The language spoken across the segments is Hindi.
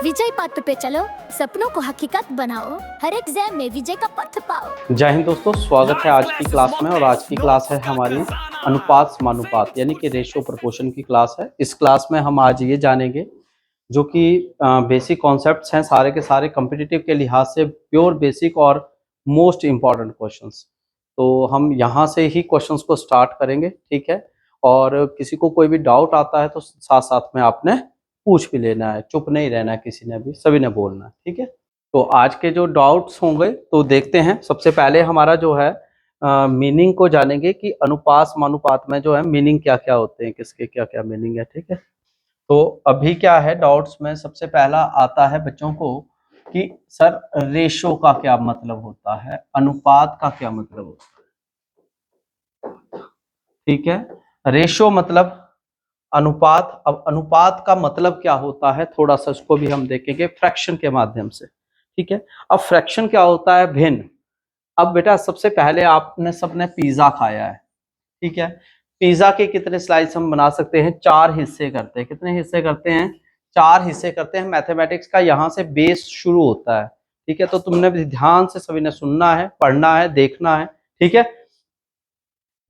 विजय पथ पे चलो, सपनों को हकीकत बनाओ, हर एग्जाम में विजय का पथ पाओ। जय हिंद दोस्तों, स्वागत है आज की क्लास में। और आज की क्लास है हमारी अनुपात समानुपात यानी कि रेशियो प्रोपोर्शन की क्लास है। इस क्लास में हम आज ये जानेंगे जो कि बेसिक कॉन्सेप्ट्स हैं सारे के सारे कॉम्पिटिटिव के लिहाज से प्योर बेसिक और मोस्ट इम्पॉर्टेंट क्वेश्चंस। तो हम यहाँ से ही क्वेश्चंस को स्टार्ट करेंगे, ठीक है। और किसी को कोई भी डाउट आता है तो साथ साथ में आपने पूछ भी लेना है, चुप नहीं रहना है, किसी ने भी, सभी ने बोलना है, ठीक है। तो आज के जो डाउट्स होंगे तो देखते हैं। सबसे पहले हमारा जो है मीनिंग को जानेंगे कि अनुपात समानुपात में जो है मीनिंग क्या क्या होते हैं, किसके क्या क्या मीनिंग है, ठीक है। तो अभी क्या है डाउट्स में सबसे पहला आता है बच्चों को कि सर रेशो का क्या मतलब होता है, अनुपात का क्या मतलब होता है, ठीक है। रेशो मतलब अनुपात। अब अनुपात का मतलब क्या होता है थोड़ा सा इसको भी हम देखेंगे फ्रैक्शन के माध्यम से, ठीक है। अब फ्रैक्शन क्या होता है, भिन्न। अब बेटा सबसे पहले आपने सबने पिज्जा खाया है, ठीक है। पिज्जा के कितने स्लाइस हम बना सकते हैं, 4 हिस्से करते हैं। कितने हिस्से करते हैं, 4 हिस्से करते हैं। मैथमेटिक्स का यहाँ से बेस शुरू होता है, ठीक है। तो तुमने भी ध्यान से सभी ने सुनना है, पढ़ना है, देखना है, ठीक है।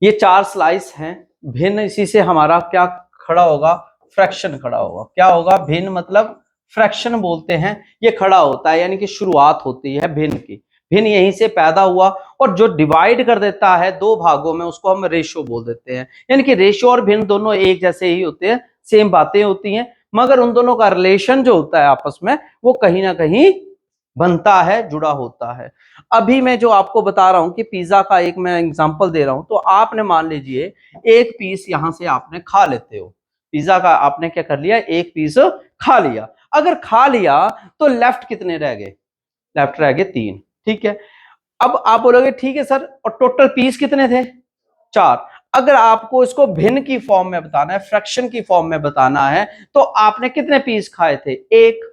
ये 4 स्लाइस हैं। भिन्न इसी से हमारा क्या खड़ा होगा, फ्रैक्शन खड़ा होगा। क्या होगा, भिन्न मतलब फ्रैक्शन बोलते हैं। ये खड़ा होता है यानी कि शुरुआत होती है भिन्न की। भिन्न यहीं से पैदा हुआ और जो डिवाइड कर देता है 2 भागों में उसको हम रेशो बोल देते हैं। यानी कि रेशो और भिन्न दोनों एक जैसे ही होते हैं, सेम बातें होती हैं, मगर उन दोनों का रिलेशन जो होता है आपस में वो कहीं ना कहीं बनता है, जुड़ा होता है। अभी मैं जो आपको बता रहा हूं कि पिज्जा का एक मैं एग्जांपल दे रहा हूं, तो आपने मान लीजिए एक पीस यहां से आपने खा लेते हो, पिज्जा का आपने क्या कर लिया, एक पीस खा लिया। अगर खा लिया तो लेफ्ट कितने रह गए, लेफ्ट रह गए 3, ठीक है। अब आप बोलोगे ठीक है सर, और टोटल पीस कितने थे, 4। अगर आपको इसको भिन्न की फॉर्म में बताना है, फ्रैक्शन की फॉर्म में बताना है, तो आपने कितने पीस खाए थे, 1।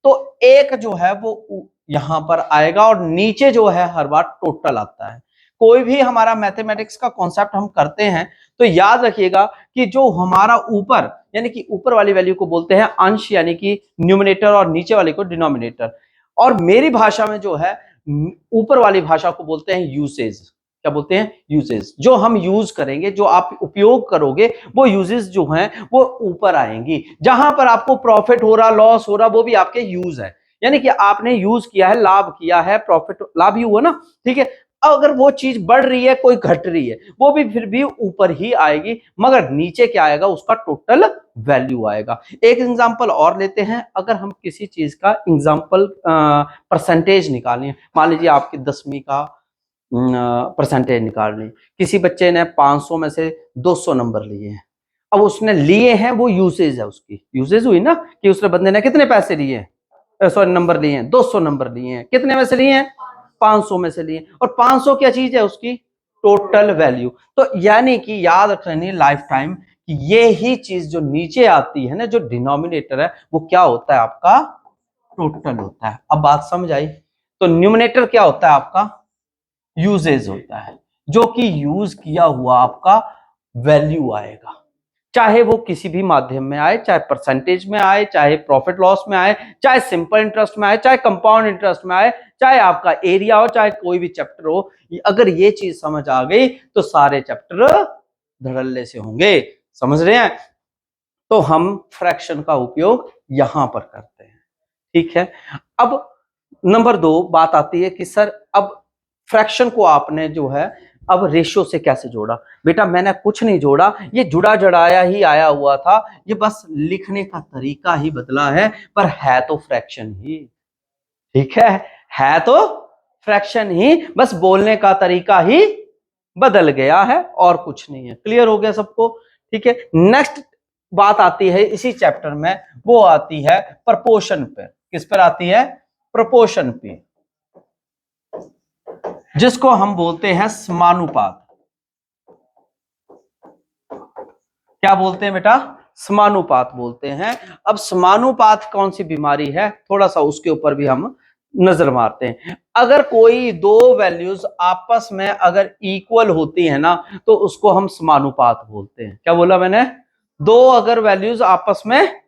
तो 1 जो है वो यहां पर आएगा और नीचे जो है हर बार टोटल आता है। कोई भी हमारा मैथमेटिक्स का कॉन्सेप्ट हम करते हैं तो याद रखिएगा कि जो हमारा ऊपर यानी कि ऊपर वाली वैल्यू को बोलते हैं अंश यानी कि न्यूमरेटर और नीचे वाली को डिनोमिनेटर। और मेरी भाषा में जो है ऊपर वाली भाषा को बोलते हैं यूसेज। क्या बोलते हैं, यूजेस। जो हम यूज करेंगे, जो आप उपयोग करोगे, वो यूजेस जो हैं वो ऊपर आएंगी। जहां पर आपको प्रॉफिट हो रहा, लॉस हो रहा, वो भी आपके यूज है। यानी कि आपने यूज किया है, लाभ किया है, प्रॉफिट लाभ ही हुआ ना, ठीक है। अगर वो चीज बढ़ रही है, कोई घट रही है, वो भी फिर भी ऊपर ही आएगी, मगर नीचे क्या आएगा, उसका टोटल वैल्यू आएगा। एक एग्जांपल और लेते हैं। अगर हम किसी चीज का एग्जांपल परसेंटेज निकालनी है, मान लीजिए आपकी 10वीं का परसेंटेज निकालनी, किसी बच्चे ने 500 में से 200 नंबर लिए हैं। अब उसने लिए हैं, वो यूसेज है, उसकी यूसेज हुई ना कि उसने बंदे ने कितने पैसे लिए हैं, सॉरी नंबर लिए हैं, 200 नंबर लिए हैं। कितने में से लिए हैं, 500 में से लिए। और 500 क्या चीज है, उसकी टोटल वैल्यू। तो यानी कि याद रखनी लाइफ टाइम कि ये ही चीज जो नीचे आती है ना, जो डिनोमिनेटर है, वो क्या होता है, आपका टोटल होता है। अब बात समझ आई। तो न्यूमरेटर क्या होता है, आपका यूजेज होता है, जो कि यूज किया हुआ आपका वैल्यू आएगा। चाहे वो किसी भी माध्यम में आए, चाहे परसेंटेज में आए, चाहे प्रॉफिट लॉस में आए, चाहे सिंपल इंटरेस्ट में आए, चाहे कंपाउंड इंटरेस्ट में आए, चाहे आपका एरिया हो, चाहे कोई भी चैप्टर हो। अगर ये चीज समझ आ गई तो सारे चैप्टर धड़ल्ले से होंगे। समझ रहे हैं। तो हम फ्रैक्शन का उपयोग यहां पर करते हैं, ठीक है। अब नंबर 2 बात आती है कि सर अब फ्रैक्शन को आपने जो है अब रेशियो से कैसे जोड़ा। बेटा मैंने कुछ नहीं जोड़ा, ये जुड़ा जड़ाया ही आया हुआ था, ये बस लिखने का तरीका ही बदला है, पर है तो फ्रैक्शन ही, ठीक है तो फ्रैक्शन ही, बस बोलने का तरीका ही बदल गया है और कुछ नहीं है। क्लियर हो गया सबको, ठीक है। नेक्स्ट बात आती है इसी चैप्टर में, वो आती है प्रपोर्शन पे। किस पर आती है, प्रपोर्शन पे, जिसको हम बोलते हैं समानुपात। क्या बोलते हैं बेटा, समानुपात बोलते हैं। अब समानुपात कौन सी बीमारी है, थोड़ा सा उसके ऊपर भी हम नजर मारते हैं। अगर कोई 2 वैल्यूज आपस में अगर इक्वल होती है ना, तो उसको हम समानुपात बोलते हैं। क्या बोला मैंने, 2 अगर वैल्यूज आपस में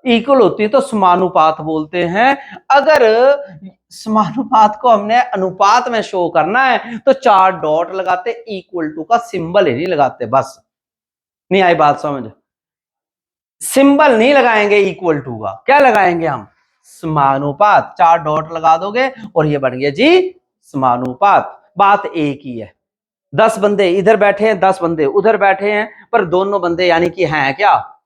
इक्वल होती है तो समानुपात बोलते हैं। अगर समानुपात को हमने अनुपात में शो करना है तो 4 डॉट लगाते, इक्वल टू का सिंबल ही नहीं लगाते। बस नहीं आई बात समझ? सिंबल नहीं लगाएंगे इक्वल टू का, क्या लगाएंगे हम? समानुपात। 4 डॉट लगा दोगे और ये बन गया जी समानुपात। बात एक ही है। 10 बंदे इधर बैठे हैं, 10 बंदे उधर बैठे हैं, पर दोनों बंदे यानी कि हैं क्या?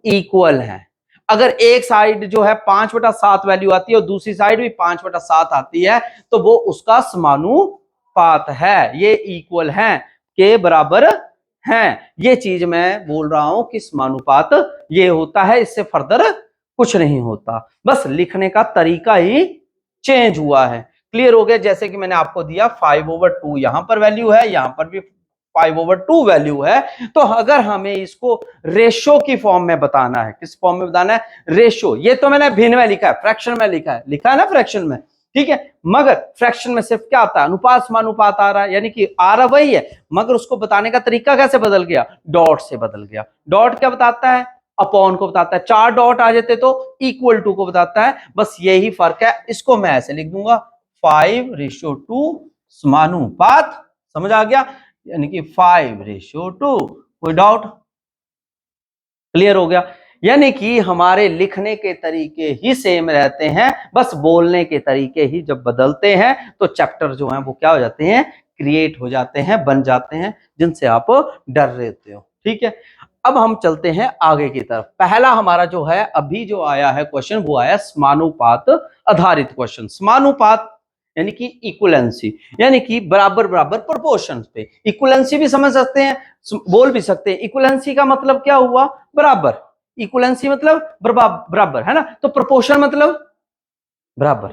इक्वल हैं। अगर एक साइड जो है 5/7 वैल्यू आती है और दूसरी साइड भी 5/7 आती है तो वो उसका समानुपात है। ये इक्वल हैं, के बराबर हैं। ये चीज मैं बोल रहा हूं कि समानुपात ये होता है, इससे फर्दर कुछ नहीं होता, बस लिखने का तरीका ही चेंज हुआ है। क्लियर हो गया? जैसे कि मैंने आपको दिया 5/2 यहां पर वैल्यू है, यहां पर भी 5/2 वैल्यू है, तो अगर हमें इसको रेशो की फॉर्म में बताना है, किस फॉर्म में बताना है? रेशो। ये तो मैंने भिन्न में लिखा है, फ्रैक्शन में लिखा है ना फ्रैक्शन में, ठीक है। मगर फ्रैक्शन में सिर्फ क्या आता है? अनुपात समानुपात आ रहा है, यानी कि आ रहा वही है, मगर उसको बताने का तरीका कैसे बदल गया? डॉट से बदल गया। डॉट क्या बताता है? अपॉन को बताता है। 4 डॉट आ जाते तो इक्वल टू को बताता है, बस यही फर्क है। इसको मैं ऐसे लिख दूंगा 5:2 समानुपात। समझ आ गया? यानी कि 5:2। कोई डाउट? क्लियर हो गया? यानी कि हमारे लिखने के तरीके ही सेम रहते हैं, बस बोलने के तरीके ही जब बदलते हैं तो चैप्टर जो हैं वो क्या हो जाते हैं? क्रिएट हो जाते हैं, बन जाते हैं, जिनसे आप डर रहते हो। ठीक है, अब हम चलते हैं आगे की तरफ। पहला हमारा जो है अभी जो आया है क्वेश्चन, वो आया समानुपात आधारित क्वेश्चन। समानुपात यानी कि इक्वलेंसी, यानी कि बराबर बराबर प्रोपोर्शन पे। इक्वलेंसी भी समझ सकते हैं, बोल भी सकते हैं। इक्वलेंसी का मतलब क्या हुआ? बराबर। इक्वलेंसी मतलब बराबर, है ना। तो प्रोपोर्शन मतलब बराबर,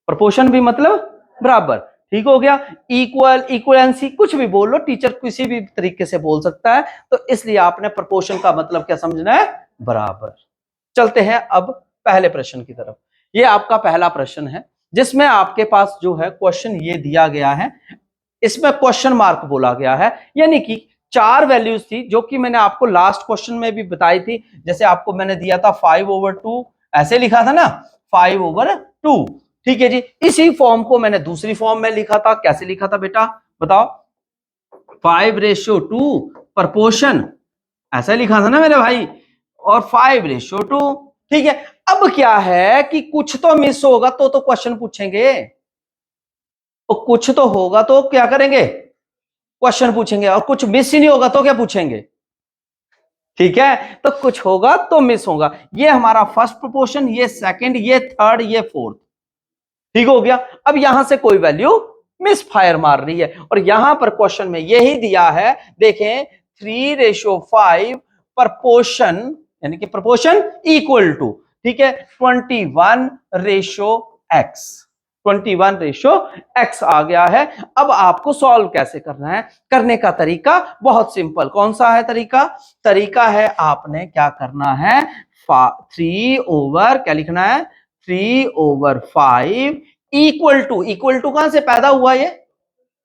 प्रोपोर्शन भी मतलब बराबर। ठीक हो गया? इक्वल, इक्वलेंसी कुछ भी बोल लो, टीचर किसी भी तरीके से बोल सकता है, तो इसलिए आपने प्रोपोर्शन का मतलब क्या समझना है? बराबर। चलते हैं अब पहले प्रश्न की तरफ। ये आपका पहला प्रश्न है, जिसमें आपके पास जो है क्वेश्चन ये दिया गया है, इसमें क्वेश्चन मार्क बोला गया है, यानी कि 4 वैल्यूज थी जो कि मैंने आपको लास्ट क्वेश्चन में भी बताई थी। जैसे आपको मैंने दिया था 5/2, ऐसे लिखा था ना, 5/2। ठीक है जी, इसी फॉर्म को मैंने दूसरी फॉर्म में लिखा था। कैसे लिखा था बेटा? बताओ। 5:2 प्रपोर्शन, ऐसा लिखा था ना मेरे भाई, और 5:2। ठीक है, अब क्या है कि कुछ तो मिस होगा तो क्वेश्चन पूछेंगे, तो कुछ तो होगा तो क्या करेंगे? क्वेश्चन पूछेंगे। और कुछ मिस ही नहीं होगा तो क्या पूछेंगे? ठीक है, तो कुछ होगा तो मिस होगा। ये हमारा फर्स्ट प्रोपोर्शन, ये सेकंड, ये थर्ड, ये फोर्थ। ठीक हो गया? अब यहां से कोई वैल्यू मिस फायर मार रही है, और यहां पर क्वेश्चन में यही दिया है, देखें 3:5 प्रपोर्शन, यानी कि प्रपोर्शन इक्वल टू, ठीक है, 21:x। 21:x आ गया है। अब आपको सॉल्व कैसे करना है? करने का तरीका बहुत सिंपल। कौन सा है तरीका? तरीका है आपने क्या करना है, 3 क्या लिखना है? 3/5 इक्वल टू कहां से पैदा हुआ? ये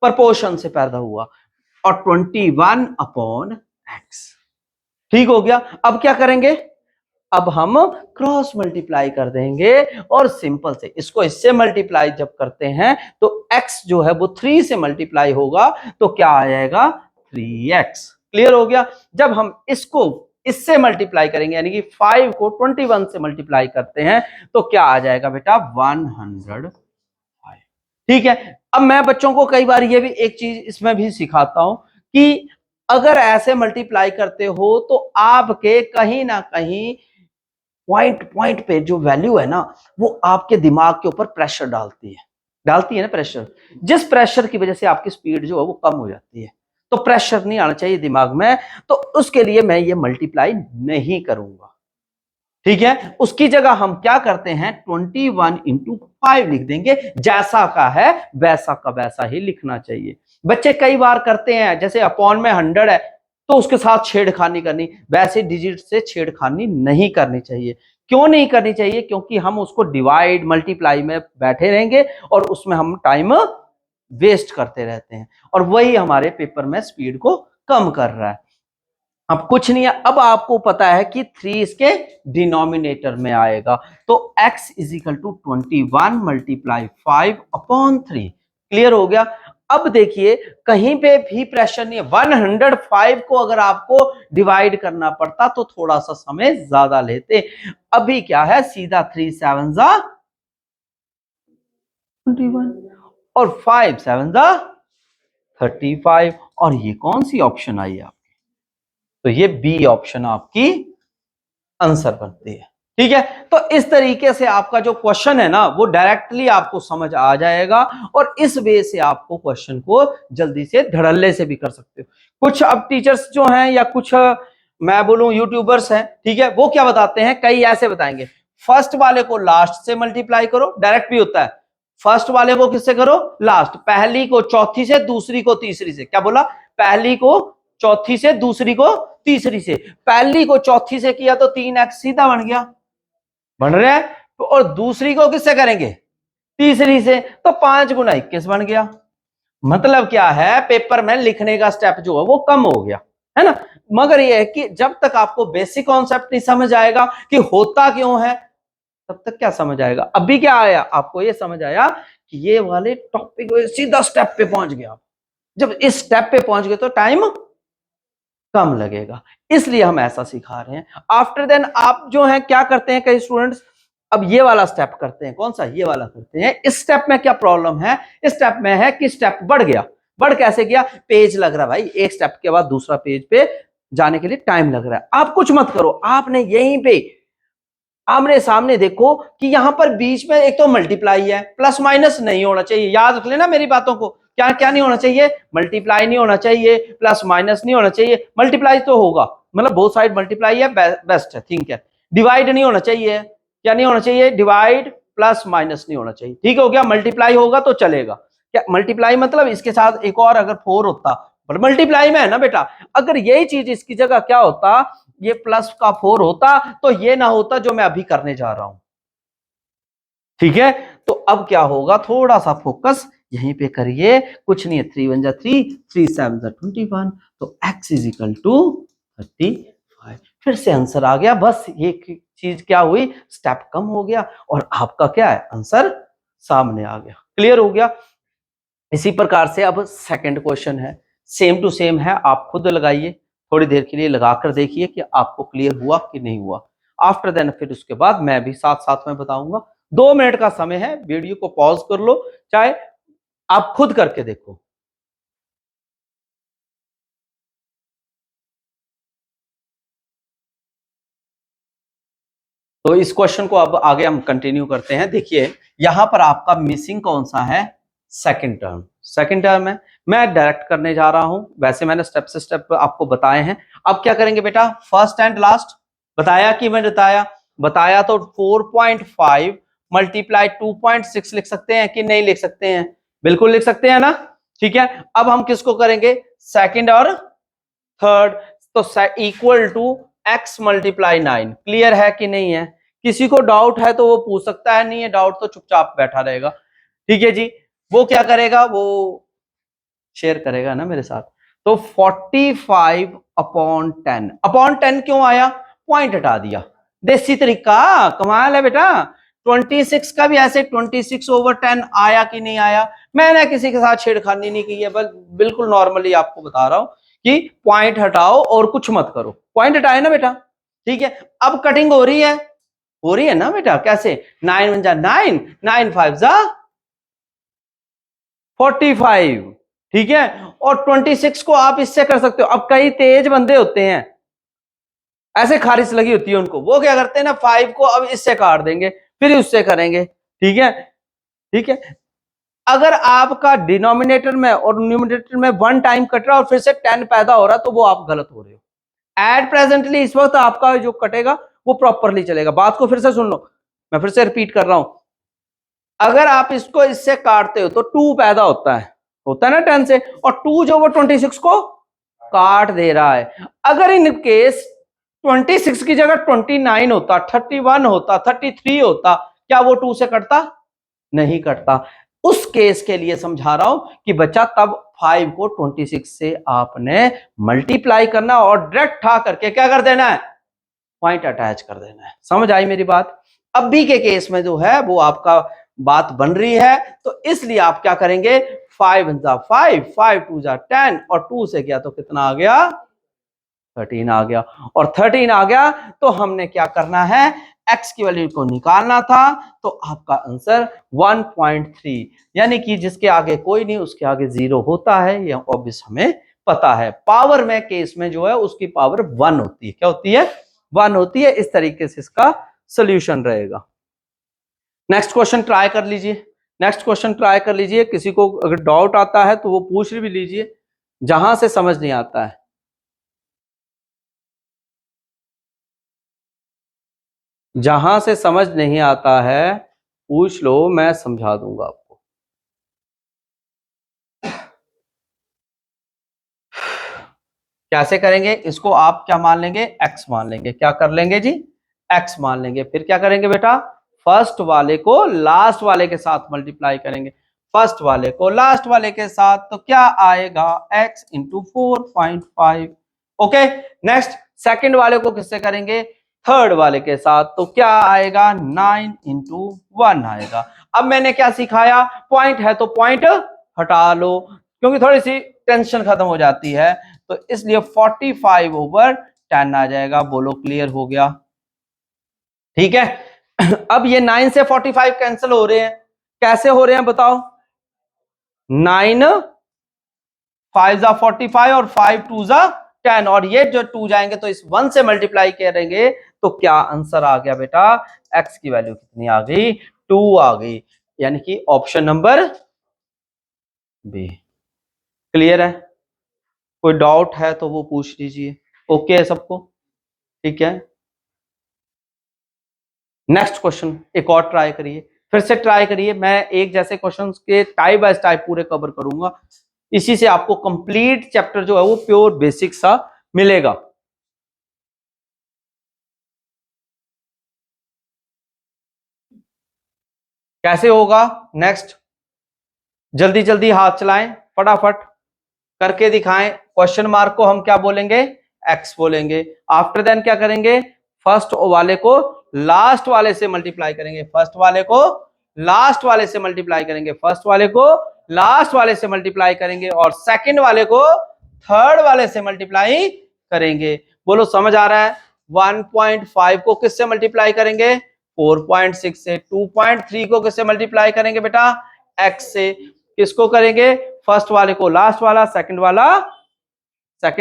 प्रपोर्शन से पैदा हुआ, और 21/x। ठीक हो गया? अब क्या करेंगे? अब हम क्रॉस मल्टीप्लाई कर देंगे, और सिंपल से इसको इससे मल्टीप्लाई जब करते हैं तो x जो है वो 3 से मल्टीप्लाई होगा, तो क्या आ जाएगा? 3x। क्लियर हो गया? जब हम इसको इससे मल्टीप्लाई करेंगे, यानी कि 5 को 21 से मल्टीप्लाई करते हैं, तो क्या आ जाएगा बेटा? 105। ठीक है, अब मैं बच्चों को कई बार ये भी एक चीज इसमें भी सिखाता हूं कि अगर ऐसे मल्टीप्लाई करते हो तो आपके कहीं ना कहीं पॉइंट पॉइंट पे जो वैल्यू है ना, वो आपके दिमाग के ऊपर प्रेशर डालती है ना, प्रेशर। जिस प्रेशर की वजह से आपकी स्पीड जो है वो कम हो जाती है, तो प्रेशर नहीं आना चाहिए दिमाग में, तो उसके लिए मैं ये मल्टीप्लाई नहीं करूंगा। ठीक है, उसकी जगह हम क्या करते हैं, 21/5 लिख देंगे। जैसा का है वैसा का वैसा ही लिखना चाहिए। बच्चे कई बार करते हैं, जैसे अपॉन में 100 है तो उसके साथ छेड़खानी करनी, वैसे डिजिट से छेड़खानी नहीं करनी चाहिए। क्यों नहीं करनी चाहिए? क्योंकि हम उसको डिवाइड मल्टीप्लाई में बैठे रहेंगे और उसमें हम टाइम वेस्ट करते रहते हैं, और वही हमारे पेपर में स्पीड को कम कर रहा है। अब कुछ नहीं है, अब आपको पता है कि 3 इसके डिनोमिनेटर में आएगा, तो x is equal to 21 multiply 5/3। Clear हो गया। अब देखिए कहीं पे भी प्रेशर नहीं है, 105 को अगर आपको डिवाइड करना पड़ता तो थोड़ा सा समय ज्यादा लेते। अभी क्या है, सीधा 3 7 जा 21 और 5 7 जा 35, और ये कौन सी ऑप्शन आई आपकी, तो ये बी ऑप्शन आपकी आंसर बनती है। ठीक है, तो इस तरीके से आपका जो क्वेश्चन है ना वो डायरेक्टली आपको समझ आ जाएगा, और इस वे से आपको क्वेश्चन को जल्दी से धड़ल्ले से भी कर सकते हो। कुछ अब टीचर्स जो हैं या कुछ मैं बोलूं यूट्यूबर्स हैं, ठीक है, वो क्या बताते हैं, कई ऐसे बताएंगे, फर्स्ट वाले को लास्ट से मल्टीप्लाई करो, डायरेक्ट भी होता है, फर्स्ट वाले को किससे करो, लास्ट, पहली को चौथी से, दूसरी को तीसरी से। क्या बोला, पहली को चौथी से, दूसरी को तीसरी से। पहली को चौथी से किया तो 3x सीधा बन गया, बन रहा है, तो और दूसरी को किससे करेंगे, तीसरी से, तो 5 गुना 21 बन गया। मतलब क्या है, पेपर में लिखने का स्टेप जो है वो कम हो गया, है ना। मगर ये है कि जब तक आपको बेसिक कॉन्सेप्ट नहीं समझ आएगा कि होता क्यों है, तब तक क्या समझ आएगा। अभी क्या आया, आपको ये समझ आया कि ये वाले टॉपिक सीधा स्टेप पे पहुंच गया। जब इस स्टेप पे पहुंच गए तो टाइम कम लगेगा, इसलिए हम ऐसा सिखा रहे हैं। आफ्टर देन आप जो है क्या करते हैं, कई स्टूडेंट्स अब ये वाला स्टेप करते हैं, कौन सा, ये वाला करते हैं। इस स्टेप में क्या प्रॉब्लम है, इस स्टेप में है कि स्टेप बढ़ गया। बढ़ कैसे गया, पेज लग रहा है भाई, एक स्टेप के बाद दूसरा पेज पे जाने के लिए टाइम लग रहा है। आप कुछ मत करो, आपने यहीं पे आमने सामने देखो कि यहां पर बीच में एक तो मल्टीप्लाई है, प्लस माइनस नहीं होना चाहिए। याद रख लेना मेरी बातों को, क्या क्या नहीं होना चाहिए, मल्टीप्लाई नहीं होना चाहिए, प्लस माइनस नहीं होना चाहिए। मल्टीप्लाई तो होगा, मतलब बोथ साइड मल्टीप्लाई है, बेस्ट है, ठीक है। डिवाइड नहीं होना चाहिए, क्या नहीं होना चाहिए, डिवाइड प्लस माइनस नहीं होना चाहिए, ठीक हो गया। मल्टीप्लाई होगा तो चलेगा, क्या मल्टीप्लाई मतलब इसके साथ एक और अगर 4 होता, पर मल्टीप्लाई में है ना बेटा, अगर यही चीज इसकी जगह क्या होता, ये प्लस का 4 होता, तो ये ना होता जो मैं अभी करने जा रहा हूं, ठीक है। तो अब क्या होगा, थोड़ा सा फोकस यहीं पे करिए, कुछ नहीं है, 3 1 जा 3, 3 7 जा 21, तो x इज इक्वल टू 35। फिर से आंसर आ गया, बस ये चीज क्या हुई, स्टेप कम हो गया, और आपका क्या है, आंसर सामने आ गया। क्लियर हो गया। इसी प्रकार से अब सेकंड क्वेश्चन है, सेम टू सेम है, आप खुद लगाइए, थोड़ी देर के लिए लगाकर देखिए कि आपको क्लियर हुआ कि नहीं हुआ। आफ्टर देन फिर उसके बाद मैं भी साथ साथ में बताऊंगा। 2 मिनट का समय है, वीडियो को पॉज कर लो, चाहे आप खुद करके देखो। तो इस क्वेश्चन को अब आगे हम कंटिन्यू करते हैं। देखिए यहां पर आपका मिसिंग कौन सा है, सेकंड टर्म। सेकंड टर्म है, मैं डायरेक्ट करने जा रहा हूं, वैसे मैंने स्टेप से स्टेप आपको बताए हैं। अब क्या करेंगे बेटा, फर्स्ट एंड लास्ट बताया कि मैं बताया तो 4.5 मल्टीप्लाई 2.6 लिख सकते हैं कि नहीं लिख सकते हैं, बिल्कुल लिख सकते हैं ना, ठीक है। अब हम किसको करेंगे, सेकंड और थर्ड, तो equal to x multiply 9। Clear है कि नहीं है, किसी को डाउट है तो वो पूछ सकता है, नहीं है डाउट तो चुपचाप बैठा रहेगा, ठीक है जी। वो क्या करेगा, वो शेयर करेगा ना मेरे साथ। तो 45/10 क्यों आया, पॉइंट हटा दिया, देसी तरीका, कमाल है बेटा। 26 का भी ऐसे 26/10 आया कि नहीं आया, मैंने किसी के साथ छेड़खानी नहीं की है, बस बिल्कुल नॉर्मली आपको बता रहा हूं कि पॉइंट हटाओ और कुछ मत करो। पॉइंट हटाए ना बेटा, ठीक है। अब कटिंग हो रही है ना बेटा, कैसे, 9 1 जा 9, 9 5 जा 45, ठीक है। और 26 को आप इससे कर सकते हो। अब कई तेज बंदे होते हैं, ऐसे खारिश लगी होती है उनको, वो क्या करते हैं ना, 5 को अब इससे काट देंगे, फिर उससे करेंगे, ठीक है, ठीक है। अगर आपका डिनोमिनेटर में और न्यूमरेटर में 1 टाइम कट रहा है और फिर से 10 पैदा हो रहा है, तो वो आप गलत हो रहे हो। एट प्रेजेंटली इस वक्त आपका जो कटेगा वो प्रॉपरली चलेगा। बात को फिर से सुन लो, मैं फिर से रिपीट कर रहा हूं, अगर आप इसको इससे काटते हो तो 2 पैदा होता है ना 10 से, और 2 जो वो 26 को काट दे रहा है। अगर इन केस 26 की जगह 29 होता, 31 होता, 33 होता, क्या वो 2 से कटता, नहीं कटता। उस केस के लिए समझा रहा हूं कि बच्चा तब 5 को 26 से आपने मल्टीप्लाई करना और डायरेक्ट ठा करके क्या कर देना है, पॉइंट अटैच कर देना है। समझ आई मेरी बात? अब बी के केस में जो है वो आपका बात बन रही है, तो इसलिए आप क्या करेंगे, 5 × 5, 5 × 2 = 10 और 2 से किया तो कितना आ गया, 13 आ गया। और 13 आ गया तो हमने क्या करना है, x की वैल्यू को निकालना था, तो आपका आंसर 1.3, यानी कि जिसके आगे कोई नहीं उसके आगे 0 होता है, ये ऑब्वियस हमें पता है। पावर में केस में जो है उसकी पावर 1 होती है, क्या होती है, 1 होती है। इस तरीके से इसका सोल्यूशन रहेगा। नेक्स्ट क्वेश्चन ट्राई कर लीजिए, नेक्स्ट क्वेश्चन ट्राई कर लीजिए। किसी को अगर डाउट आता है तो वो पूछ भी लीजिए, जहां से समझ नहीं आता है। जहां से समझ नहीं आता है पूछ लो, मैं समझा दूंगा आपको। कैसे करेंगे इसको, आप क्या मान लेंगे, x मान लेंगे। क्या कर लेंगे जी, x मान लेंगे। फिर क्या करेंगे बेटा, फर्स्ट वाले को लास्ट वाले के साथ मल्टीप्लाई करेंगे। फर्स्ट वाले को लास्ट वाले के साथ तो क्या आएगा, x × 4.5। ओके, नेक्स्ट सेकंड वाले को किससे करेंगे, थर्ड वाले के साथ, तो क्या आएगा, 9 × 1 आएगा। अब मैंने क्या सिखाया, पॉइंट है तो पॉइंट हटा लो, क्योंकि थोड़ी सी टेंशन खत्म हो जाती है, तो इसलिए 45/10 आ जाएगा। बोलो क्लियर हो गया, ठीक है। अब ये 9 से 45 कैंसिल हो रहे हैं, कैसे हो रहे हैं बताओ, 9 5 × 45 और 5 2 × 10, और ये जो 2 जाएंगे तो इस 1 से मल्टीप्लाई करेंगे, तो क्या आंसर आ गया बेटा, x की वैल्यू कितनी आ गई, 2 आ गई, यानी कि ऑप्शन नंबर बी। क्लियर है? कोई डाउट है तो वो पूछ लीजिए। ओके है सबको, ठीक है। नेक्स्ट क्वेश्चन एक और ट्राई करिए, फिर से ट्राई करिए। मैं एक जैसे क्वेश्चंस के टाइप बाय टाइप पूरे कवर करूंगा, इसी से आपको कंप्लीट चैप्टर जो है वो प्योर बेसिक सा मिलेगा। कैसे होगा, नेक्स्ट जल्दी जल्दी हाथ चलाएं, फटाफट करके दिखाएं। क्वेश्चन मार्क को हम क्या बोलेंगे, x बोलेंगे। आफ्टर देन क्या करेंगे, फर्स्ट वाले को लास्ट वाले से मल्टीप्लाई करेंगे, फर्स्ट वाले को लास्ट वाले से मल्टीप्लाई करेंगे, फर्स्ट वाले को लास्ट वाले से मल्टीप्लाई करेंगे, और सेकंड वाले को थर्ड वाले से मल्टीप्लाई करेंगे। बोलो समझ आ रहा है? 1.5 को किससे मल्टीप्लाई करेंगे, 4.6 से। 2.3 को किससे मल्टीप्लाई करेंगे बेटा, x से। किसको करेंगे, फर्स्ट वाले को लास्ट वाला, सेकंड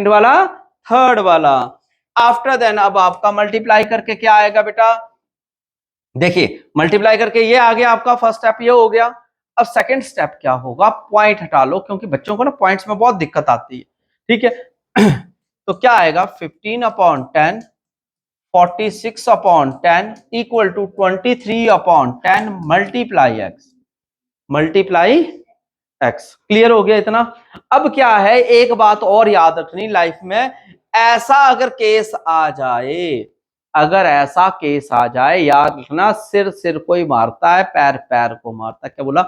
वाला थर्ड वाला। आफ्टर देन अब आपका मल्टीप्लाई करके क्या आएगा बेटा, देखिए मल्टीप्लाई करके ये आ गया आपका, फर्स्ट स्टेप ये हो गया। अब सेकंड स्टेप क्या होगा, पॉइंट हटा लो, क्योंकि बच्चों को ना पॉइंट्स में बहुत दिक्कत आती है, ठीक है। तो क्या आएगा, 15/10 46/10 equal to 23/10 multiply x. Clear हो गया इतना? अब क्या है, एक बात और याद रखनी लाइफ में, ऐसा अगर केस आ जाए, अगर ऐसा केस आ जाए, याद रखना, सिर सिर को ही मारता है, पैर पैर को मारता है। क्या बोला,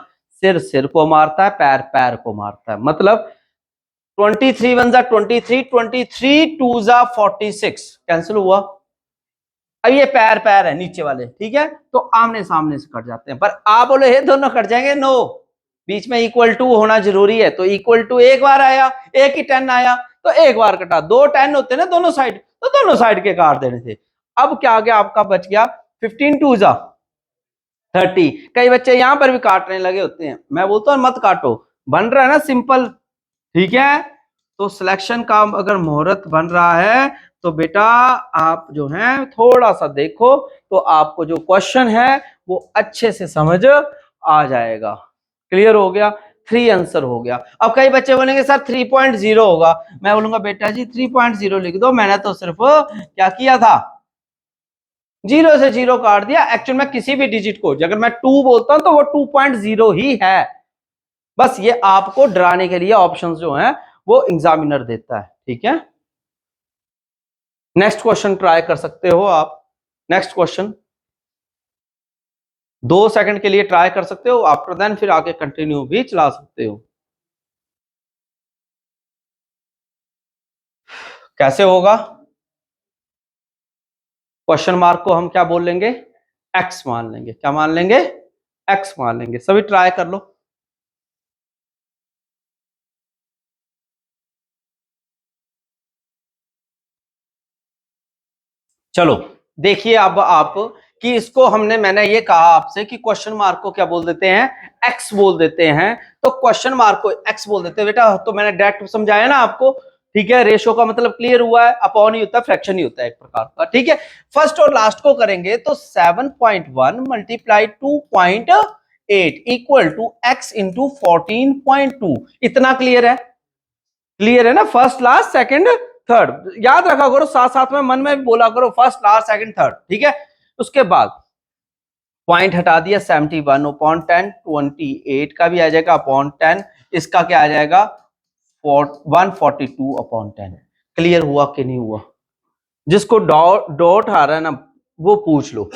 सिर सिर को मारता है, पैर पैर को मारता है। मतलब 23 1 = 23, 23 2 = 46 कैंसिल हुआ। अब ये पैर पैर है नीचे वाले, ठीक है, तो आमने सामने से कट जाते हैं। पर आप बोले ये दोनों कट जाएंगे, नो, बीच में इक्वल टू होना जरूरी है। तो इक्वल टू एक बार आया, एक ही 10 आया तो एक बार कटा, 2 10 होते ना दोनों साइड, तो दोनों साइड के काट देने थे। अब क्या आ गया, आपका बच गया 15 2 = 30। कई बच्चे यहां पर भी काटने लगे होते हैं, मैं बोलता हूं मत काटो, बन रहा है ना सिंपल, ठीक है। तो सिलेक्शन का अगर मुहूर्त बन रहा है तो बेटा आप जो है थोड़ा सा देखो, तो आपको जो क्वेश्चन है वो अच्छे से समझ आ जाएगा। क्लियर हो गया, 3 आंसर हो गया। अब कई बच्चे बोलेंगे सर 3.0 होगा, मैं बोलूंगा बेटा जी 3.0 लिख दो, मैंने तो सिर्फ क्या किया था, 0 से 0 काट दिया। एक्चुअल में किसी भी डिजिट को अगर मैं 2 बोलता हूं तो वो 2.0 ही है। बस ये आपको डराने के लिए ऑप्शंस जो हैं वो एग्जामिनर देता है, ठीक है। नेक्स्ट क्वेश्चन ट्राई कर सकते हो आप। नेक्स्ट क्वेश्चन, 2 सेकंड के लिए ट्राई कर सकते हो, आफ्टर देन फिर आगे कंटिन्यू भी चला सकते हो। कैसे होगा? क्वेश्चन मार्क को हम क्या बोल लेंगे? एक्स मान लेंगे। क्या मान लेंगे? एक्स मान लेंगे। सभी ट्राई कर लो। चलो देखिए अब आप कि इसको मैंने ये कहा आपसे कि क्वेश्चन मार्क को क्या बोल देते हैं? एक्स बोल देते हैं। तो क्वेश्चन मार्क को एक्स बोल देते हैं बेटा, तो मैंने डायरेक्ट समझाया ना आपको। ठीक है, रेशो का मतलब क्लियर हुआ है, अपॉन ही होता है, फ्रैक्शन ही होता है एक प्रकार का। ठीक है, फर्स्ट और लास्ट को करेंगे तो 7.1 multiply 2.8 equal to x into 14.2। इतना क्लियर है? क्लियर है ना? फर्स्ट लास्ट सेकंड थर्ड याद रखा करो, साथ साथ में मन में भी बोला करो, फर्स्ट लास्ट सेकंड थर्ड। ठीक है, उसके बाद पॉइंट हटा दिया, 71/10, 28 का भी आ जाएगा अपॉन 10, इसका क्या आ जाएगा 142/10। क्लियर हुआ कि नहीं हुआ? जिसको डॉट आ रहा है ना वो पूछ लो।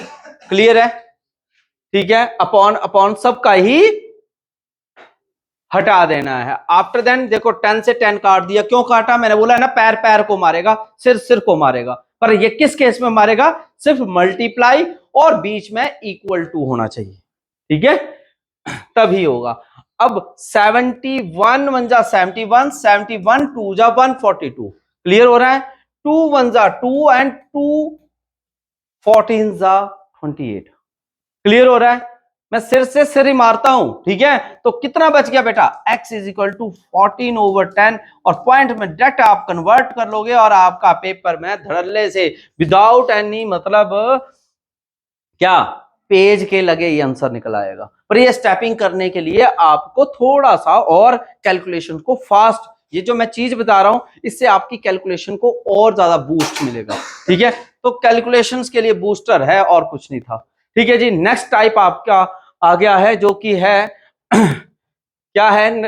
क्लियर है? ठीक है, अपॉन अपॉन सबका ही हटा देना है। आफ्टर देन देखो 10 से 10 काट दिया। क्यों काटा? मैंने बोला है ना, पैर पैर को मारेगा, सिर सिर को मारेगा। पर ये किस केस में मारेगा? सिर्फ मल्टीप्लाई और बीच में इक्वल टू होना चाहिए। ठीक है, तभी होगा। अब 71 1 जा 71, 71 2 जा 142। क्लियर हो रहा है? 2 1 जा 2 एंड 2 14 जा 28। क्लियर हो रहा है? मैं सिर से सिर ही मारता हूं। ठीक है, तो कितना बच गया बेटा? x इज इक्वल टू 14/10 और पॉइंट में डायरेक्ट आप कन्वर्ट कर लोगे और आपका पेपर में धड़ल्ले से विदाउट एनी मतलब क्या पेज के लगे ये आंसर निकल आएगा। पर ये स्टेपिंग करने के लिए आपको थोड़ा सा और कैलकुलेशन को फास्ट, ये जो मैं चीज बता रहा हूं इससे आपकी कैलकुलेशन को और ज्यादा बूस्ट मिलेगा। ठीक है, तो कैलकुलेशंस के लिए बूस्टर है और कुछ नहीं था। ठीक है जी, नेक्स्ट टाइप आपका आ गया है जो कि है क्या है?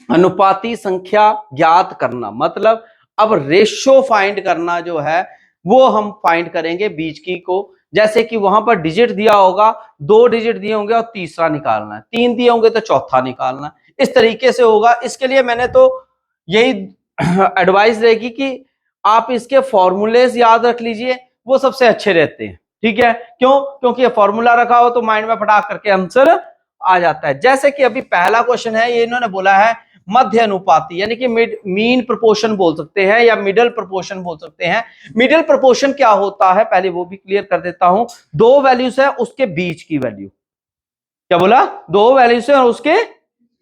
अनुपाती संख्या ज्ञात करना। मतलब अब रेशो फाइंड करना जो है वो हम फाइंड करेंगे बीच की को। जैसे कि वहां पर डिजिट दिया होगा, 2 डिजिट दिए होंगे और तीसरा निकालना है, 3 दिए होंगे तो चौथा निकालना है। इस तरीके से होगा। इसके लिए मैंने तो यही एडवाइस रहेगी कि आप इसके फॉर्मूलेज याद रख लीजिए, वो सबसे अच्छे रहते हैं। ठीक है, क्यों? क्योंकि ये फॉर्मूला रखा हो तो माइंड में फटाक करके आंसर आ जाता है। जैसे कि अभी पहला क्वेश्चन है, ये इन्होंने बोला है मध्य अनुपाती, यानी कि मीन प्रोपोर्शन बोल सकते हैं या मिडल प्रोपोर्शन बोल सकते हैं। मिडल प्रोपोर्शन क्या होता है पहले वो भी क्लियर कर देता हूं। 2 वैल्यूज है, उसके बीच की वैल्यू। क्या बोला? 2 वैल्यूज है और उसके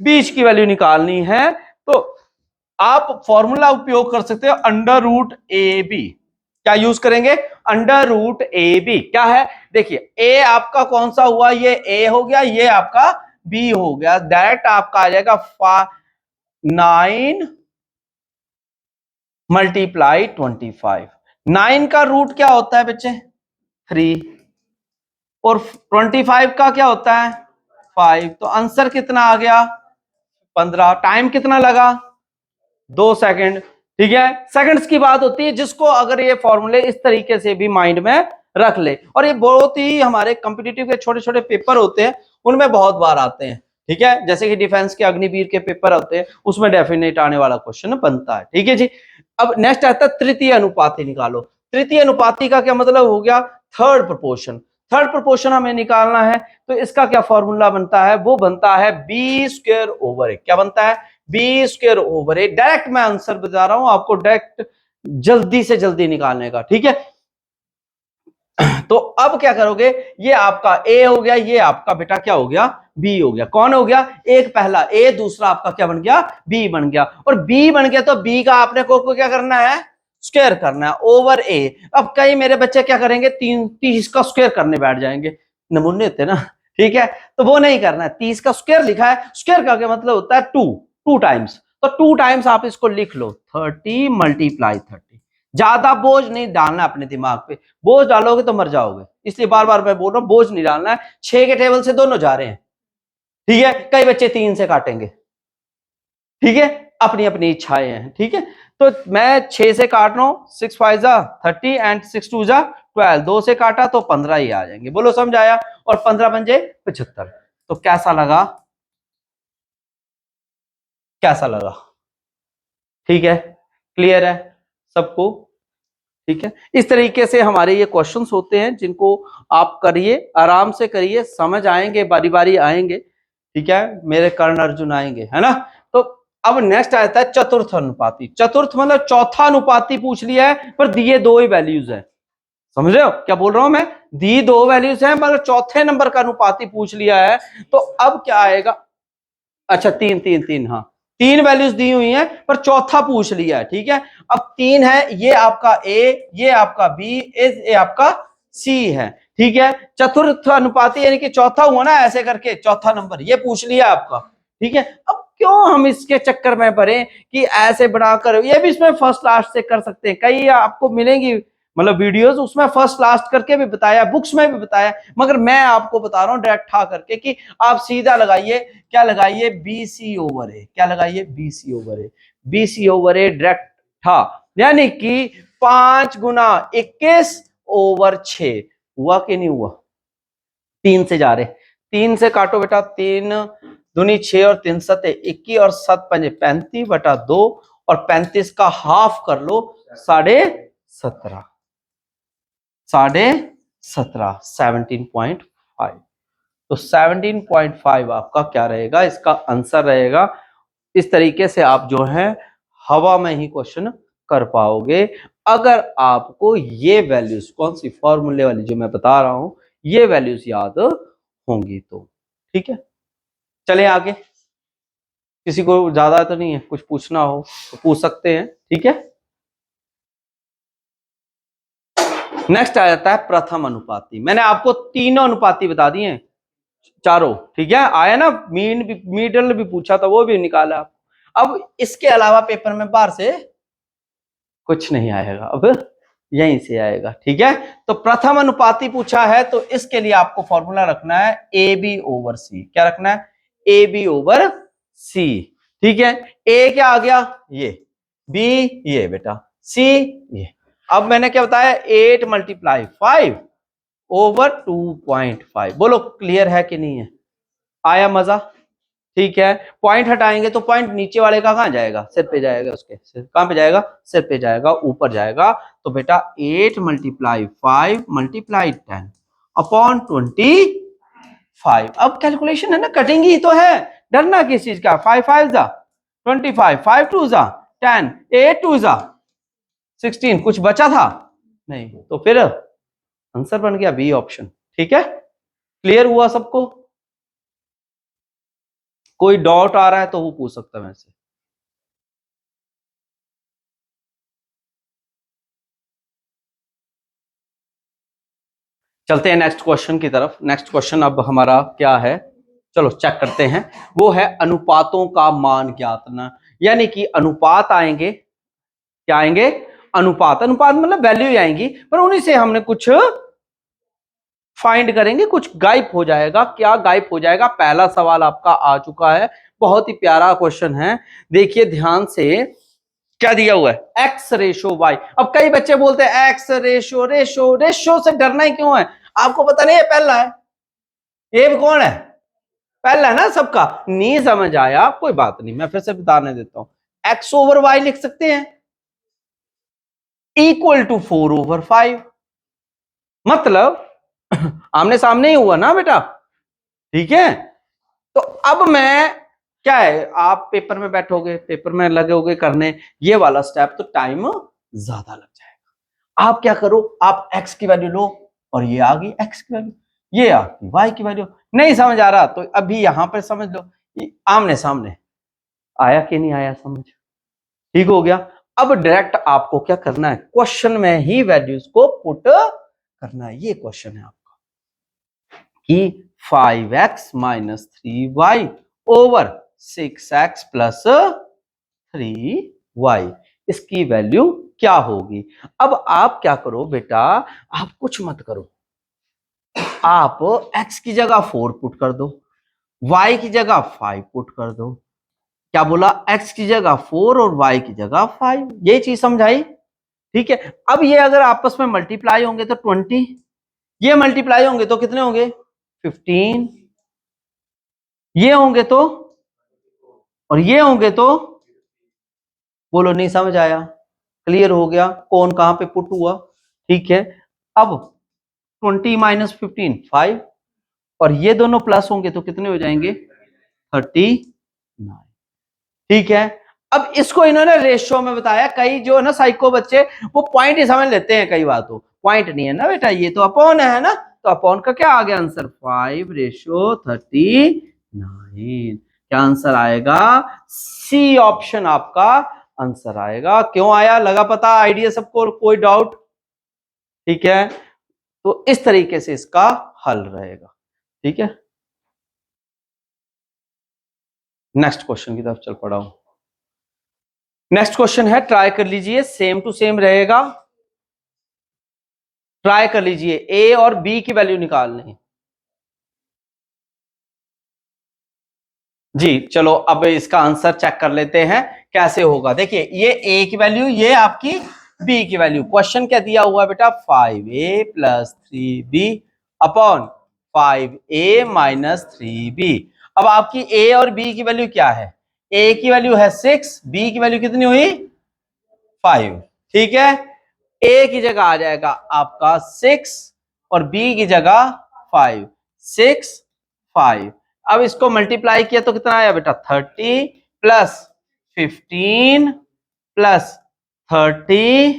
बीच की वैल्यू निकालनी है। तो आप फॉर्मूला उपयोग कर सकते हो √AB। क्या यूज करेंगे? √AB। क्या है? देखिए ए आपका कौन सा हुआ? ये ए हो गया, ये आपका बी हो गया। डायरेक्ट आपका आ जाएगा 9 मल्टीप्लाई 25। 9 का रूट क्या होता है बच्चे? 3। और 25 का क्या होता है? 5। तो आंसर कितना आ गया? 15। टाइम कितना लगा? 2 सेकंड। ठीक है, सेकंड्स की बात होती है। जिसको अगर ये फॉर्मूले इस तरीके से भी माइंड में रख ले, और ये बहुत ही हमारे कॉम्पिटिटिव के छोटे छोटे पेपर होते हैं उनमें बहुत बार आते हैं। ठीक है, जैसे कि डिफेंस के अग्निवीर के पेपर होते हैं उसमें डेफिनेट आने वाला क्वेश्चन बनता है। ठीक है जी, अब नेक्स्ट आता है तृतीय अनुपाती निकालो। तृतीय अनुपाती का क्या मतलब हो गया? Third proportion. थर्ड प्रोपोर्शन हमें निकालना है तो इसका क्या फॉर्मूला बनता है? वो बनता है b²/a। क्या बनता है? b²/a। डायरेक्ट मैं आंसर बता रहा हूं आपको, डायरेक्ट जल्दी से जल्दी निकालने का। ठीक है, तो अब क्या करोगे? ये आपका a हो गया, ये आपका बेटा क्या हो गया? b हो गया। कौन हो गया? एक पहला a, दूसरा आपका क्या बन गया? b बन गया। और b बन गया तो b का आपने को क्या करना है? स्क्वायर करना है ओवर a। अब कई मेरे बच्चे क्या करेंगे? 30 का स्क्वायर करने बैठ जाएंगे, नमूने होते ना। ठीक है, तो वो नहीं करना है। 30 का स्क्वायर लिखा है, स्क्वायर का क्या मतलब होता है? 2 टाइम्स। तो 2 टाइम्स आप इसको लिख लो, 30 मल्टीप्लाई 30। ज्यादा बोझ नहीं डालना अपने दिमाग पे, बोझ डालोगे तो मर जाओगे। इसलिए बार बार मैं बोल रहा हूं बोझ नहीं डालना है। 6 के टेबल से दोनों जा रहे हैं। ठीक है, कई बच्चे 3 से काटेंगे। ठीक है, अपनी अपनी इच्छाएं हैं। ठीक है, तो मैं 6 से काट रहा हूं, 6 5 जा 30 एंड 6 2 जा 12। 2 से काटा तो 15 ही आ जाएंगे। बोलो समझ आया? और 15 बन जाए 75। तो कैसा लगा, कैसा लगा? ठीक है, क्लियर है सबको? ठीक है, इस तरीके से हमारे ये क्वेश्चंस होते हैं जिनको आप करिए, आराम से करिए, समझ आएंगे, बारी बारी आएंगे। ठीक है, मेरे कर्ण अर्जुन आएंगे, है ना? तो अब नेक्स्ट आता है चतुर्थ अनुपाती। चतुर्थ मतलब चौथा अनुपाती पूछ लिया है, पर दिए दो ही वैल्यूज है। समझ रहे हो क्या बोल रहा हूं मैं? दी दो वैल्यूज हैं, मतलब चौथे नंबर का अनुपाती पूछ लिया है। तो अब क्या आएगा? अच्छा, तीन तीन तीन, हाँ, तीन वैल्यूज दी हुई हैं, पर चौथा पूछ लिया है। ठीक है, अब तीन है, ये आपका ए, ये आपका बी, ये आपका सी है। ठीक है, चतुर्थ अनुपाती यानी कि चौथा हुआ ना, ऐसे करके चौथा नंबर ये पूछ लिया आपका। ठीक है, अब क्यों हम इसके चक्कर में पड़े कि ऐसे बनाकर, ये भी इसमें फर्स्ट लास्ट से कर सकते हैं, कई आपको मिलेंगी मतलब वीडियोस, उसमें फर्स्ट लास्ट करके भी बताया, बुक्स में भी बताया, मगर मैं आपको बता रहा हूं डायरेक्ट ठा करके कि आप सीधा लगाइए, क्या लगाइए, BC ओवर ए, क्या लगाइए, BC ओवर ए, BC ओवर ए डायरेक्ट ठा, यानी कि 5 गुना 21 ओवर 6 हुआ कि नहीं हुआ? 3 से जा रहे, 3 से काटो बेटा, 3 दूनी 6 और 3 सते 21 और 7 पंजे 35/2 और 35 का हाफ कर लो 17.5, 17.5, 17.5। तो 17.5 आपका क्या रहेगा? इसका आंसर रहेगा। इस तरीके से आप जो है हवा में ही क्वेश्चन कर पाओगे, अगर आपको ये वैल्यूज, कौन सी फॉर्मूले वाली जो मैं बता रहा हूं, ये वैल्यूज याद होंगी तो। ठीक है, चलें आगे। किसी को ज्यादा तो नहीं है, कुछ पूछना हो तो पूछ सकते हैं। ठीक है, नेक्स्ट आ जाता है प्रथम अनुपाती। मैंने आपको तीनों अनुपाती बता दिए हैं, चारों। ठीक है, आया ना, मीन भी, मिडल भी पूछा था, वो भी निकाला। अब इसके अलावा पेपर में बाहर से कुछ नहीं आएगा, अब यहीं से आएगा। ठीक है, तो प्रथम अनुपाती पूछा है, तो इसके लिए आपको फॉर्मूला रखना है AB ओवर C। क्या रखना है? AB over C। ठीक है, A क्या आ गया? ये, B ये बेटा, C ये। अब मैंने क्या बताया? 8 × 5 ओवर 2.5। बोलो क्लियर है कि नहीं है? आया मजा? ठीक है, पॉइंट हटाएंगे तो पॉइंट नीचे वाले का कहां जाएगा? सिर पे जाएगा, उसके सिर कहां पे जाएगा? सिर पे जाएगा, ऊपर जाएगा। तो बेटा 8 × 5 × 10 अपॉन 25। अब कैलकुलेशन है ना, कटिंग ही तो है, डरना किस चीज का? 5 5 जा 25, 5 2 जा 10, 8 2 जा 16, कुछ बचा था नहीं, तो फिर आंसर बन गया बी ऑप्शन। ठीक है, क्लियर हुआ सबको? कोई डाउट आ रहा है तो वो पूछ सकता है मेरे से। चलते हैं नेक्स्ट क्वेश्चन की तरफ। नेक्स्ट क्वेश्चन अब हमारा क्या है, चलो चेक करते हैं। वो है अनुपातों का मान ज्ञातना, यानी कि अनुपात आएंगे, क्या आएंगे? अनुपात। अनुपात मतलब वैल्यू आएंगी, पर उन्हीं से हमने कुछ फाइंड करेंगे, कुछ गायब हो जाएगा। क्या गायब हो जाएगा? पहला सवाल आपका आ चुका है, बहुत ही प्यारा क्वेश्चन है, देखिए ध्यान से। क्या दिया हुआ है? X ratio y. अब कई बच्चे बोलते हैं एक्स रेशो, रेशो रेशो से डरना ही क्यों है? आपको पता नहीं है पहला है, ये कौन है? पहला है ना सबका। नहीं समझ आया, कोई बात नहीं, मैं फिर से बताने देता हूं। एक्स ओवर वाई लिख सकते हैं इक्वल टू 4/5, मतलब आमने सामने ही हुआ ना बेटा। ठीक है, तो अब मैं, क्या है, आप पेपर में बैठोगे, पेपर में लगोगे करने ये वाला स्टेप, तो टाइम ज्यादा लग जाएगा। आप क्या करो, आप x की वैल्यू लो, और ये आ गई x की वैल्यू, ये आ गई y की वैल्यू। नहीं समझ आ रहा तो अभी यहां पर समझ लो, आमने सामने। आया कि नहीं आया समझ? ठीक हो गया। अब डायरेक्ट आपको क्या करना है, क्वेश्चन में ही वैल्यूज को पुट करना है। ये क्वेश्चन है आपका कि 5x - 3y over 6x + 3y, इसकी वैल्यू क्या होगी? अब आप क्या करो बेटा, आप कुछ मत करो, आप x की जगह 4 पुट कर दो, y की जगह 5 पुट कर दो। क्या बोला? x की जगह 4 और y की जगह 5, ये चीज समझाई? ठीक है, अब ये अगर आपस में मल्टीप्लाई होंगे तो 20, ये मल्टीप्लाई होंगे तो कितने होंगे? 15, ये होंगे तो, और ये होंगे तो, बोलो नहीं समझ आया? क्लियर हो गया कौन कहां पे पुट हुआ? ठीक है। अब 20 माइनस 15 5, और ये दोनों प्लस होंगे तो कितने हो जाएंगे? 39। ठीक है। अब इसको इन्होंने रेशियो में बताया। कई जो है ना साइको बच्चे, वो पॉइंट ही समझ लेते हैं कई बार, तो पॉइंट नहीं है ना बेटा, ये तो अपॉन है ना, तो अपॉन का क्या आ गया आंसर? 5/39। क्या आंसर आएगा? सी ऑप्शन आपका आंसर आएगा। क्यों आया? लगा पता? आइडिया सबको? कोई डाउट? ठीक है, तो इस तरीके से इसका हल रहेगा। ठीक है, नेक्स्ट क्वेश्चन की तरफ चल पड़ा हूं। नेक्स्ट क्वेश्चन है, ट्राई कर लीजिए, सेम टू सेम रहेगा। ट्राई कर लीजिए, ए और बी की वैल्यू निकालनी है जी। चलो अब इसका आंसर चेक कर लेते हैं कैसे होगा। देखिए, ये ए की वैल्यू, ये आपकी बी की वैल्यू। क्वेश्चन क्या दिया हुआ है बेटा? 5a plus 3b upon 5a minus 3b। अब आपकी ए और बी की वैल्यू क्या है? ए की वैल्यू है 6, बी की वैल्यू कितनी हुई? 5। ठीक है, ए की जगह आ जाएगा आपका 6 और बी की जगह 5। 6 5। अब इसको मल्टीप्लाई किया तो कितना आया बेटा? 30 plus 15 plus 30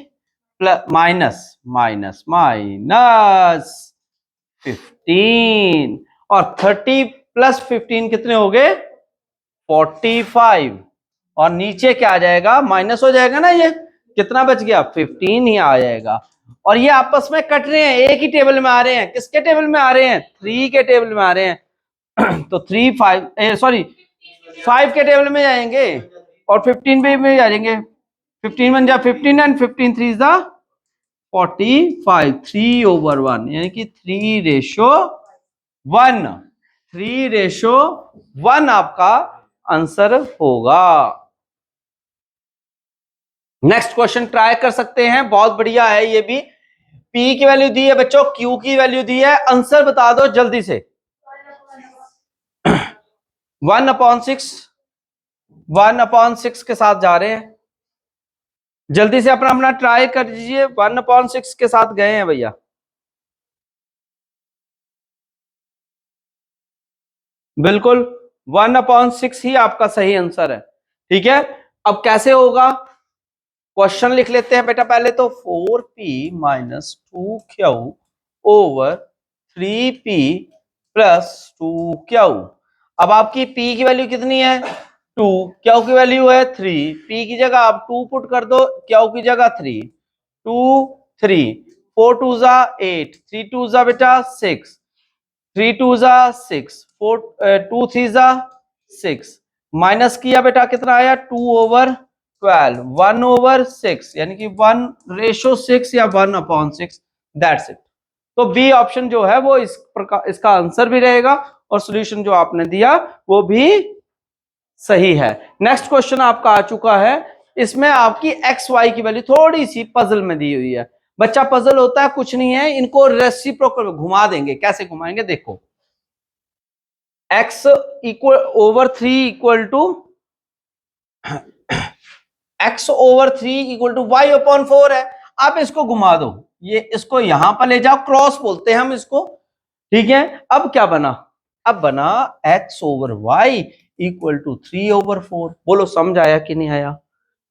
plus minus minus minus 15, और 30 प्लस 15 कितने हो गए? 45। और नीचे क्या आ जाएगा? माइनस हो जाएगा ना, ये कितना बच गया? 15 ही आ जाएगा। और ये आपस में कट रहे हैं, एक ही टेबल में आ रहे हैं। किसके टेबल में आ रहे हैं? 3 के टेबल में आ रहे हैं। तो 3 5 सॉरी 5 के टेबल में जाएंगे और 15 में जाएंगे। 15 बन जा 15 एंड 15 3 जा 45, 3/1, यानी कि 3:1। 3:1 आपका आंसर होगा। नेक्स्ट क्वेश्चन ट्राई कर सकते हैं, बहुत बढ़िया है ये भी। पी की वैल्यू दी है बच्चों, क्यू की वैल्यू दी है, आंसर बता दो जल्दी से। 1/6, 1/6 के साथ जा रहे हैं। जल्दी से अपना अपना ट्राई कर दीजिए। 1/6 के साथ गए हैं भैया। बिल्कुल 1/6 ही आपका सही आंसर है। ठीक है, अब कैसे होगा? क्वेश्चन लिख लेते हैं बेटा पहले तो। 4p minus 2q over 3p plus 2q। अब आपकी p की वैल्यू कितनी है? 2, q की वैल्यू है 3। p की जगह आप 2 पुट कर दो, q की जगह 3। 2 3 4 2 जा 8, 3 2 जा बेटा 6, 3 2 जा 6, 4 2 3 जा 6। माइनस किया बेटा कितना आया? 2/12, 1/6, यानी कि 1/6 या 1/6। That's it. तो बी ऑप्शन जो है वो इस प्रकार इसका आंसर भी रहेगा, और सॉल्यूशन जो आपने दिया वो भी सही है। नेक्स्ट क्वेश्चन आपका आ चुका है। इसमें आपकी एक्स वाई की वैल्यू थोड़ी सी पजल में दी हुई है। बच्चा, पजल होता है कुछ नहीं है, इनको रेसिप्रोकल घुमा देंगे। कैसे घुमाएंगे देखो। x equal over 3 equal to y/4 है। आप इसको घुमा दो, ये इसको यहां पर ले जाओ, क्रॉस बोलते हैं हम इसको। ठीक है, अब क्या बना? अब बना x/y इक्वल टू 3/4। बोलो समझ आया कि नहीं आया?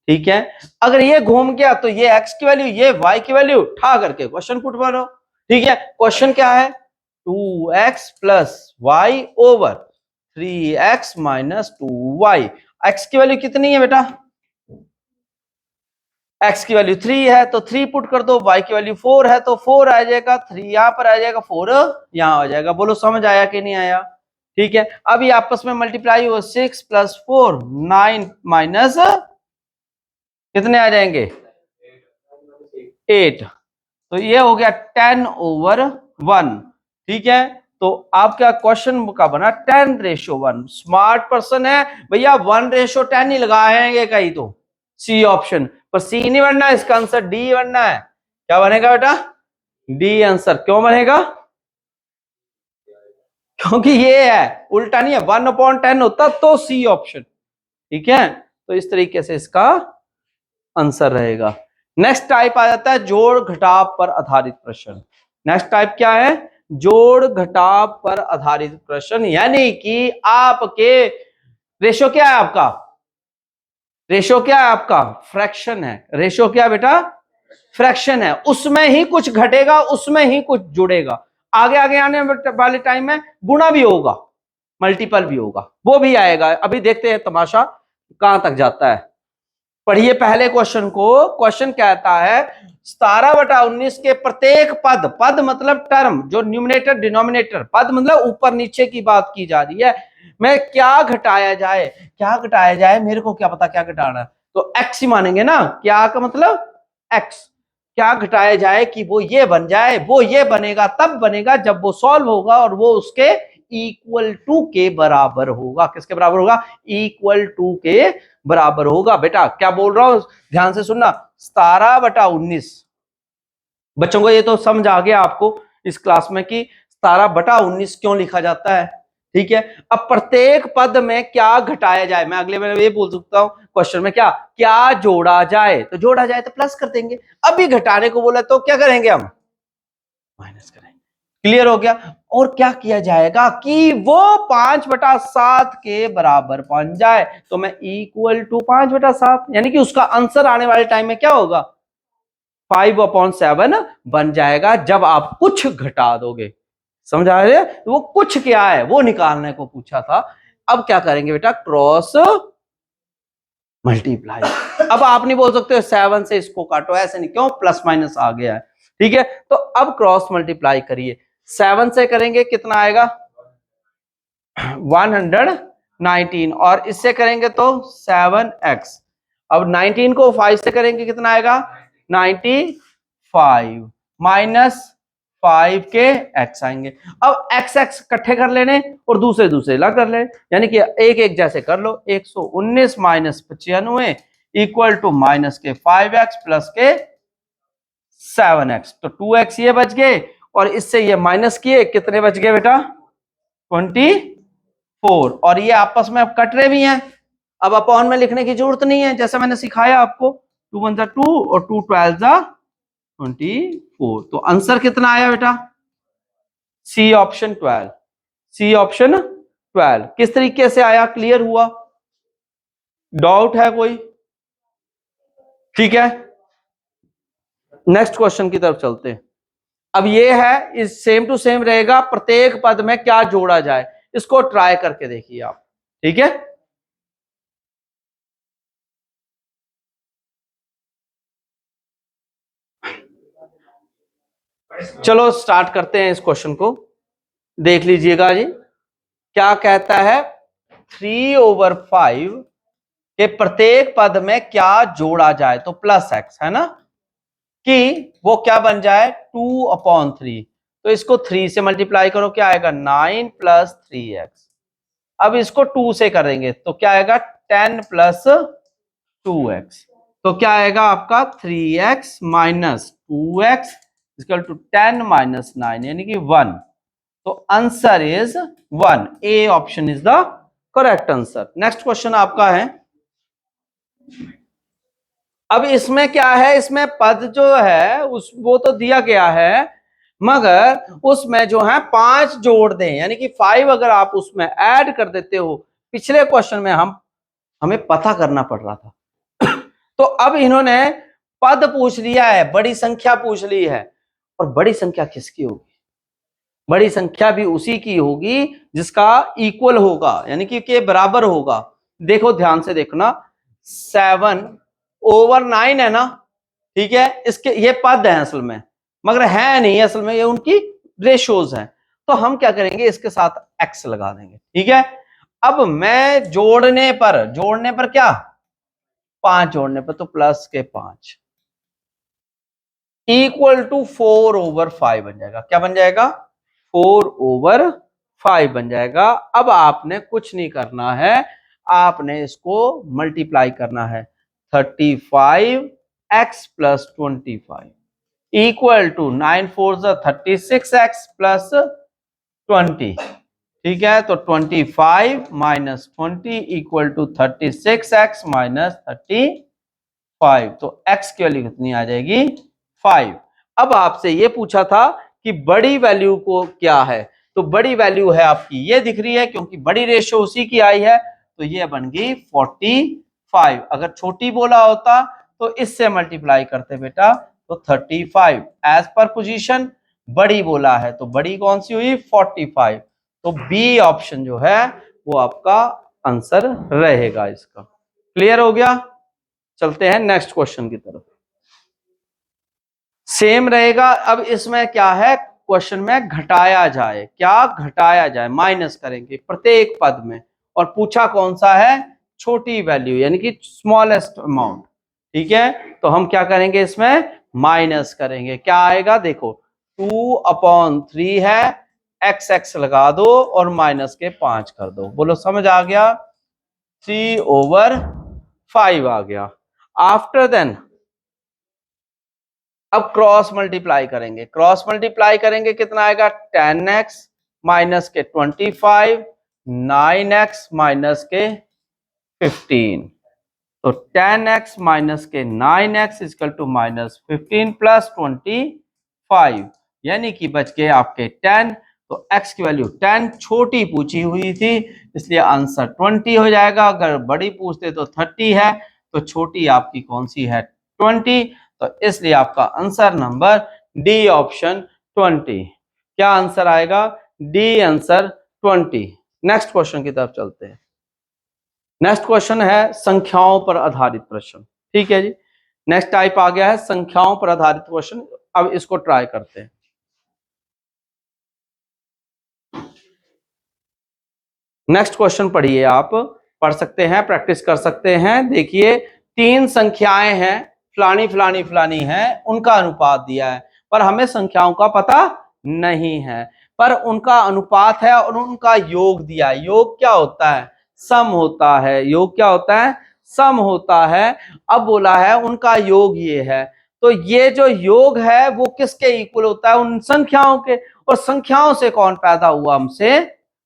ठीक है, अगर ये घूम गया तो ये x की वैल्यू, ये y की वैल्यू उठा करके क्वेश्चन पुट मारो। ठीक है, क्वेश्चन क्या है? 2x plus y over 3x minus 2y। x की वैल्यू कितनी है बेटा? x की वैल्यू 3 है तो 3 पुट कर दो, y की वैल्यू 4 है तो 4 आ जाएगा, 3 यहां पर आ जाएगा, 4 यहां आ जाएगा। बोलो समझ आया कि नहीं आया? ठीक है, अब ये आपस में मल्टीप्लाई हो, 6 प्लस 4 9 माइनस कितने आ जाएंगे? 8। तो ये हो गया 10/1। ठीक है, तो आपका क्वेश्चन का बना 10:1। स्मार्ट पर्सन है भैया, 1:10 ही लगाएंगे कहीं तो। सी ऑप्शन पर, सी नहीं बनना, इसका आंसर डी बनना है। क्या बनेगा बेटा? D answer. क्यों बनेगा? क्योंकि ये है उल्टा नहीं है, 1/10 होता तो सी ऑप्शन। ठीक है, तो इस तरीके से इसका आंसर रहेगा। नेक्स्ट टाइप आ जाता है जोड़ घटाव पर आधारित प्रश्न। नेक्स्ट टाइप क्या है? जोड़ घटाव पर आधारित प्रश्न, यानी कि आपके रेशो क्या है आपका? रेशो क्या है आपका? फ्रैक्शन है। रेशो क्या बेटा? फ्रैक्शन है। उसमें ही कुछ घटेगा, उसमें ही कुछ जुड़ेगा। आगे आगे आने वाले टाइम में गुणा भी होगा, मल्टीपल भी होगा, वो भी आएगा। अभी देखते हैं तमाशा कहां तक जाता है। पढ़िए पहले क्वेश्चन को। क्वेश्चन कहता है 17/19 के प्रत्येक पद, पद मतलब टर्म, जो न्यूमरेटर डिनोमिनेटर, पद मतलब ऊपर नीचे की बात की जा रही है, मैं क्या घटाया जाए? क्या घटाया जाए, मेरे को क्या पता क्या घटाना है, तो एक्स ही मानेंगे ना। क्या का मतलब एक्स। क्या घटाया जाए कि वो ये बन जाए, वो ये बनेगा तब बनेगा जब वो सॉल्व होगा और वो उसके इक्वल टू के बराबर होगा। किसके बराबर होगा? इक्वल टू के बराबर होगा। बेटा क्या बोल रहा हूं, ध्यान से सुनना। 17/19, बच्चों को ये तो समझ आ गया आपको इस क्लास में कि 17/19 क्यों लिखा जाता है। ठीक है, अब प्रत्येक पद में क्या घटाया जाए, मैं अगले में ये बोल सकता हूं क्वेश्चन में, क्या क्या जोड़ा जाए, तो जोड़ा जाए तो प्लस कर देंगे। अभी घटाने को बोला तो क्या करेंगे हम? माइनस करेंगे। क्लियर हो गया। और क्या किया जाएगा कि वो 5/7 के बराबर बन जाए, तो मैं इक्वल टू 5/7, यानी कि उसका आंसर आने वाले टाइम में क्या होगा? 5/7 बन जाएगा जब आप कुछ घटा दोगे। समझ आ रहे? तो वो कुछ क्या है वो निकालने को पूछा था। अब क्या करेंगे बेटा? Cross multiply. अब आप नहीं बोल सकते 7 से इसको काटो, ऐसे नहीं, क्यों? प्लस माइनस आ गया है। ठीक है, तो अब क्रॉस मल्टीप्लाई करिए। 7 से करेंगे कितना आएगा? 119, और इससे करेंगे तो 7x। अब 19 को 5 से करेंगे कितना आएगा? 95 माइनस 5 के x आएंगे। अब x x इकट्ठे कर लेने और दूसरे दूसरे ला कर ले, यानी कि एक एक जैसे कर लो। 119 माइनस 95 इक्वल टू माइनस के 5x प्लस के 7x, तो 2x ये बच गए, और इससे ये माइनस किए, कितने बच गए बेटा? 24, और ये आपस में अब कट रहे भी हैं। अब अपॉन में लिखने की जरूरत नहीं है, जैसा मैंने सिखाया आपको। 2 1 2 और 2 12 24, तो आंसर कितना आया बेटा? C option 12। सी ऑप्शन 12 किस तरीके से आया, क्लियर हुआ? डाउट है कोई? ठीक है, नेक्स्ट क्वेश्चन की तरफ चलते हैं। अब ये है, इस सेम टू सेम रहेगा, प्रत्येक पद में क्या जोड़ा जाए, इसको ट्राई करके देखिए आप। ठीक है, चलो स्टार्ट करते हैं इस क्वेश्चन को। देख लीजिएगा जी, क्या कहता है? 3/5 के प्रत्येक पद में क्या जोड़ा जाए, तो प्लस एक्स है ना, कि वो क्या बन जाए? 2/3। तो इसको 3 से मल्टीप्लाई करो, क्या आएगा? 9 + 3x। अब इसको 2 से करेंगे तो क्या आएगा? 10 + 2x। तो क्या आएगा आपका? 3x minus 2x equal to 10 minus 9, यानी कि 1। तो answer is 1। A option is the correct answer. Next question आपका है। अब इसमें क्या है, इसमें पद जो है उस वो तो दिया गया है, मगर उसमें जो है 5 जोड़ दें, यानी कि 5 अगर आप उसमें ऐड कर देते हो। पिछले क्वेश्चन में हमें पता करना पड़ रहा था तो अब इन्होंने पद पूछ लिया है, बड़ी संख्या पूछ ली है। और बड़ी संख्या किसकी होगी? बड़ी संख्या भी उसी की होगी जिसका इक्वल होगा, यानी कि के बराबर होगा। देखो ध्यान से देखना, 7/9 है ना। ठीक है, इसके ये पद है असल में, मगर है नहीं असल में, ये उनकी रेशोज हैं। तो हम क्या करेंगे, इसके साथ एक्स लगा देंगे। ठीक है, अब मैं जोड़ने पर क्या? 5 जोड़ने पर, तो प्लस के 5 इक्वल टू 4/5 बन जाएगा। क्या बन जाएगा? 4/5 बन जाएगा। अब आपने कुछ नहीं करना है, आपने इसको मल्टीप्लाई करना है। 35x + 25 equal to 9 4 36x + 20। ठीक है, तो 25 minus 20 equal to 36x minus 35। तो x की वैल्यू कितनी आ जाएगी 5। अब आपसे ये पूछा था कि बड़ी वैल्यू को क्या है, तो बड़ी वैल्यू है आपकी ये दिख रही है, क्योंकि बड़ी रेशियो उसी की आई है, तो ये बन गई 45। अगर छोटी बोला होता तो इससे मल्टीप्लाई करते बेटा, तो 35 एज पर पोजीशन। बड़ी बोला है तो बड़ी कौन सी हुई 45। तो बी ऑप्शन जो है वो आपका आंसर रहेगा इसका। क्लियर हो गया? चलते हैं नेक्स्ट क्वेश्चन की तरफ। सेम रहेगा। अब इसमें क्या है, क्वेश्चन में घटाया जाए, क्या घटाया जाए, माइनस करेंगे प्रत्येक पद में, और पूछा कौन सा है, छोटी वैल्यू यानी कि स्मॉलेस्ट अमाउंट। ठीक है, तो हम क्या करेंगे, इसमें माइनस करेंगे। क्या आएगा देखो, 2/3 है, एक्स एक्स लगा दो और माइनस के 5 कर दो। बोलो समझ आ गया? 3/5 आ गया। आफ्टर देन अब क्रॉस मल्टीप्लाई करेंगे। क्रॉस मल्टीप्लाई करेंगे कितना आएगा, 10x माइनस के 25, 9x माइनस के 15। तो 10x माइनस के 9x equal to minus 15 plus 25, यानी कि बच गए आपके 10। तो x की वैल्यू 10 छोटी पूछी हुई थी, इसलिए आंसर 20 हो जाएगा। अगर बड़ी पूछते तो 30 है, तो छोटी आपकी कौन सी है 20। तो इसलिए आपका आंसर नंबर डी ऑप्शन 20। क्या आंसर आएगा, डी आंसर 20। नेक्स्ट क्वेश्चन की तरफ चलते हैं। नेक्स्ट क्वेश्चन है संख्याओं पर आधारित प्रश्न। ठीक है जी, नेक्स्ट टाइप आ गया है संख्याओं पर आधारित क्वेश्चन। अब इसको ट्राई करते हैं। नेक्स्ट क्वेश्चन पढ़िए, आप पढ़ सकते हैं, प्रैक्टिस कर सकते हैं। देखिए, 3 संख्याएं हैं, फलानी फलानी फलानी है, उनका अनुपात दिया है, पर हमें संख्याओं का पता नहीं है, पर उनका अनुपात है और उनका योग दिया है। योग क्या होता है, सम होता है। योग क्या होता है, सम होता है। अब बोला है उनका योग ये है, तो ये जो योग है वो किसके इक्वल होता है, उन संख्याओं के। और संख्याओं से कौन पैदा हुआ, हमसे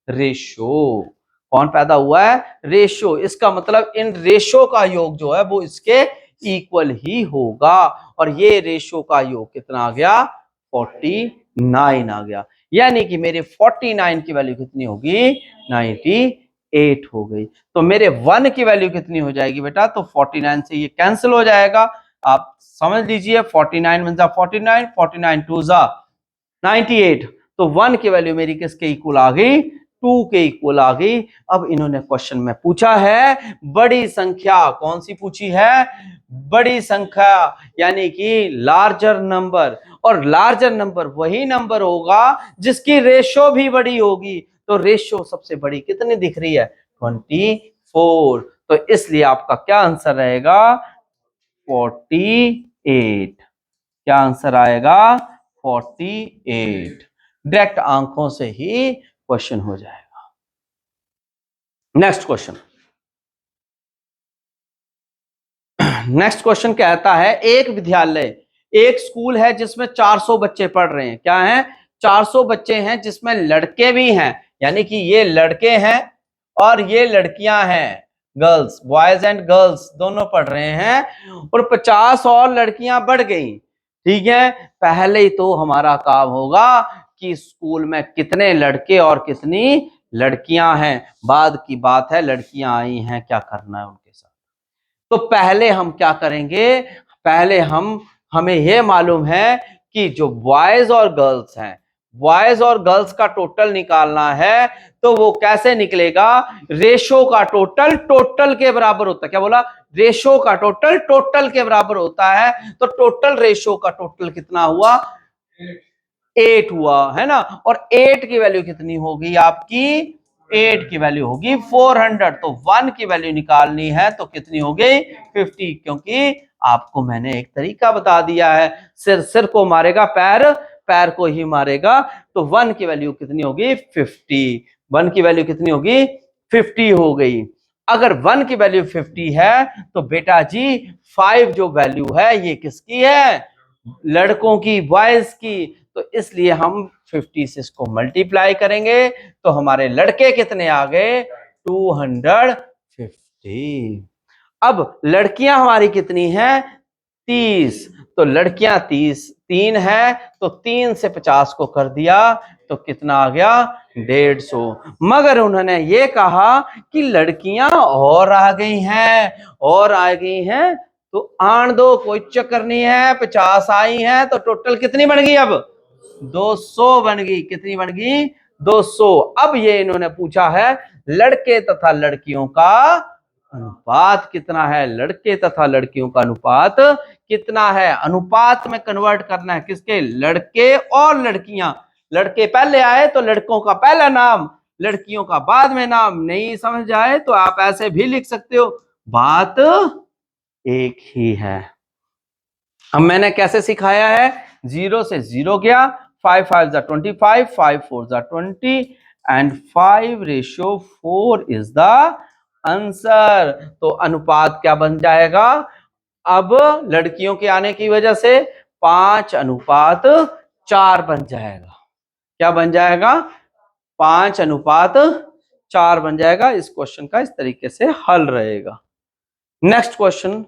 रेशो। कौन पैदा हुआ है, रेशो। इसका मतलब इन रेशो का योग जो है वो इसके इक्वल ही होगा। और ये रेशो का योग कितना आ गया, 49 आ गया। यानी कि मेरे 49 की वैल्यू कितनी होगी, 98 हो गई। तो मेरे 1 की वैल्यू कितनी हो जाएगी बेटा, तो 49 से ये कैंसिल हो जाएगा। आप समझ लीजिए, 49 वन जा 49, 49 टू जा 98। तो 1 की वैल्यू मेरी किसके इक्वल आ गई, 2 के इक्वल आ गई। अब इन्होंने क्वेश्चन में पूछा है बड़ी संख्या, कौन सी पूछी है, बड़ी संख्या, यानी कि लार्जर नंबर। और लार्जर नंबर वही नंबर होगा जिसकी रेशो भी बड़ी होगी। तो रेशो सबसे बड़ी कितनी दिख रही है, 24। तो इसलिए आपका क्या आंसर रहेगा, 48। क्या आंसर आएगा, 48। डायरेक्ट आंखों से ही क्वेश्चन हो जाएगा। Next question. नेक्स्ट क्वेश्चन कहता है, एक विद्यालय, एक स्कूल है जिसमें 400 बच्चे पढ़ रहे हैं। क्या है, 400 बच्चे हैं जिसमें लड़के भी हैं, यानी कि ये लड़के हैं और ये लड़कियां हैं, गर्ल्स, बॉयज एंड गर्ल्स दोनों पढ़ रहे हैं, और 50 और लड़कियां बढ़ गई। ठीक है, पहले ही तो हमारा काम होगा कि स्कूल में कितने लड़के और कितनी लड़कियां हैं। बाद की बात है लड़कियां आई हैं, क्या करना है उनके साथ। तो पहले हम क्या करेंगे, पहले हमें यह मालूम है कि जो बॉयज और गर्ल्स हैं, बॉयज और गर्ल्स का टोटल निकालना है। तो वो कैसे निकलेगा, रेशो का टोटल टोटल के बराबर होता है। क्या बोला, रेशो का टोटल टोटल के बराबर होता है। तो टोटल रेशो का टोटल कितना हुआ, 8 हुआ, है ना। और 8 की वैल्यू कितनी होगी आपकी, 8 की वैल्यू होगी 400। तो 1 की वैल्यू निकालनी है तो कितनी हो गई 50, क्योंकि आपको मैंने एक तरीका बता दिया है, सिर सिर को मारेगा पैर, पैर को ही मारेगा। तो 1 की वैल्यू कितनी होगी 50। 1 की वैल्यू कितनी होगी 50 हो गई। अगर 1 की वैल्यू 50 है तो बेटा जी 5 जो वैल्यू है ये किसकी है, लड़कों की, बॉयज की। तो इसलिए हम 50 से इसको मल्टीप्लाई करेंगे तो हमारे लड़के कितने आ गए 250। अब लड़कियां हमारी कितनी हैं 30, तो लड़कियां 3 है तो 3 से 50 को कर दिया तो कितना आ गया 150। मगर उन्होंने ये कहा कि लड़कियां और आ गई हैं तो आन दो, कोई चक्कर नहीं है, 50 आई हैं तो टोटल कितनी बन गई अब 200 बन गई। कितनी बन गई 200। अब ये इन्होंने पूछा है लड़के तथा लड़कियों का अनुपात कितना है, लड़के तथा लड़कियों का अनुपात कितना है। अनुपात में कन्वर्ट करना है किसके, लड़के और लड़कियां। लड़के पहले आए तो लड़कों का पहला नाम, लड़कियों का बाद में नाम। नहीं समझ आए तो आप ऐसे भी लिख सकते हो, बात एक ही है। अब मैंने कैसे सिखाया है, 0 से 0 गया, 5 5 जा 25, 5 4 जा 20 एंड 5:4 इज द आंसर। तो अनुपात क्या बन जाएगा, अब लड़कियों के आने की वजह से 5:4 बन जाएगा। क्या बन जाएगा 5:4 बन जाएगा। इस क्वेश्चन का इस तरीके से हल रहेगा। नेक्स्ट क्वेश्चन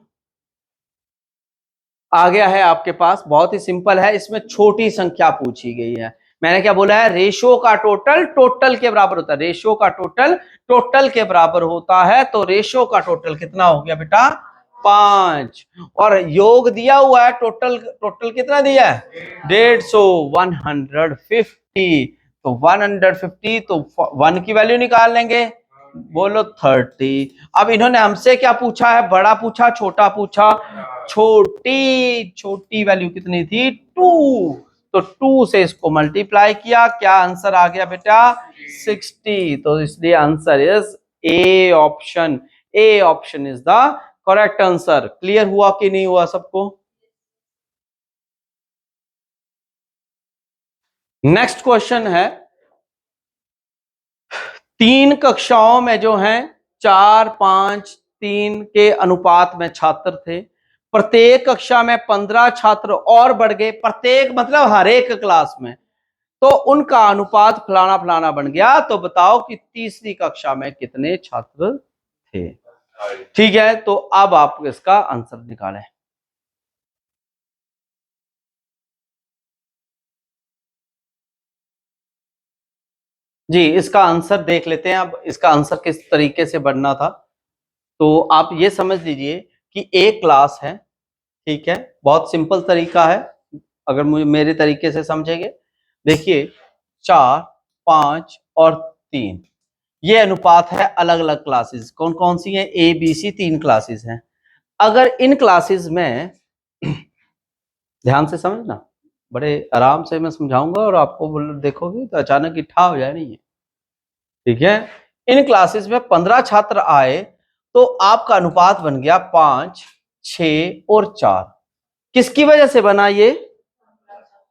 आ गया है आपके पास, बहुत ही सिंपल है। इसमें छोटी संख्या पूछी गई है। मैंने क्या बोला है, रेशो का टोटल के बराबर होता है। रेशो का टोटल के बराबर होता है। तो रेशो का टोटल कितना हो गया बेटा 5, और योग दिया हुआ है टोटल कितना दिया है 150, 150। तो 150 तो 1 की वैल्यू निकाल लेंगे, बोलो 30। अब इन्होंने हमसे क्या पूछा है, बड़ा पूछा छोटा पूछा, छोटी वैल्यू कितनी थी 2, तो 2 से इसको मल्टीप्लाई किया, क्या आंसर आ गया बेटा 60। तो इसलिए answer is A option is the correct answer. Clear हुआ कि नहीं हुआ सबको। नेक्स्ट क्वेश्चन है, 3 कक्षाओं में जो हैं 4 5 3 के अनुपात में छात्र थे। प्रत्येक कक्षा में 15 छात्र और बढ़ गए, प्रत्येक मतलब हर एक क्लास में, तो उनका अनुपात फलाना फलाना बन गया। तो बताओ कि तीसरी कक्षा में कितने छात्र थे। ठीक है, तो अब आप इसका आंसर निकालें। जी, इसका आंसर देख लेते हैं। अब इसका आंसर किस तरीके से बनना था, तो आप ये समझ लीजिए कि एक क्लास है, ठीक है, बहुत सिंपल तरीका है अगर मुझे मेरे तरीके से समझेंगे। देखिए 4 5 और 3 ये अनुपात है अलग अलग क्लासेस। कौन कौन सी है, ए बी सी 3 क्लासेस हैं। अगर इन क्लासेस में ध्यान से समझना, बड़े आराम से मैं समझाऊंगा और आपको देखोगे तो अचानक इठा हो जाए नहीं है, ठीक है। इन क्लासेस में 15 छात्र आए तो आपका अनुपात बन गया 5 6 और 4। किसकी वजह से बना ये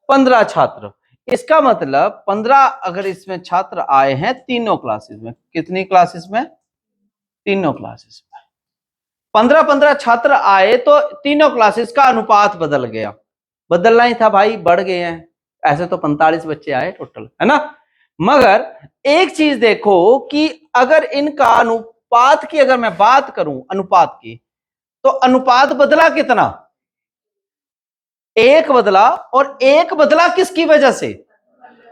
15 छात्र। इसका मतलब 15 अगर इसमें छात्र आए हैं तीनों क्लासेस में, कितनी क्लासेस में, तीनों क्लासेस में 15 छात्र आए तो तीनों क्लासेस का अनुपात बदल गया। बदलना ही था भाई, बढ़ गए हैं। ऐसे तो 45 बच्चे आए टोटल, है ना। मगर एक चीज देखो कि अगर इनका अनुपात की अगर मैं बात करूं, अनुपात की, तो अनुपात बदला कितना, एक बदला। और एक बदला किसकी वजह से,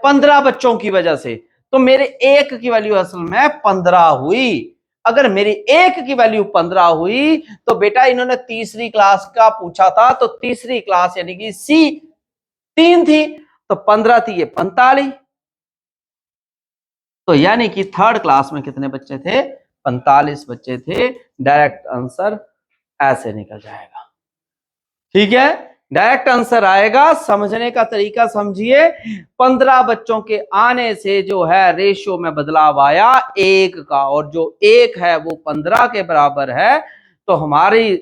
15 बच्चों की वजह से। तो मेरे एक की वैल्यू असल में 15 हुई। अगर मेरी एक की वैल्यू 15 हुई तो बेटा इन्होंने तीसरी क्लास का पूछा था, तो तीसरी क्लास यानी कि सी 3 थी, तो 15 थी, ये 45। तो यानी कि थर्ड क्लास में कितने बच्चे थे, 45 बच्चे थे। डायरेक्ट आंसर ऐसे निकल जाएगा, ठीक है, डायरेक्ट आंसर आएगा। समझने का तरीका समझिए, 15 बच्चों के आने से जो है रेशियो में बदलाव आया एक का, और जो एक है वो 15 के बराबर है। तो हमारी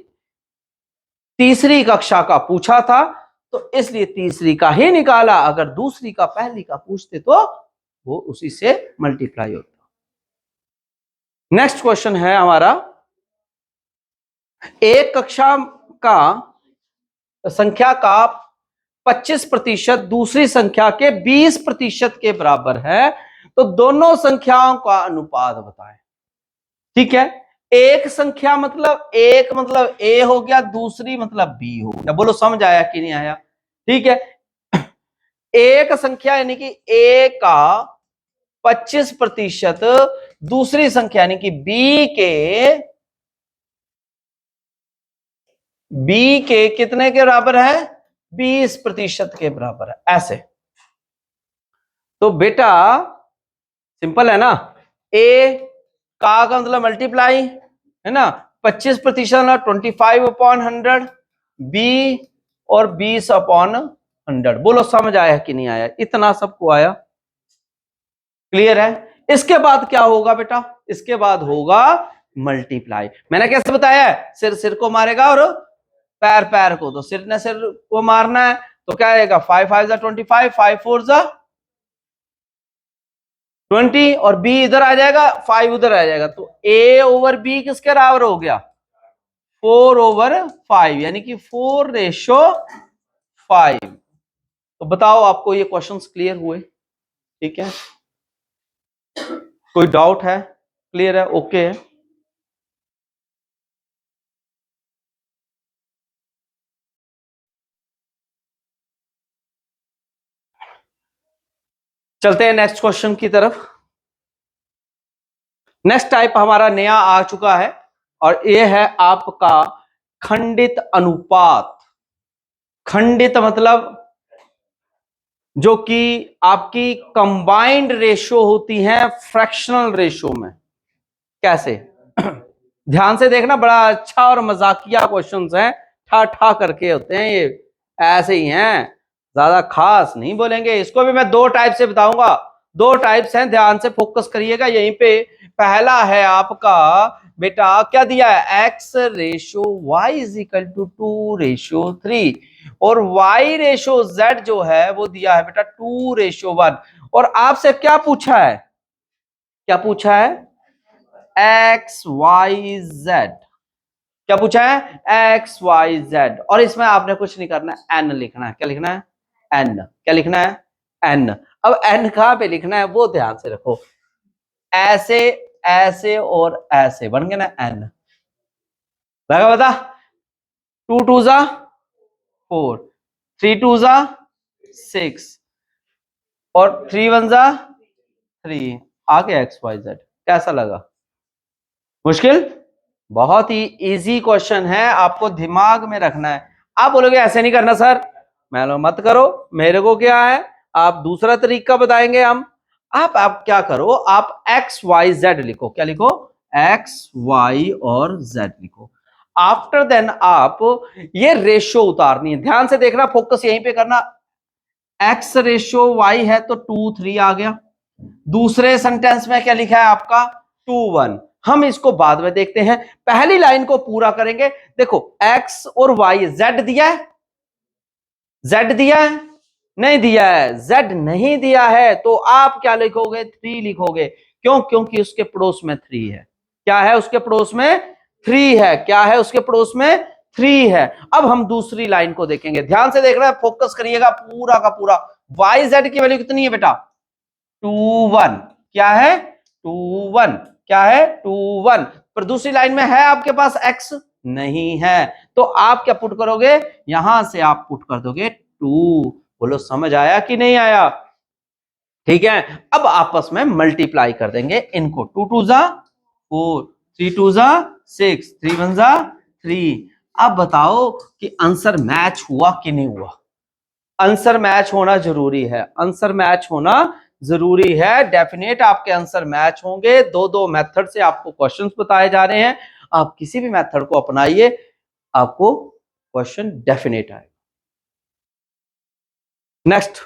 तीसरी कक्षा का पूछा था तो इसलिए तीसरी का ही निकाला। अगर दूसरी का पहली का पूछते तो वो उसी से मल्टीप्लाई होता। नेक्स्ट क्वेश्चन है हमारा, एक कक्षा का संख्या का 25% दूसरी संख्या के 20% के बराबर है, तो दोनों संख्याओं का अनुपात बताएं। ठीक है, एक संख्या मतलब एक मतलब ए हो गया, दूसरी मतलब बी हो गया। बोलो समझ आया कि नहीं आया? ठीक है, एक संख्या यानी कि ए का 25%, दूसरी संख्या यानी कि बी के कितने के बराबर है? 20% के बराबर है। ऐसे तो बेटा सिंपल है ना, ए का मतलब मल्टीप्लाई है ना, 25% 25/100, बी और 20/100। बोलो समझ आया कि नहीं आया? इतना सबको आया? क्लियर है? इसके बाद क्या होगा बेटा? इसके बाद होगा मल्टीप्लाई। मैंने कैसे बताया है? सिर सिर को मारेगा और पैर पैर को, तो सिर ने सिर को मारना है, तो क्या आएगा? 5 5 25, 5 4 20, और बी इधर आ जाएगा, 5 उधर आ जाएगा, तो ए ओवर बी किसके बराबर हो गया? 4/5, यानी कि 4/5। तो बताओ आपको ये क्वेश्चंस क्लियर हुए? ठीक है, कोई डाउट है? क्लियर है? ओके है? चलते हैं नेक्स्ट क्वेश्चन की तरफ। नेक्स्ट टाइप हमारा नया आ चुका है, और ये है आपका खंडित अनुपात। खंडित मतलब जो कि आपकी कंबाइंड रेशो होती है फ्रैक्शनल रेशो में। कैसे? ध्यान से देखना, बड़ा अच्छा और मजाकिया क्वेश्चंस हैं, ठा ठा करके होते हैं ये, ऐसे ही हैं, ज्यादा खास नहीं बोलेंगे। इसको भी मैं दो टाइप से बताऊंगा, दो टाइप्स हैं, ध्यान से फोकस करिएगा यहीं पे। पहला है आपका बेटा, क्या दिया है? x/y = 2/3, और y/z जो है वो दिया है बेटा 2/1। और आपसे क्या पूछा है? क्या पूछा है? XYZ। क्या पूछा है? XYZ। और इसमें आपने कुछ नहीं करना है, N लिखना है। क्या लिखना है? N। क्या लिखना है? N। अब N कहां पे लिखना है वो ध्यान से रखो, ऐसे ऐसे और ऐसे बन गया ना N। लगा बता? 2 2 4, 3 2 6, और 3 1 3। आगे XYZ। कैसा लगा? मुश्किल? बहुत ही इजी क्वेश्चन है, आपको दिमाग में रखना है। आप बोलोगे ऐसे नहीं करना सर, मैं लो मत करो, मेरे को क्या है, आप दूसरा तरीका बताएंगे हम। आप क्या करो, आप एक्स वाई जेड लिखो। क्या लिखो? एक्स वाई और जेड लिखो। आफ्टर देन आप ये रेशो उतारनी है, ध्यान से देखना, फोकस यहीं पे करना। एक्स रेशो वाई है तो 2 3 आ गया। दूसरे सेंटेंस में क्या लिखा है आपका? 2 1। हम इसको बाद में देखते हैं, पहली लाइन को पूरा करेंगे। देखो x और y, z दिया है? z दिया है? नहीं दिया है। z नहीं दिया है तो आप क्या लिखोगे? 3 लिखोगे। क्यों? क्योंकि उसके पड़ोस में 3 है। क्या है उसके पड़ोस में? 3 है। क्या है उसके पड़ोस में? 3 है। अब हम दूसरी लाइन को देखेंगे, ध्यान से देखना है, फोकस करिएगा पूरा का पूरा। वाई जेड की वैल्यू कितनी है बेटा? 2 1। क्या है? 2 1। क्या है? 2 1। पर दूसरी लाइन में है आपके पास x? नहीं है। तो आप क्या पुट करोगे? यहां से आप पुट कर दोगे 2। बोलो समझ आया कि नहीं आया? ठीक है, अब आपस में मल्टीप्लाई कर देंगे इनको। 2 2 4, 3 2 6, 3 1 3। अब बताओ कि आंसर मैच हुआ कि नहीं हुआ? आंसर मैच होना जरूरी है, आंसर मैच होना जरूरी है। डेफिनेट आपके आंसर मैच होंगे। दो दो मेथड से आपको क्वेश्चंस बताए जा रहे हैं, आप किसी भी मेथड को अपनाइए, आपको क्वेश्चन डेफिनेट आएगा। नेक्स्ट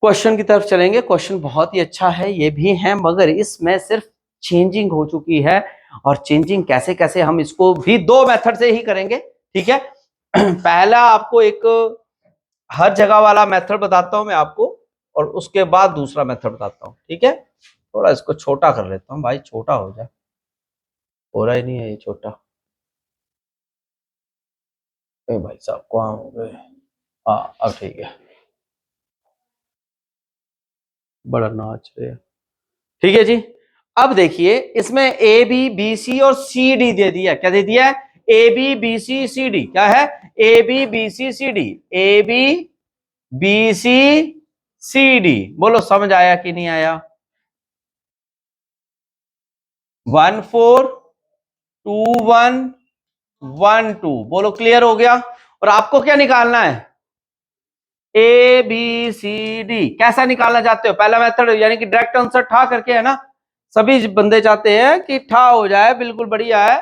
क्वेश्चन की तरफ चलेंगे। क्वेश्चन बहुत ही अच्छा है ये भी है, मगर इसमें सिर्फ चेंजिंग हो चुकी है, और चेंजिंग कैसे कैसे हम इसको भी दो मेथड से ही करेंगे। ठीक है, पहला आपको एक हर जगह वाला मेथड बताता हूं मैं आपको, और उसके बाद दूसरा मेथड बताता हूं। ठीक है, थोड़ा इसको छोटा कर लेता हूं भाई, छोटा हो जाए, हो रहा ही नहीं है ये छोटा। ए भाई साहब कहाँ हो गए? हाँ अब ठीक है, बड़ा नाच रहे हैं। ठीक है जी। अब देखिए इसमें ए बी बी सी और सी डी दे दिया। क्या दे दिया है? A B B C C D. क्या है? A B B C C D. A B B C C D. बोलो समझ आया कि नहीं आया? 1 4 2 1 1 2। बोलो क्लियर हो गया? और आपको क्या निकालना है? A B C D. कैसा निकालना चाहते हो? पहला मेथड यानी कि डायरेक्ट आंसर ठा करके, है ना? सभी बंदे चाहते हैं कि ठा हो जाए, बिल्कुल बढ़िया है।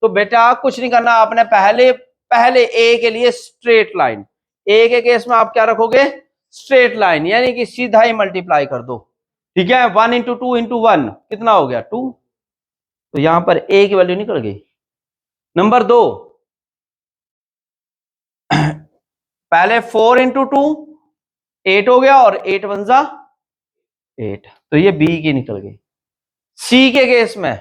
तो बेटा कुछ नहीं करना आपने, पहले पहले ए के लिए स्ट्रेट लाइन। ए के केस में आप क्या रखोगे? स्ट्रेट लाइन, यानी कि सीधा ही मल्टीप्लाई कर दो। ठीक है, 1 इंटू 2 इंटू 1 कितना हो गया? 2। तो यहां पर ए की वैल्यू निकल गई। नंबर 2, पहले 4 इंटू 2 8 हो गया, और 8 1 जा 8, तो ये बी की निकल गई। सी के केस में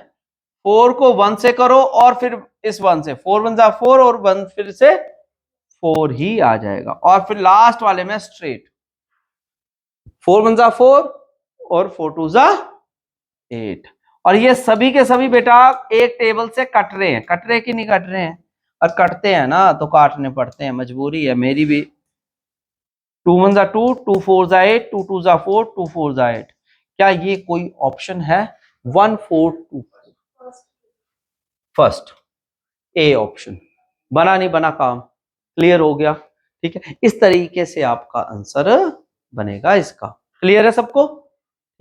4 को 1 से करो और फिर इस 1 से 4 1 जा 4 और 1 फिर से 4 ही आ जाएगा, और फिर लास्ट वाले में स्ट्रेट 4 1 जा 4 और 4 2 जा 8। और ये सभी के सभी बेटा एक टेबल से कट रहे हैं। कट रहे कि नहीं कट रहे हैं? और कटते हैं ना तो काटने पड़ते हैं, मजबूरी है मेरी भी। 2 1 जा 2, 2 4 जा 8, 2 2 जा 4, 2 4 जा 8। क्या ये कोई ऑप्शन है? 1 4 2 फर्स्ट ए ऑप्शन। बना नहीं बना काम? क्लियर हो गया? ठीक है, इस तरीके से आपका आंसर बनेगा इसका। क्लियर है सबको?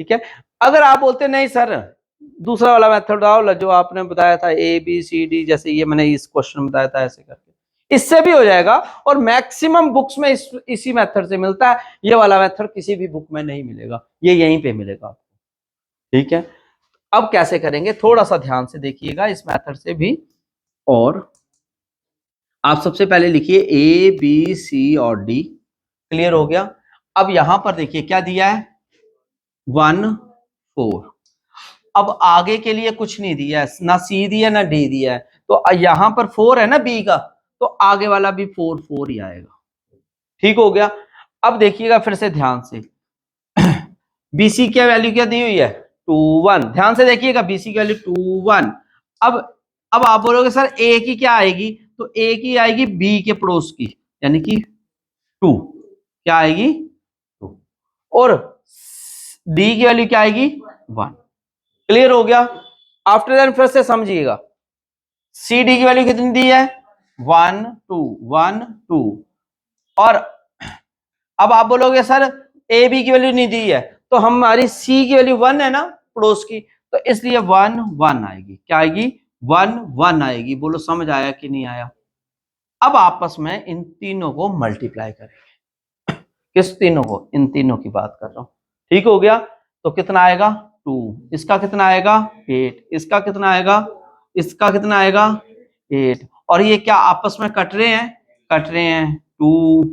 ठीक है। अगर आप बोलते नहीं सर दूसरा वाला मेथड बताओ जो आपने बताया था, ए बी सी डी, जैसे ये मैंने इस क्वेश्चन में बताया था, ऐसे करके इससे भी हो जाएगा। और मैक्सिमम बुक्स में इसी मेथड से मिलता है। ये वाला मेथड किसी भी बुक में नहीं मिलेगा, ये यहीं पे मिलेगा आपको। ठीक है, अब कैसे करेंगे थोड़ा सा ध्यान से देखिएगा इस मेथड से भी। और आप सबसे पहले लिखिए ए बी सी और डी। क्लियर हो गया? अब यहां पर देखिए क्या दिया है? 1 4। अब आगे के लिए कुछ नहीं दिया है, ना सी दिया ना डी दिया है, तो यहां पर 4 है ना बी का, तो आगे वाला भी 4 4 ही आएगा। ठीक हो गया? अब देखिएगा फिर से ध्यान से, बीसी की वैल्यू क्या दी हुई है? 2 1। ध्यान से देखिएगा, बीसी की वैल्यू 2 1। अब आप बोलोगे सर ए की क्या आएगी? तो ए की आएगी बी के पड़ोस की, यानी कि 2। क्या आएगी? 2। और डी की वैल्यू क्या आएगी? 1। क्लियर हो गया? आफ्टर दैट फिर से समझिएगा, सी डी की वैल्यू कितनी दी है? 1 2 1 2। और अब आप बोलोगे सर ए बी की वैल्यू नहीं दी है, तो हमारी सी की वैल्यू 1 है ना पड़ोस की, तो इसलिए 1 1 आएगी। क्या आएगी? 1 1 आएगी। बोलो समझ आया कि नहीं आया? अब आपस में इन तीनों को मल्टीप्लाई करेंगे। किस तीनों को? इन तीनों की बात कर रहा हूं। ठीक हो गया? तो कितना आएगा? 2। इसका कितना आएगा? 8। इसका कितना आएगा? इसका कितना आएगा? 8। और ये क्या आपस में कट रहे हैं? कट रहे हैं। 2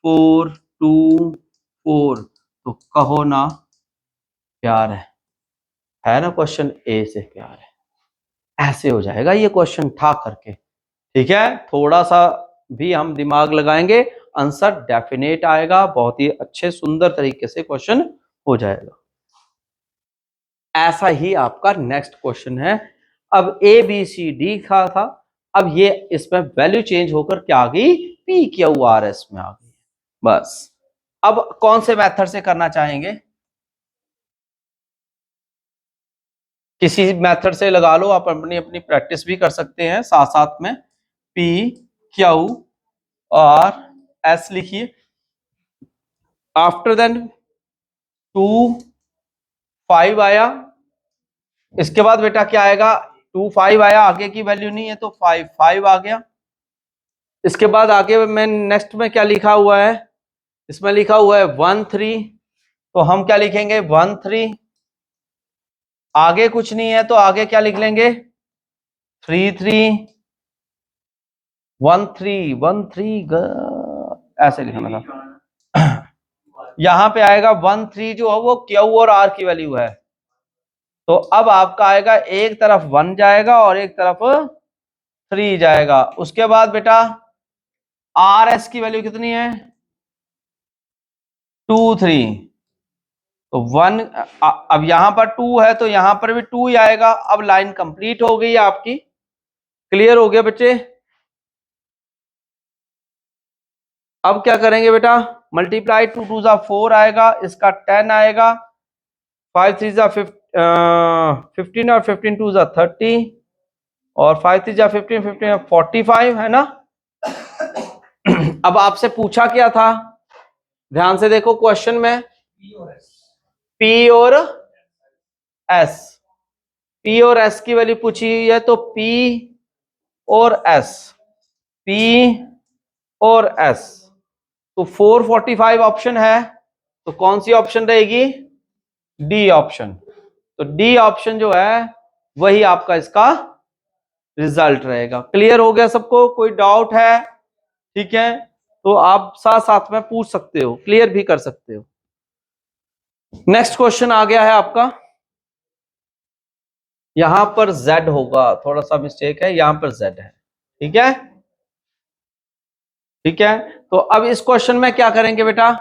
4 2 4। तो कहो ना प्यार है ना? क्वेश्चन ए से प्यार है। ऐसे हो जाएगा ये क्वेश्चन ठा करके। ठीक है, थोड़ा सा भी हम दिमाग लगाएंगे, आंसर डेफिनेट आएगा, बहुत ही अच्छे सुंदर तरीके से क्वेश्चन हो जाएगा। ऐसा ही आपका नेक्स्ट क्वेश्चन है। अब ए बी सी डी था, अब ये इसमें वैल्यू चेंज होकर क्या आ गई? पी क्यू आर एस में आ गई। बस अब कौन से मेथड से करना चाहेंगे? किसी मेथड से लगा लो, आप अपनी अपनी प्रैक्टिस भी कर सकते हैं साथ साथ में। पी क्यू आर एस लिखिए। आफ्टर देन 2 5 आया, इसके बाद बेटा क्या आएगा? 2 5 आया, आगे की वैल्यू नहीं है तो 5 5 आ गया। इसके बाद आगे में नेक्स्ट में क्या लिखा हुआ है? इसमें लिखा हुआ है 1 3, तो हम क्या लिखेंगे? 1 3। आगे कुछ नहीं है तो आगे क्या लिख लेंगे? 3 3 1 3 1 3, ऐसे लिखना था। यहां पे आएगा 1 3 जो है वो क्यू और आर की वैल्यू है, तो अब आपका आएगा एक तरफ 1 जाएगा और एक तरफ 3 जाएगा। उसके बाद बेटा आर एस की वैल्यू कितनी है? 2 3, तो 1, अब यहां पर 2 है तो यहां पर भी 2 ही आएगा। अब लाइन कंप्लीट हो गई आपकी। क्लियर हो गया बच्चे? अब क्या करेंगे बेटा, मल्टीप्लाई 2 2 जा 4 आएगा, इसका 10 आएगा, 5 3 जा 15 और 15 2 जा 30 और 5 3 जा 15 15 45 है ना। अब आपसे पूछा क्या था, ध्यान से देखो क्वेश्चन में, पी और एस, पी और एस की वैल्यू पूछी हुई है, तो पी और एस, पी और एस, तो 445 ऑप्शन है, तो कौन सी ऑप्शन रहेगी, डी ऑप्शन। तो डी ऑप्शन जो है वही आपका इसका रिजल्ट रहेगा। क्लियर हो गया सबको, कोई डाउट है? ठीक है, तो आप साथ साथ में पूछ सकते हो, क्लियर भी कर सकते हो। नेक्स्ट क्वेश्चन आ गया है आपका, यहां पर z होगा, थोड़ा सा मिस्टेक है, यहां पर z है। ठीक है, ठीक है। तो अब इस क्वेश्चन में क्या करेंगे बेटा,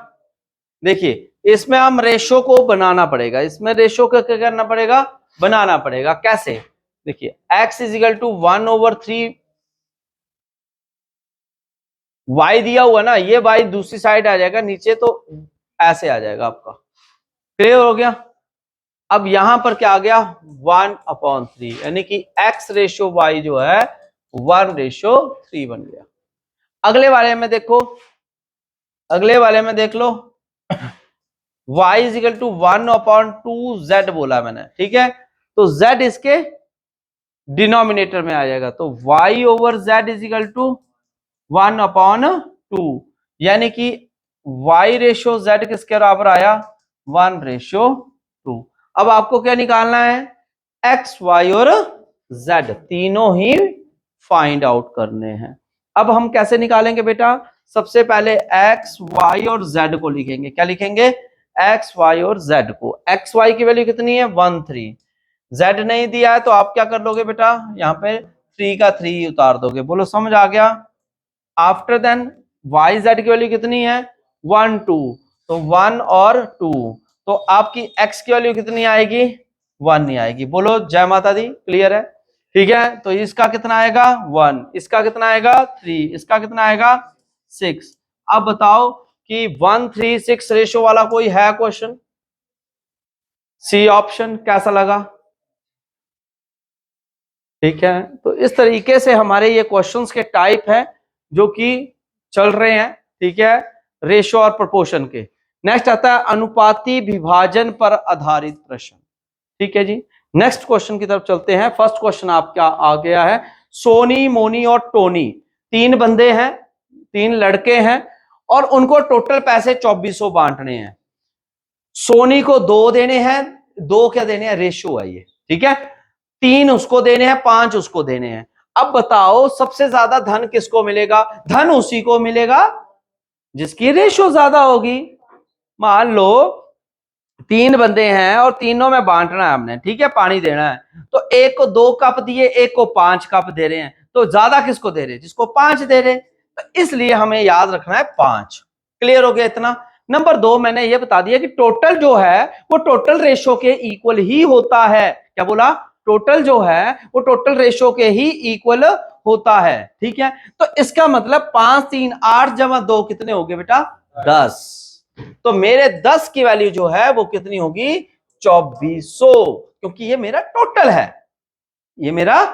देखिए इसमें हम रेशो को बनाना पड़ेगा, इसमें रेशो को क्या करना पड़ेगा, बनाना पड़ेगा। कैसे, देखिए x is equal to 1/3, y दिया हुआ ना, ये y दूसरी साइड आ जाएगा नीचे, तो ऐसे आ जाएगा आपका। क्लियर हो गया? अब यहां पर क्या आ गया, 1/3, यानी कि x रेशो y जो है 1/3 बन गया। अगले वाले में देखो, अगले वाले में देख लो, y is equal to 1/2z बोला मैंने, ठीक है, तो z इसके डिनोमिनेटर में आ जाएगा, तो y/z इज इक्वल टू 1/2, यानी कि y रेशो z किसके बराबर आया, 1/2। अब आपको क्या निकालना है, x, y और z तीनों ही फाइंड आउट करने हैं। अब हम कैसे निकालेंगे बेटा, सबसे पहले x, y और z को लिखेंगे। क्या लिखेंगे, x, y और z को। x, y की वैल्यू कितनी है, 1 3, z नहीं दिया है तो आप क्या कर लोगे बेटा, यहाँ पे 3 का 3 उतार दोगे। बोलो समझ आ गया? आफ्टर देन y z की वैल्यू कितनी है, 1 2, तो 1 और 2, तो आपकी x की वैल्यू कितनी आएगी, 1 नहीं आएगी। बोलो जय माता दी। क्लियर है? ठीक है, तो इसका कितना आएगा 1, इसका कितना आएगा 3, इसका कितना आएगा 6। अब बताओ कि 1 3 6 रेशो वाला कोई है क्वेश्चन, सी ऑप्शन कैसा लगा? ठीक है, तो इस तरीके से हमारे ये क्वेश्चंस के टाइप हैं जो कि चल रहे हैं। ठीक है, रेशो और प्रोपोर्शन के। नेक्स्ट आता है अनुपाती विभाजन पर आधारित प्रश्न। ठीक है जी, नेक्स्ट क्वेश्चन की तरफ चलते हैं। फर्स्ट क्वेश्चन आपका आ गया है, सोनी, मोनी और टोनी 3 बंदे हैं, 3 लड़के हैं और उनको टोटल पैसे 2400 बांटने हैं। सोनी को 2 देने हैं, 2 क्या देने हैं, रेशियो है ये। ठीक है, 3 उसको देने हैं, 5 उसको देने हैं। अब बताओ सबसे ज्यादा धन किसको मिलेगा, धन उसी को मिलेगा जिसकी रेशियो ज्यादा होगी। मान लो 3 बंदे हैं और तीनों में बांटना है हमने, ठीक है, पानी देना है, तो एक को 2 कप दिए, एक को 5 कप दे रहे हैं, तो ज्यादा किसको दे रहे हैं, जिसको 5 दे रहे हैं, तो इसलिए हमें याद रखना है 5। क्लियर हो गया इतना? नंबर 2 मैंने ये बता दिया कि टोटल जो है वो टोटल रेशो के इक्वल ही होता है। क्या बोला, टोटल जो है वो टोटल रेशो के ही इक्वल होता है। ठीक है, तो इसका मतलब 5 3 8 जमा 2 कितने हो गए बेटा, 10। तो मेरे 10 की वैल्यू जो है वो कितनी होगी, 2400, क्योंकि ये मेरा टोटल है, ये मेरा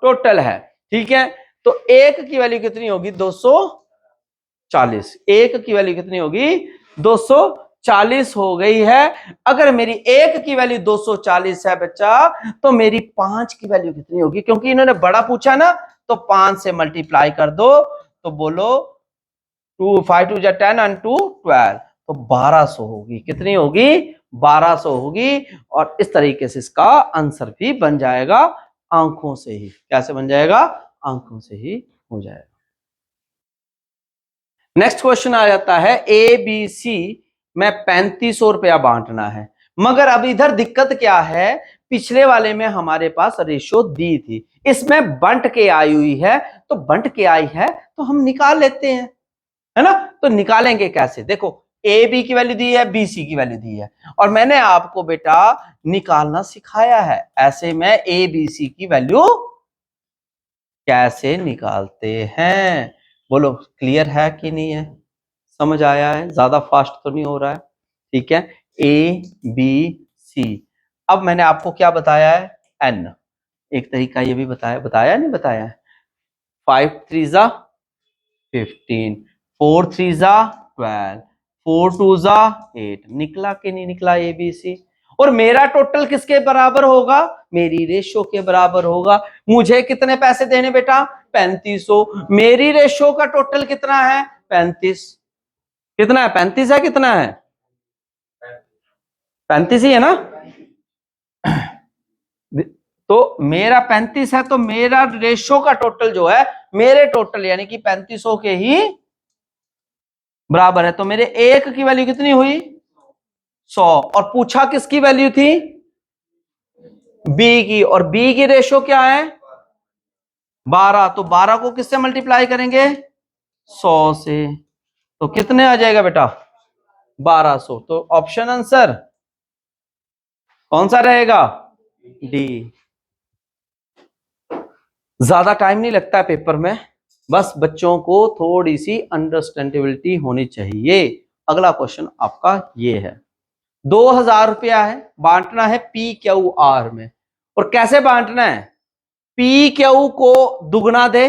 टोटल है। ठीक है, तो 1 की वैल्यू कितनी होगी, 240। 1 की वैल्यू कितनी होगी, 240 हो गई है। अगर मेरी 1 की वैल्यू 240 है बच्चा, तो मेरी 5 की वैल्यू कितनी होगी, क्योंकि इन्होंने बड़ा पूछा ना, तो 5 से मल्टीप्लाई कर दो, तो बोलो 2 5 2 10 and 2 12, तो 1200 होगी। कितनी होगी, 1200 होगी। और इस तरीके से इसका आंसर भी बन जाएगा आंखों से ही। कैसे बन जाएगा, आंखों से ही हो जाएगा। नेक्स्ट क्वेश्चन आ जाता है, ए बी सी में 3500 रुपया बांटना है, मगर अब इधर दिक्कत क्या है, पिछले वाले में हमारे पास रेशो दी थी, इसमें बंट के आई हुई है, तो बंट के आई है तो हम निकाल लेते हैं, है ना। तो निकालेंगे कैसे, देखो ए बी की वैल्यू दी है, बी सी की वैल्यू दी है, और मैंने आपको बेटा निकालना सिखाया है ऐसे में ए बी सी की वैल्यू कैसे निकालते हैं। बोलो क्लियर है कि नहीं है, समझ आया है, ज्यादा फास्ट तो नहीं हो रहा है, ठीक है। ए बी सी, अब मैंने आपको क्या बताया है, एन, एक तरीका ये भी बताया नहीं बताया है, 5 3 जा 15, 4 3 जा 12, 4 2 जा 8, निकला कि नहीं निकला ए बी सी। और मेरा टोटल किसके बराबर होगा, मेरी रेशो के बराबर होगा। मुझे कितने पैसे देने बेटा, 3500, मेरी रेशो का टोटल कितना है 35, कितना है 35 है, कितना है 35 ही है ना, तो मेरा 35 है, तो मेरा रेशो का टोटल जो है मेरे टोटल यानी कि 3500 के ही बराबर है। तो मेरे एक की वैल्यू कितनी हुई 100, और पूछा किसकी वैल्यू थी बी की, और बी की रेशो क्या है 12, तो 12 को किससे मल्टीप्लाई करेंगे 100 से, तो कितने आ जाएगा बेटा 1200। तो ऑप्शन आंसर कौन सा रहेगा, डी। ज्यादा टाइम नहीं लगता है पेपर में, बस बच्चों को थोड़ी सी अंडरस्टैंडेबिलिटी होनी चाहिए। अगला क्वेश्चन आपका ये है, 2000 रुपया है, बांटना है पी क्यू आर में, और कैसे बांटना है, पी क्यू को दुगना दे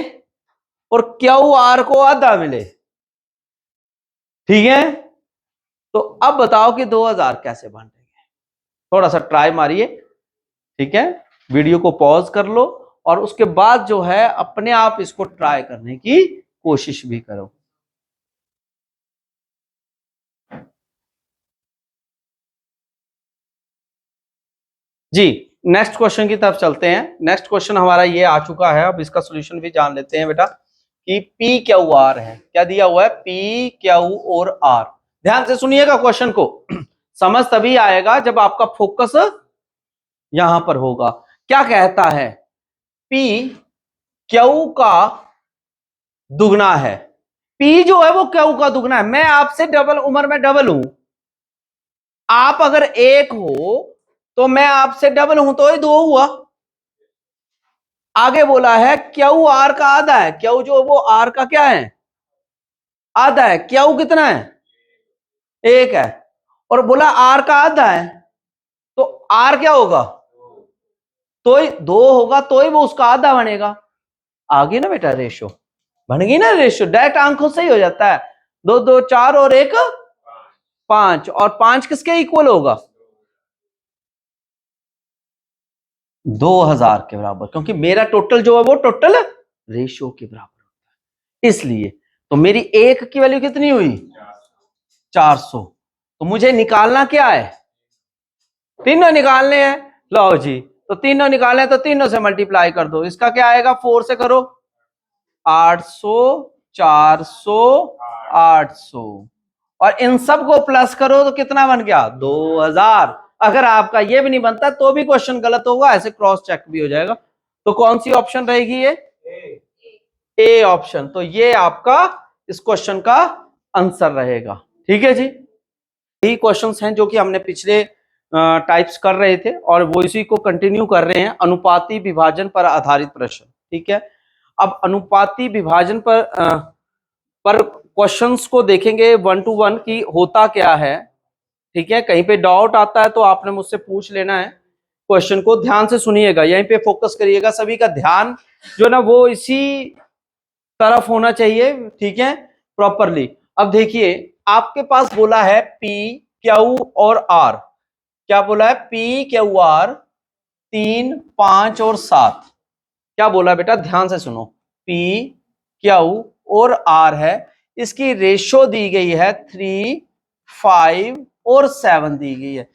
और क्यू आर को आधा मिले, ठीक है। तो अब बताओ कि 2000 कैसे बांटेंगे, थोड़ा सा ट्राई मारिए, ठीक है, वीडियो को पॉज कर लो और उसके बाद जो है अपने आप इसको ट्राई करने की कोशिश भी करो। जी नेक्स्ट क्वेश्चन की तरफ चलते हैं। नेक्स्ट क्वेश्चन हमारा ये आ चुका है, अब इसका सॉल्यूशन भी जान लेते हैं बेटा कि पी क्यू आर है, क्या दिया हुआ है पी क्यू और आर। ध्यान से सुनिएगा क्वेश्चन को, समझ तभी आएगा जब आपका फोकस यहां पर होगा। क्या कहता है, पी क्यू का दुगना है, पी जो है वो क्यू का दुगना है, मैं आपसे डबल उम्र में डबल हूं, आप अगर एक हो तो मैं आपसे डबल हूं तो ही दो हुआ। आगे बोला है क्यू आर का आधा है, क्यू जो वो आर का क्या है आधा है, क्यू कितना है एक है, और बोला आर का आधा है, तो आर क्या होगा तो ही दो होगा, तो ही वो उसका आधा बनेगा। आगे ना बेटा रेशो बन गई ना, रेशो डायरेक्ट आंखों से ही हो जाता है, 2 2 4 और 1 5, और 5 किसके इक्वल होगा 2000 के बराबर, क्योंकि मेरा टोटल जो है वो टोटल रेशियो के बराबर होता है, इसलिए। तो मेरी एक की वैल्यू कितनी हुई 400, तो मुझे निकालना क्या है, तीनों निकालने हैं, लो जी, तो तीनों निकालने तो तीनों से मल्टीप्लाई कर दो, इसका क्या आएगा 4 से करो 800 400 800, और इन सब को प्लस करो तो कितना बन गया 2000। अगर आपका ये भी नहीं बनता तो भी क्वेश्चन गलत होगा, ऐसे क्रॉस चेक भी हो जाएगा। तो कौन सी ऑप्शन रहेगी ये ए ऑप्शन, तो ये आपका इस क्वेश्चन का आंसर रहेगा, ठीक है जी। यही क्वेश्चंस हैं जो कि हमने पिछले टाइप्स कर रहे थे और वो इसी को कंटिन्यू कर रहे हैं, अनुपाती विभाजन पर आधारित प्रश्न, ठीक है। अब अनुपाती विभाजन पर क्वेश्चंस को देखेंगे 1 to 1 की होता क्या है, ठीक है। कहीं पे डाउट आता है तो आपने मुझसे पूछ लेना है, क्वेश्चन को ध्यान से सुनिएगा, यहीं पे फोकस करिएगा, सभी का ध्यान जो ना वो इसी तरफ होना चाहिए, ठीक है प्रॉपरली। अब देखिए आपके पास बोला है पी क्यू और आर, क्या बोला है पी क्यू आर 3 5 और 7, क्या बोला बेटा ध्यान से सुनो, पी क्यू और आर है, इसकी रेशो दी गई है 3 5 और 7 दी गई है,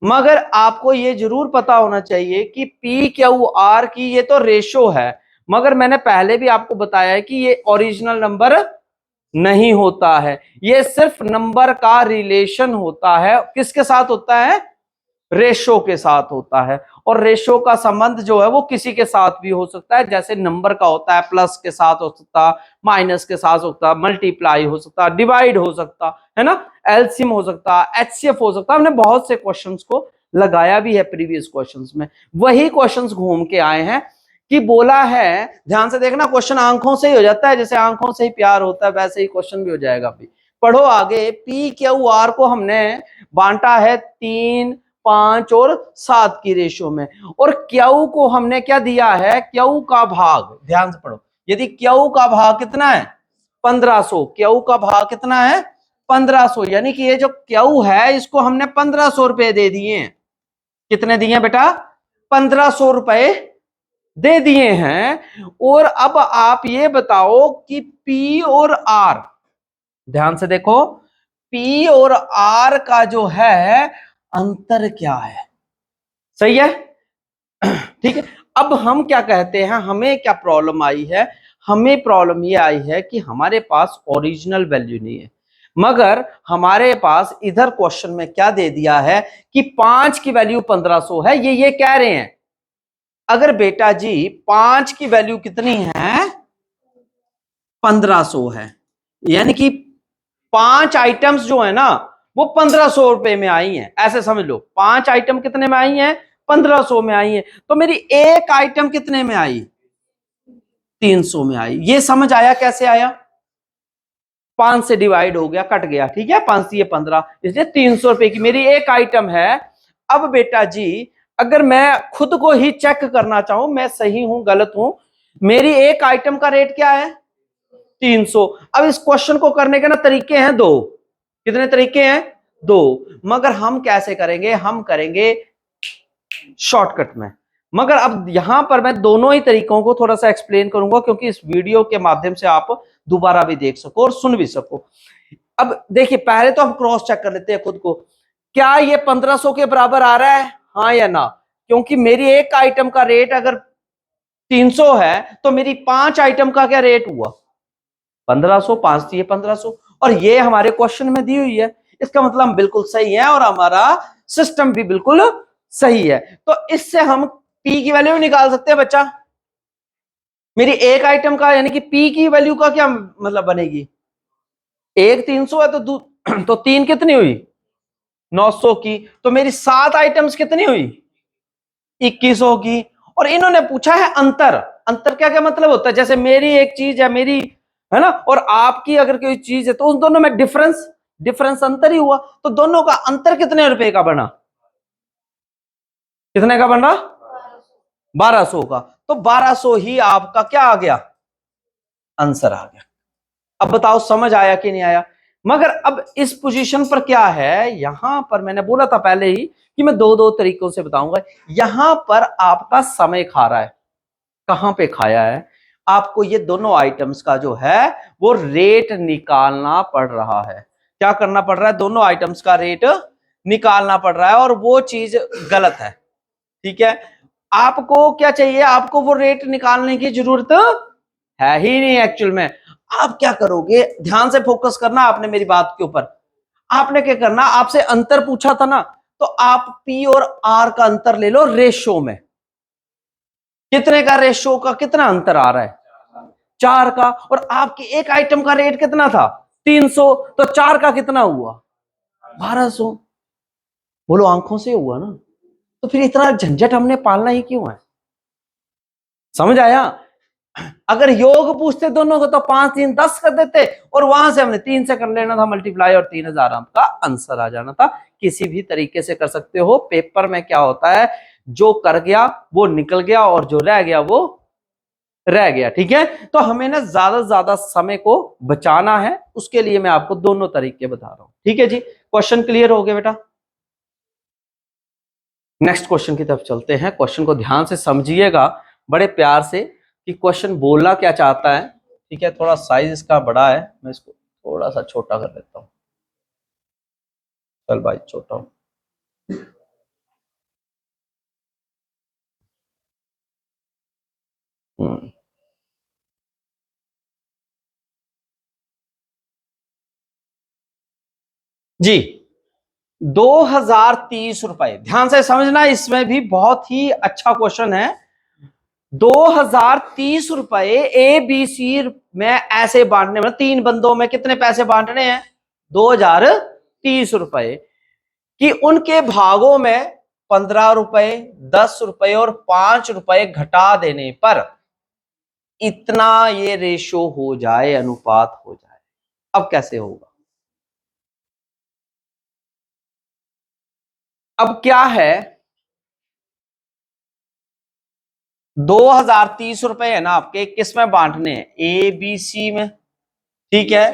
मगर आपको ये जरूर पता होना चाहिए कि पी क्यू आर की ये तो रेशो है, मगर मैंने पहले भी आपको बताया है कि ये ओरिजिनल नंबर नहीं होता है, ये सिर्फ नंबर का रिलेशन होता है, किसके साथ होता है रेशो के साथ होता है, और रेशो का संबंध जो है वो किसी के साथ भी हो सकता है, जैसे नंबर का होता है प्लस के साथ हो सकता, माइनस के साथ हो सकता, मल्टीप्लाई हो सकता, डिवाइड हो सकता है ना, एलसीएम हो सकता, एचसीएफ हो सकता। हमने बहुत से क्वेश्चंस को लगाया भी है प्रीवियस क्वेश्चंस में। वही क्वेश्चंस घूम के आए हैं कि बोला है, ध्यान से देखना, क्वेश्चन आंखों से ही हो जाता है, जैसे आंखों से ही प्यार होता है वैसे ही क्वेश्चन भी हो जाएगा। अभी पढ़ो आगे। पी क्यू आर को हमने बांटा है 3, 5 और 7 की रेशियो में, और क्यू को हमने क्या दिया है, क्यू का भाग। ध्यान से पढ़ो, यदि क्यू का भाग कितना है 1500, क्यू का भाग कितना है 1500, यानी कि ये जो क्यू है इसको हमने 1500 रुपए दे दिए हैं। कितने दिए बेटा 1500 रुपए दे दिए हैं। और अब आप ये बताओ कि पी और आर, ध्यान से देखो, पी और आर का जो है अंतर क्या है। सही है, ठीक है। अब हम क्या कहते हैं, हमें क्या प्रॉब्लम आई है, हमें प्रॉब्लम ये आई है कि हमारे पास ओरिजिनल वैल्यू नहीं है, मगर हमारे पास इधर क्वेश्चन में क्या दे दिया है कि 5 की वैल्यू 1500 है। ये कह रहे हैं अगर बेटा जी 5 की वैल्यू कितनी है 1500 है, यानी कि 5 आइटम्स जो है ना वो 1500 रुपए में आई हैं। ऐसे समझ लो 5 आइटम कितने में आई हैं 1500 में आई है। तो मेरी एक आइटम कितने में आई 300 में आई। ये समझ आया कैसे आया, 5 से डिवाइड हो गया, कट गया, ठीक है, 5 से 15, इसलिए 300 रुपए की मेरी एक आइटम है। अब बेटा जी अगर मैं खुद को ही चेक करना चाहूं मैं सही हूं गलत हूं, मेरी एक आइटम का रेट क्या है 300। अब इस क्वेश्चन को करने के ना तरीके हैं दो। कितने तरीके हैं दो, मगर हम कैसे करेंगे, हम करेंगे शॉर्टकट में। मगर अब यहां पर मैं दोनों ही तरीकों को थोड़ा सा एक्सप्लेन करूंगा क्योंकि इस वीडियो के माध्यम से आप दोबारा भी देख सको और सुन भी सको। अब देखिए पहले तो हम क्रॉस चेक कर लेते हैं खुद को, क्या ये 1500 के बराबर आ रहा है, हाँ या ना। क्योंकि मेरी एक आइटम का रेट अगर 300 है तो मेरी 5 आइटम का क्या रेट हुआ 1500, 5 दिए 1500, और ये हमारे क्वेश्चन में दी हुई है। इसका मतलब हम बिल्कुल सही है और हमारा सिस्टम भी बिल्कुल सही है। तो इससे हम पी की वैल्यू निकाल सकते हैं बच्चा। मेरी एक आइटम का यानी कि पी की वैल्यू का क्या मतलब बनेगी, एक 300 है तो 3 कितनी हुई 900 की, तो मेरी 7 आइटम्स कितनी हुई 2100 की। और इन्होंने पूछा है अंतर। अंतर क्या क्या मतलब होता है, जैसे मेरी एक चीज है, मेरी है ना, और आपकी अगर कोई चीज है तो उन दोनों में डिफरेंस अंतर ही हुआ। तो दोनों का अंतर कितने रुपए का बना, कितने का बना 1200 का। तो 1200 ही आपका क्या आ गया आंसर आ गया। अब बताओ समझ आया कि नहीं आया। मगर अब इस पोजीशन पर क्या है, यहां पर मैंने बोला था पहले ही कि मैं दो तरीकों से बताऊंगा। यहां पर आपका समय खा रहा है, कहां पे खाया है, आपको ये दोनों आइटम्स का जो है वो रेट निकालना पड़ रहा है। क्या करना पड़ रहा है, दोनों आइटम्स का रेट निकालना पड़ रहा है, और वो चीज गलत है, ठीक है। आपको क्या चाहिए, आपको वो रेट निकालने की जरूरत है ही नहीं एक्चुअल में। आप क्या करोगे, ध्यान से फोकस करना आपने मेरी बात के ऊपर। आपने क्या करना, आपसे अंतर पूछा था ना, तो आप पी और आर का अंतर ले लो रेशो में। कितने का रेशो का कितना अंतर आ रहा है 4 का, और आपकी एक आइटम का रेट कितना था 300, तो 4 का कितना हुआ 1200। बोलो आंखों से हुआ ना, तो फिर इतना झंझट हमने पालना ही क्यों है। समझ आया। अगर योग पूछते दोनों को तो 5 3 10 कर देते, और वहां से हमने 3 से कर लेना था मल्टीप्लाई, और 3000 आपका आंसर आ जाना था। किसी भी तरीके से कर सकते हो। पेपर में क्या होता है, जो कर गया वो निकल गया और जो रह गया वो रह गया, ठीक है। तो हमें ना ज्यादा से ज्यादा समय को बचाना है, उसके लिए मैं आपको दोनों तरीके बता रहा हूं, ठीक है जी। क्वेश्चन क्लियर हो गया बेटा। नेक्स्ट क्वेश्चन की तरफ चलते हैं। क्वेश्चन को ध्यान से समझिएगा बड़े प्यार से कि क्वेश्चन बोलना क्या चाहता है, ठीक है। थोड़ा साइज इसका बड़ा है, मैं इसको थोड़ा सा छोटा कर देता हूं। चल भाई छोटा हूं। जी 2030 रुपए, ध्यान से समझना, इसमें भी बहुत ही अच्छा क्वेश्चन है। 2030 रुपए ए बी सी में ऐसे बांटने में, 3 बंदों में कितने पैसे बांटने हैं 2030 रुपए कि उनके भागों में 15 रुपए, 10 रुपए और 5 रुपए घटा देने पर इतना ये रेशो हो जाए, अनुपात हो जाए। अब कैसे होगा? अब क्या है, 2030 रुपए है ना आपके, किस में बांटने हैं? ए बी सी में, ठीक है।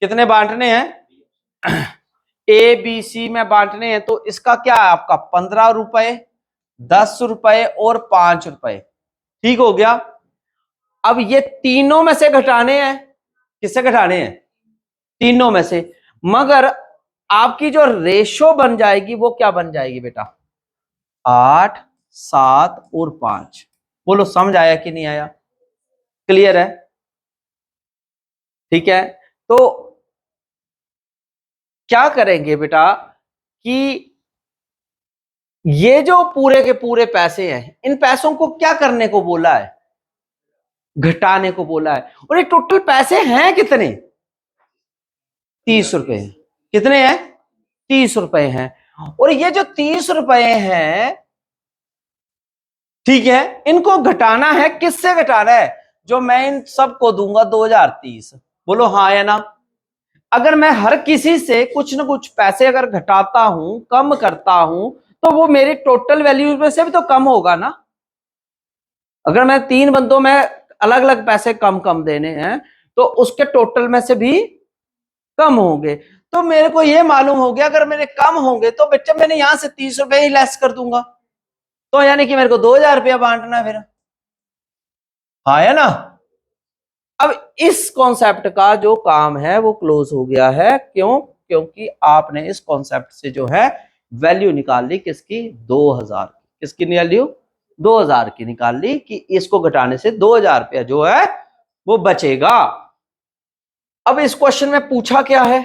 कितने बांटने हैं? ए बी सी में बांटने हैं। तो इसका क्या है आपका? 15 रुपए, 10 रुपए और 5 रुपए, ठीक हो गया। अब ये तीनों में से घटाने हैं। किससे घटाने हैं? तीनों में से। मगर आपकी जो रेशो बन जाएगी वो क्या बन जाएगी बेटा? 8, 7 और 5। बोलो समझ आया कि नहीं आया? क्लियर है? ठीक है। तो क्या करेंगे बेटा कि ये जो पूरे के पूरे पैसे हैं, इन पैसों को क्या करने को बोला है? घटाने को बोला है। और ये टोटल पैसे हैं कितने? 30 रुपए। कितने हैं? 30 रुपए हैं। और ये जो 30 रुपए हैं, ठीक है, इनको घटाना है। किससे घटाना है? जो मैं इन सबको दूंगा 2030। बोलो हाँ या ना? अगर मैं हर किसी से कुछ ना कुछ पैसे अगर घटाता हूं, कम करता हूं, तो वो मेरी टोटल वैल्यू में से भी तो कम होगा ना। अगर मैं 3 बंदों में अलग अलग पैसे कम कम देने हैं तो उसके टोटल में से भी कम होंगे। तो मेरे को ये मालूम हो गया अगर मेरे कम होंगे तो बच्चे मैंने यहां से 30 रुपए ही लेस कर दूंगा। तो यानी कि मेरे को 2000 रुपया बांटना है फिर। हाँ है ना? अब इस कॉन्सेप्ट का जो काम है वो क्लोज हो गया है। क्यों? क्योंकि आपने इस कॉन्सेप्ट से जो है वैल्यू निकाल ली किसकी? 2000। किसकी वैल्यू? 2000 की निकाल ली कि इसको घटाने से 2000 रुपया जो है वो बचेगा। अब इस क्वेश्चन में पूछा क्या है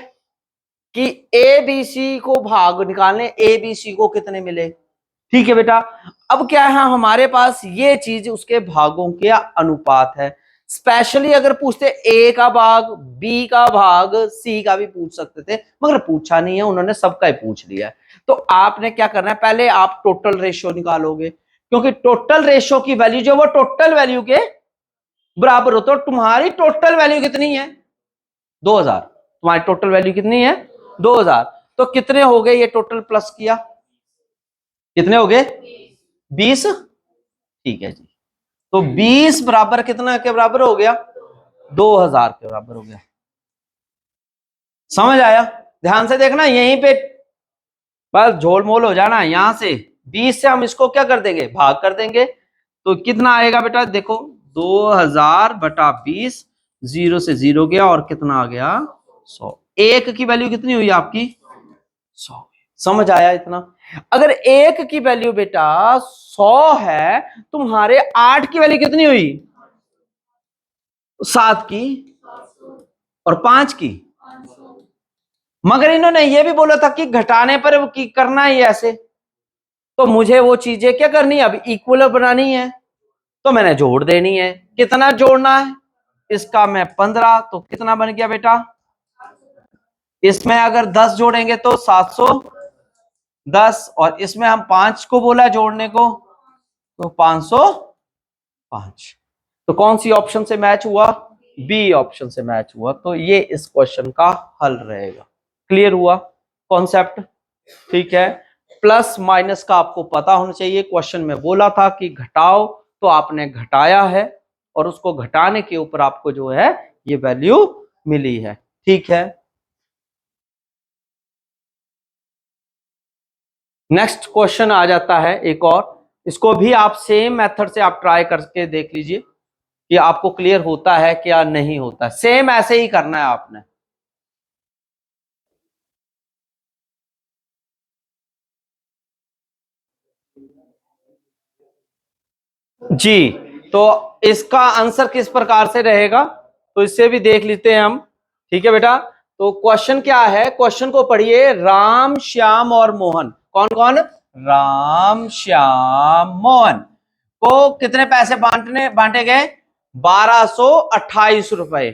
कि ए बी सी को भाग निकालने, ए बी सी को कितने मिले। ठीक है बेटा। अब क्या है, हमारे पास ये चीज उसके भागों के अनुपात है। स्पेशली अगर पूछते ए का भाग, बी का भाग, सी का भी पूछ सकते थे, मगर पूछा नहीं है, उन्होंने सबका ही पूछ लिया है। तो आपने क्या करना है, पहले आप टोटल रेशियो निकालोगे, क्योंकि टोटल रेशियो की वैल्यू जो वो टोटल वैल्यू के बराबर हो। तो तुम्हारी टोटल वैल्यू कितनी है? 2000। तुम्हारी टोटल वैल्यू कितनी है? 2000। तो कितने हो गए ये टोटल प्लस किया? कितने हो गए? 20। ठीक है जी। तो 20 बराबर कितना के बराबर हो गया? 2000 के बराबर हो गया। समझ आया? ध्यान से देखना, यहीं पे बस झोलमोल हो जाना। यहां से 20 से हम इसको क्या कर देंगे? भाग कर देंगे। तो कितना आएगा बेटा? देखो 2000 बटा 20, 0 से 0 गया और कितना आ गया? 100। एक की वैल्यू कितनी हुई आपकी? 100। समझ आया इतना? अगर एक की वैल्यू बेटा 100 है, तुम्हारे 8 की वैल्यू कितनी हुई? 7 की और 5 की। मगर इन्होंने ये भी बोला था कि घटाने पर की करना ही ऐसे। तो मुझे वो चीजें क्या करनी है? अब इक्वल बनानी है, तो मैंने जोड़ देनी है। कितना जोड़ना है? इसका मैं 15, तो कितना बन गया बेटा? इसमें अगर 10 जोड़ेंगे तो 710, और इसमें हम 5 को बोला जोड़ने को, तो 505। तो कौन सी ऑप्शन से मैच हुआ? बी ऑप्शन से मैच हुआ। तो ये इस क्वेश्चन का हल रहेगा। क्लियर हुआ कॉन्सेप्ट? ठीक है। प्लस माइनस का आपको पता होना चाहिए। क्वेश्चन में बोला था कि घटाओ, तो आपने घटाया है और उसको घटाने के ऊपर आपको जो है ये वैल्यू मिली है। ठीक है। नेक्स्ट क्वेश्चन आ जाता है एक और। इसको भी आप सेम मेथड से आप ट्राई करके देख लीजिए कि आपको क्लियर होता है क्या नहीं होता। सेम ऐसे ही करना है आपने। जी, तो इसका आंसर किस प्रकार से रहेगा, तो इससे भी देख लेते हैं हम। ठीक है बेटा। तो क्वेश्चन क्या है? क्वेश्चन को पढ़िए। राम, श्याम और मोहन, कौन कौन? राम, श्याम, मोहन को कितने पैसे बांटे गए? 1228 रुपए।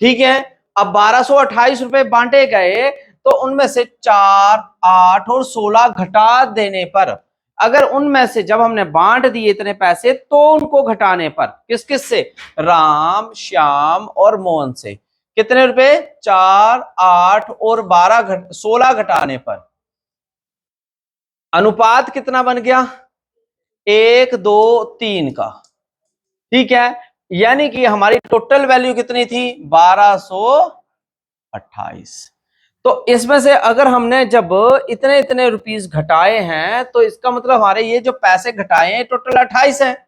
ठीक है। अब 1228 रुपए बांटे गए, तो उनमें से 4, 8 और 16 घटा देने पर, अगर उनमें से जब हमने बांट दिए इतने पैसे तो उनको घटाने पर, किस किस से, राम, श्याम और मोहन से, कितने रुपए, 4, 8 और 16 घटाने पर अनुपात कितना बन गया, 1, 2, 3 का। ठीक है, यानी कि हमारी टोटल वैल्यू कितनी थी, 1228। तो इसमें से अगर हमने जब इतने इतने रुपीस घटाए हैं तो इसका मतलब हमारे ये जो पैसे घटाए हैं टोटल 28 है,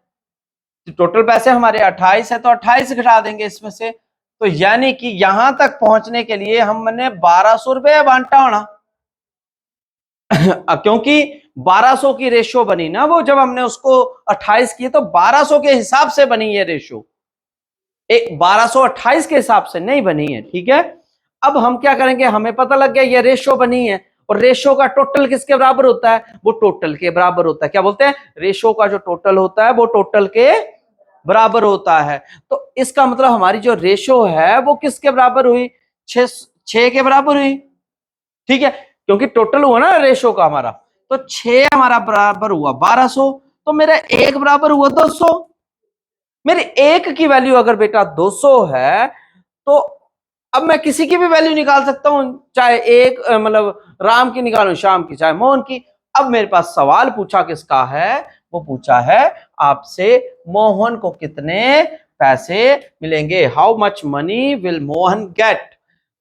टोटल पैसे हमारे 28 है तो 28 घटा देंगे इसमें से। तो यानी कि यहां तक पहुंचने के लिए हमने 1200 रुपये बांटा होना क्योंकि 1200 की रेशियो बनी ना, वो जब हमने उसको 28 किए तो 1200 के हिसाब से बनी ये रेशियो, 1228 के हिसाब से नहीं बनी है। ठीक है, अब हम क्या करेंगे, हमें पता लग गया ये रेशियो बनी है, और रेशियो का टोटल किसके बराबर होता है, वो टोटल के बराबर होता है। क्या बोलते हैं, रेशियो का जो टोटल होता है वो टोटल के बराबर होता है। तो इसका मतलब हमारी जो रेशियो है वो किसके बराबर हुई, 6 के बराबर हुई। ठीक है, क्योंकि टोटल हुआ ना रेशियो का हमारा, तो 6 हमारा बराबर हुआ 1200, तो मेरा 1 बराबर हुआ 200। मेरी 1 की वैल्यू अगर बेटा 200 है तो अब मैं किसी की भी वैल्यू निकाल सकता हूं, चाहे एक मतलब राम की निकालूं, श्याम की, चाहे मोहन की। अब मेरे पास सवाल पूछा किसका है, वो पूछा है आपसे मोहन को कितने पैसे मिलेंगे, how much money will Mohan get.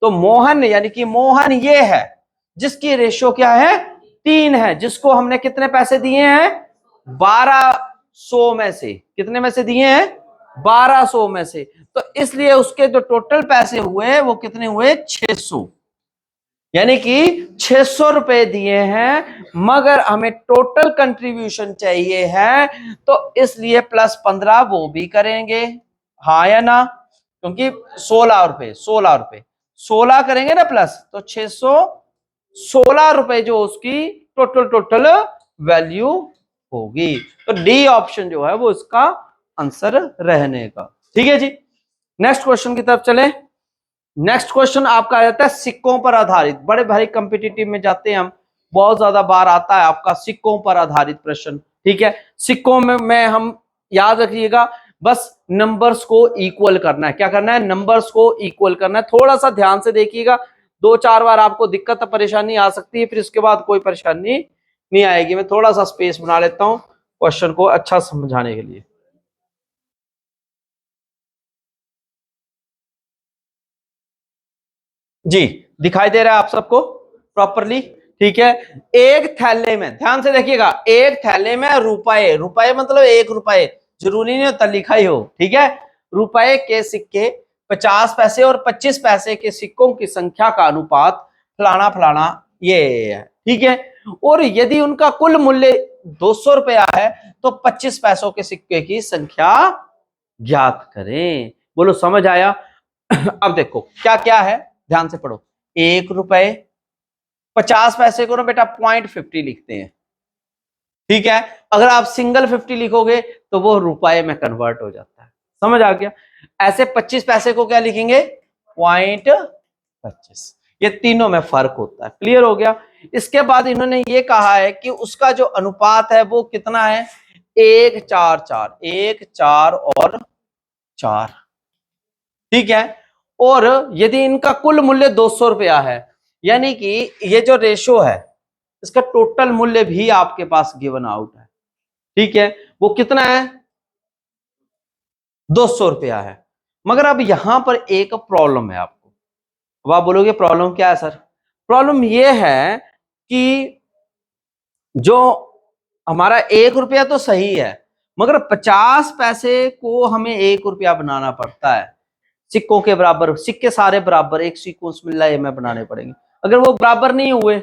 तो मोहन यानी कि मोहन ये है जिसकी रेशियो क्या है, 3 है, जिसको हमने कितने पैसे दिए हैं, 1200 में से, कितने में से दिए हैं, 1200 में से। तो इसलिए उसके जो टोटल पैसे हुए वो कितने हुए, 600, यानी कि 600 रुपए दिए हैं, मगर हमें टोटल कंट्रीब्यूशन चाहिए है, तो इसलिए +15 वो भी करेंगे, हाँ या ना, क्योंकि 16 रुपए 16 करेंगे ना प्लस, तो 616 रुपए जो उसकी टोटल वैल्यू होगी। तो डी ऑप्शन जो है वो इसका आंसर रहने का। ठीक है जी, नेक्स्ट क्वेश्चन की तरफ चले। नेक्स्ट क्वेश्चन आपका आ जाता है सिक्कों पर आधारित, बड़े भारी कॉम्पिटिटिव में जाते हैं हम, बहुत ज्यादा बार आता है आपका सिक्कों पर आधारित प्रश्न। ठीक है, सिक्कों में हम याद रखिएगा बस नंबर्स को इक्वल करना है। क्या करना है, नंबर्स को इक्वल करना है। थोड़ा सा ध्यान से देखिएगा, 2-4 बार आपको दिक्कत परेशानी आ सकती है, फिर इसके बाद कोई परेशानी नहीं आएगी। मैं थोड़ा सा स्पेस बना लेता हूं क्वेश्चन को अच्छा समझाने के लिए। जी, दिखाई दे रहा है आप सबको प्रॉपरली। ठीक है, एक थैले में, ध्यान से देखिएगा, एक थैले में रुपए, रुपए मतलब 1 रुपए, जरूरी नहीं होता लिखा ही हो। ठीक है, रुपए के सिक्के 50 पैसे और 25 पैसे के सिक्कों की संख्या का अनुपात फलाना फलाना ये है। ठीक है, और यदि उनका कुल मूल्य 200 रुपया है तो 25 पैसों के सिक्के की संख्या ज्ञात करें। बोलो समझ आया? अब देखो क्या क्या है, ध्यान से पढ़ो। 1 रुपए, 50 पैसे को ना बेटा 0.50 लिखते हैं। ठीक है, अगर आप सिंगल 50 लिखोगे तो वो रुपए में कन्वर्ट हो जाता है। समझ आ गया? ऐसे 25 पैसे को क्या लिखेंगे, 0.25। ये तीनों में फर्क होता है। क्लियर हो गया? इसके बाद इन्होंने ये कहा है कि उसका जो अनुपात है वो कितना है, 1, 4, 4, 1, 4 और 4। ठीक है, और यदि इनका कुल मूल्य 200 रुपया है, यानी कि ये जो रेशो है इसका टोटल मूल्य भी आपके पास गिवन आउट है। ठीक है, वो कितना है, 200 रुपया है। मगर अब यहां पर एक प्रॉब्लम है आपको। अब आप बोलोगे प्रॉब्लम क्या है सर? प्रॉब्लम ये है कि जो हमारा 1 रुपया तो सही है, मगर 50 पैसे को हमें 1 रुपया बनाना पड़ता है। सिक्कों के बराबर, सिक्के सारे बराबर एक सीक्वेंस मिल रहा है में बनाने पड़ेंगे। अगर वो बराबर नहीं हुए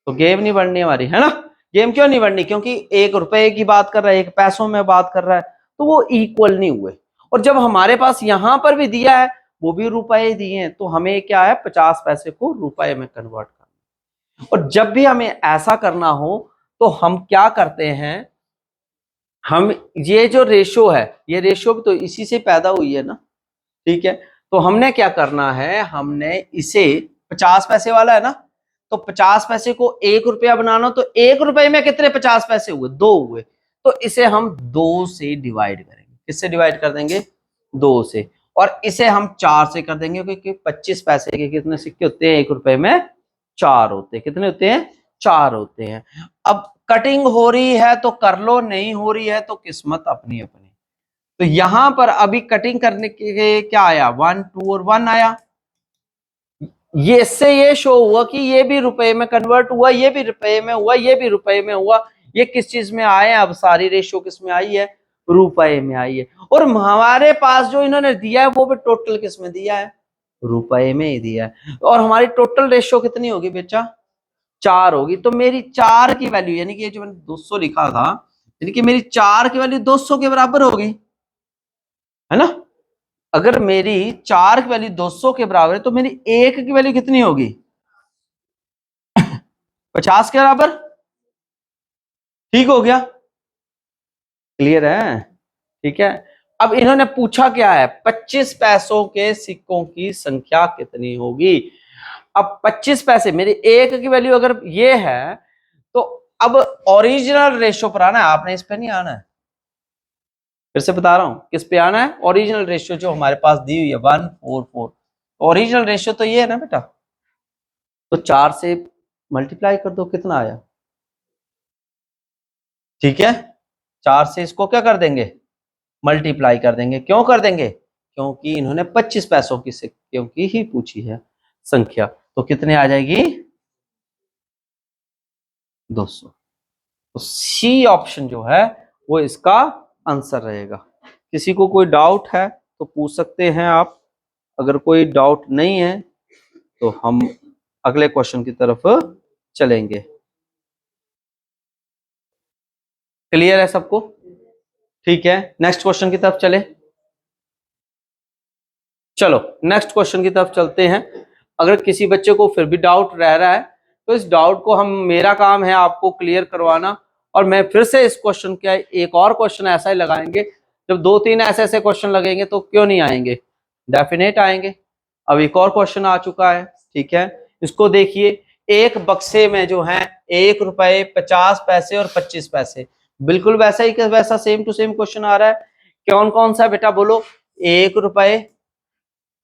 तो गेम नहीं बढ़नी हमारी, है ना? गेम क्यों नहीं बढ़नी? क्योंकि 1 रुपए की बात कर रहा है, 1 पैसों में बात कर रहा है, तो वो इक्वल नहीं हुए। और जब हमारे पास यहां पर भी दिया है, वो भी रुपए दिए हैं, तो हमें क्या है, 50 पैसे को रुपए में कन्वर्ट करना। और जब भी हमें ऐसा करना हो तो हम क्या करते हैं, हम ये जो रेशो है, ये रेशो भी तो इसी से पैदा हुई है ना। ठीक है, तो हमने क्या करना है, हमने इसे 50 पैसे वाला है ना, तो 50 पैसे को 1 रुपया बनाना, तो 1 रुपए में कितने 50 पैसे हुए, 2 हुए, तो इसे हम 2 से डिवाइड करेंगे। किससे डिवाइड कर देंगे, 2 से। और इसे हम 4 से कर देंगे, क्योंकि 25 पैसे के कितने सिक्के होते हैं, 1 रुपए में 4 होते हैं। कितने होते हैं, 4 होते हैं। अब कटिंग हो रही है तो कर लो, नहीं हो रही है तो किस्मत अपनी अपनी। तो यहां पर अभी कटिंग करने के क्या आया, 1 2 और 1 आया। ये इससे ये शो हुआ कि ये भी रुपए में कन्वर्ट हुआ, ये भी रुपए में हुआ, ये भी रुपए में हुआ। ये किस चीज में आए, अब सारी रेशियो किस में आई है, रुपए में आई है। और हमारे पास जो इन्होंने दिया है वो भी टोटल किस में दिया है, रुपए में ही दिया है। और हमारी टोटल रेशियो कितनी होगी बेटा, 4 होगी। तो मेरी 4 की वैल्यू, यानी कि ये जो मैंने 200 लिखा था, यानी कि मेरी 4 की वैल्यू 200 के बराबर होगी, है ना। अगर मेरी 4 की वैल्यू 200 के बराबर है तो मेरी 1 की वैल्यू कितनी होगी, 50 के बराबर। ठीक हो गया, क्लियर है, ठीक है। अब इन्होंने पूछा क्या है, 25 पैसों के सिक्कों की संख्या कितनी होगी। अब 25 पैसे, मेरी 1 की वैल्यू अगर ये है, तो अब ओरिजिनल रेशियो पर आना है, आपने इस पे नहीं आना है। फिर से बता रहा हूं, किस पे आना है, ओरिजिनल रेशियो जो हमारे पास दी हुई है 144। ओरिजिनल रेशियो तो ये है ना बेटा, तो 4 से मल्टीप्लाई कर दो, कितना आया, ठीक है। 4 से इसको क्या कर देंगे, मल्टीप्लाई कर देंगे। क्यों कर देंगे, क्योंकि इन्होंने 25 पैसों की सिक्कों की ही पूछी है संख्या। तो कितने आ जाएगी, 200। तो सी ऑप्शन जो है वो इसका आंसर रहेगा। किसी को कोई डाउट है तो पूछ सकते हैं आप, अगर कोई डाउट नहीं है तो हम अगले क्वेश्चन की तरफ चलेंगे। क्लियर है सबको, ठीक है। नेक्स्ट क्वेश्चन की तरफ चले, चलो नेक्स्ट क्वेश्चन की तरफ चलते हैं। अगर किसी बच्चे को फिर भी डाउट रह रहा है तो इस डाउट को हम, मेरा काम है आपको क्लियर करवाना। और मैं फिर से इस क्वेश्चन का एक और क्वेश्चन ऐसा ही लगाएंगे, जब 2-3 ऐसे ऐसे क्वेश्चन लगेंगे तो क्यों नहीं आएंगे, डेफिनेट आएंगे। अब एक और क्वेश्चन आ चुका है, ठीक है। इसको देखिए, एक बक्से में जो है 1 रुपए 50 पैसे और 25 पैसे, बिल्कुल वैसा ही वैसा सेम टू सेम क्वेश्चन आ रहा है। कौन कौन सा बेटा बोलो, 1 रुपए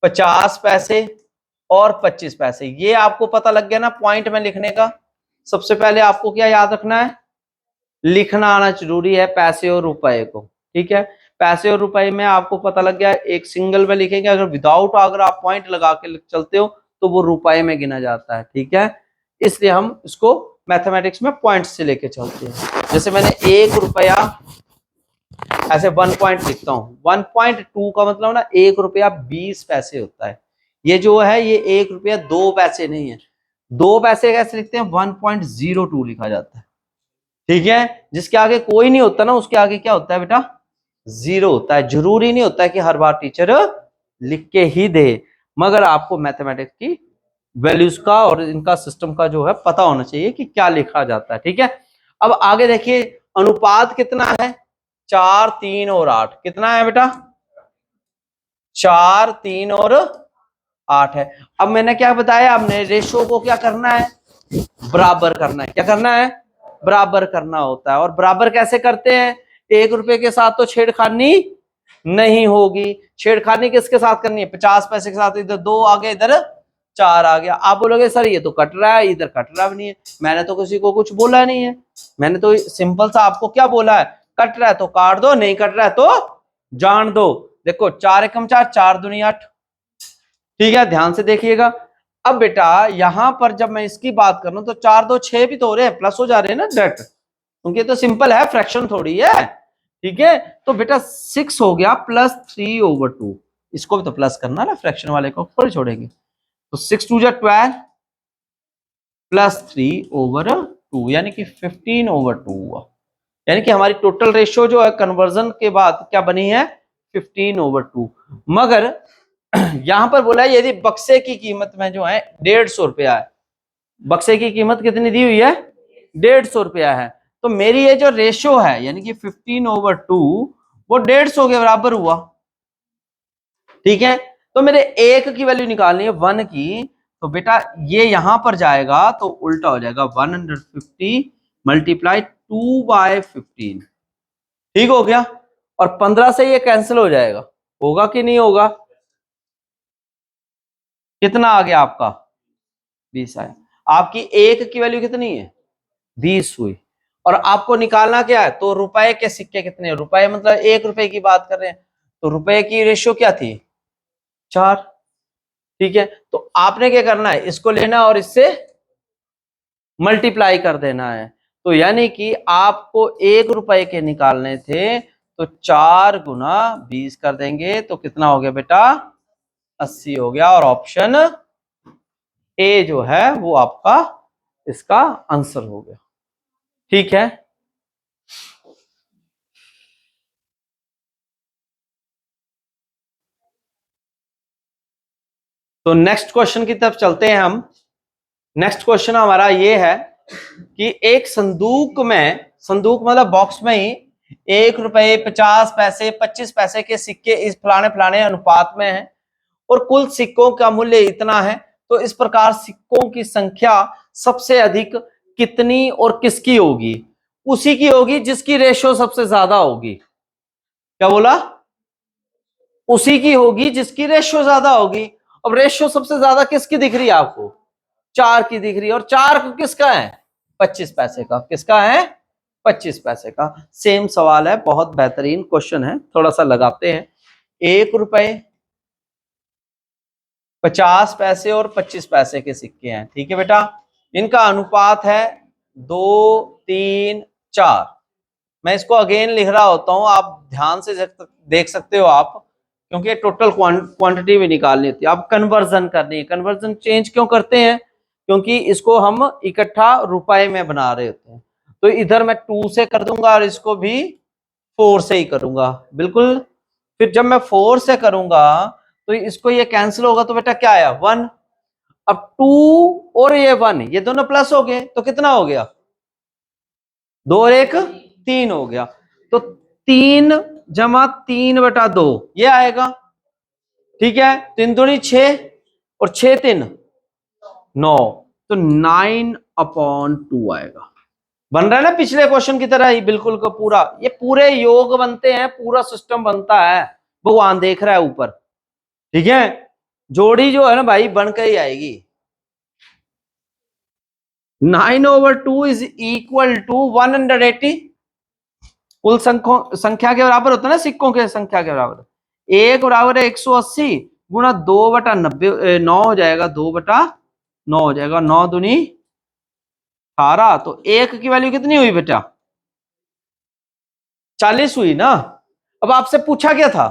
50 पैसे और 25 पैसे। ये आपको पता लग गया ना पॉइंट में लिखने का। सबसे पहले आपको क्या याद रखना है, लिखना आना जरूरी है पैसे और रुपए को, ठीक है। पैसे और रुपए में आपको पता लग गया, एक सिंगल में लिखेंगे, अगर विदाउट अगर आप पॉइंट लगा के चलते हो तो वो रुपए में गिना जाता है, ठीक है। इसलिए हम इसको मैथमेटिक्स में पॉइंट से लेके चलते हैं। जैसे मैंने 1 रुपया ऐसे 1 पॉइंट लिखता हूँ, 1.2 का मतलब ना 1 रुपया 20 पैसे होता है। ये जो है ये 1 रुपया 2 पैसे नहीं है, 2 पैसे कैसे लिखते हैं, 1.02 लिखा जाता है, ठीक है। जिसके आगे कोई नहीं होता ना उसके आगे क्या होता है बेटा, 0 होता है। जरूरी नहीं होता है कि हर बार टीचर लिख के ही दे, मगर आपको मैथमेटिक्स की वैल्यूज का और इनका सिस्टम का जो है पता होना चाहिए कि क्या लिखा जाता है, ठीक है। अब आगे देखिए, अनुपात कितना है, 4 3 और 8, कितना है बेटा, 4 3 और 8 है। अब मैंने क्या बताया, आपने रेशियो को क्या करना है, बराबर करना है। क्या करना है, बराबर करना होता है। और बराबर कैसे करते हैं, 1 रुपए के साथ तो छेड़खानी नहीं होगी। छेड़खानी किसके साथ करनी है, 50 पैसे के साथ। इधर 2 आ गए, इधर 4 आ गया। आप बोलोगे सर ये तो कट रहा है, इधर कट रहा भी नहीं है। मैंने तो किसी को कुछ बोला नहीं है, मैंने तो सिंपल सा आपको क्या बोला है, कट रहा है तो काट दो, नहीं कट रहा है तो जान दो। देखो 4 एकम 4, 4 दूनी 8, ठीक है। ध्यान से देखिएगा। अब बेटा यहां पर जब मैं इसकी बात कर रहा हूं तो 4 2 6 भी तो हो रहे हैं, प्लस हो जा रहे हैं ना डायरेक्ट, क्योंकि तो सिंपल है, फ्रैक्शन थोड़ी है, ठीक है। तो बेटा 6 हो गया +3/2, इसको भी तो प्लस करना ना, फ्रैक्शन वाले को ऊपर छोड़ेंगे। तो 6 2 12 +3/2, यानी कि 15/2 हुआ। यानी कि हमारी टोटल रेशियो जो है कन्वर्जन के बाद क्या बनी है, 15/2। मगर यहां पर बोला है यदि बक्से की कीमत में जो है 150 रुपया है, बक्से की कीमत कितनी दी हुई है, 150 रुपया है। तो मेरी ये जो रेशियो है यानी कि 15/2 वो 150 के बराबर हुआ, ठीक है। तो मेरे 1 की वैल्यू निकालनी है, 1 की, तो बेटा ये यहां पर जाएगा तो उल्टा हो जाएगा, 150 मल्टीप्लाई 2/15, ठीक हो गया। और 15 से ये कैंसिल हो जाएगा, होगा कि नहीं होगा? कितना आ गया आपका? 20 आया। आपकी एक की वैल्यू कितनी है? 20 हुई। और आपको निकालना क्या है? तो रुपए के सिक्के कितने? रुपए मतलब 1 रुपए की बात कर रहे हैं, तो रुपए की रेशियो क्या थी? 4। ठीक है, तो आपने क्या करना है, इसको लेना और इससे मल्टीप्लाई कर देना है। तो यानी कि आपको 1 रुपए के निकालने थे, तो 4 गुना 20 कर देंगे, तो कितना हो गया बेटा? 80 हो गया। और ऑप्शन ए जो है वो आपका इसका आंसर हो गया। ठीक है, तो नेक्स्ट क्वेश्चन की तरफ चलते हैं हम। नेक्स्ट क्वेश्चन हमारा ये है कि एक संदूक में, संदूक मतलब बॉक्स में ही 1 रुपए, 50 पैसे, 25 पैसे के सिक्के इस फलाने फलाने अनुपात में है और कुल सिक्कों का मूल्य इतना है, तो इस प्रकार सिक्कों की संख्या सबसे अधिक कितनी और किसकी होगी? उसी की होगी जिसकी रेशो सबसे ज्यादा होगी। क्या बोला? उसी की होगी जिसकी रेशो ज्यादा होगी। अब रेशो सबसे ज्यादा किसकी दिख रही है आपको? 4 की दिख रही है। और 4 को किसका है? 25 पैसे का। किसका है? 25 पैसे का। सेम सवाल है, बहुत बेहतरीन क्वेश्चन है, थोड़ा सा लगाते हैं। 1 रुपए, 50 पैसे और 25 पैसे के सिक्के हैं, ठीक है बेटा। इनका अनुपात है 2, 3, 4। मैं इसको अगेन लिख रहा होता हूं, आप ध्यान से देख सकते हो आप, क्योंकि टोटल क्वांटिटी भी निकालनी होती है। आप कन्वर्जन करनी है। कन्वर्जन चेंज क्यों करते हैं? क्योंकि इसको हम इकट्ठा रुपए में बना रहे होते हैं। तो इधर मैं 2 से कर दूंगा और इसको भी 4 से ही करूंगा, बिल्कुल। फिर जब मैं 4 से करूंगा तो इसको ये कैंसिल होगा, तो बेटा क्या आया? 1। अब 2 और ये 1, ये दोनों प्लस हो गए, तो कितना हो गया? 2 और 1 3 हो गया। तो 3 जमा 3/2 ये आएगा, ठीक है। 3 दूनी 6 और 6 3 9, तो 9/2 आएगा। बन रहा है ना पिछले क्वेश्चन की तरह ही बिल्कुल का पूरा। ये पूरे योग बनते हैं, पूरा सिस्टम बनता है, भगवान देख रहा है ऊपर, ठीक है। जोड़ी जो है ना भाई बन के ही आएगी। 9/2 इज इक्वल टू 180। कुल संख्या के बराबर होता है ना, सिक्कों के संख्या के बराबर। 1 बराबर है 180 गुणा 2/90, 9 हो जाएगा, 2/9 हो जाएगा। 9 दूनी 18, तो 1 की वैल्यू कितनी हुई बेटा? 40 हुई ना। अब आपसे पूछा क्या था?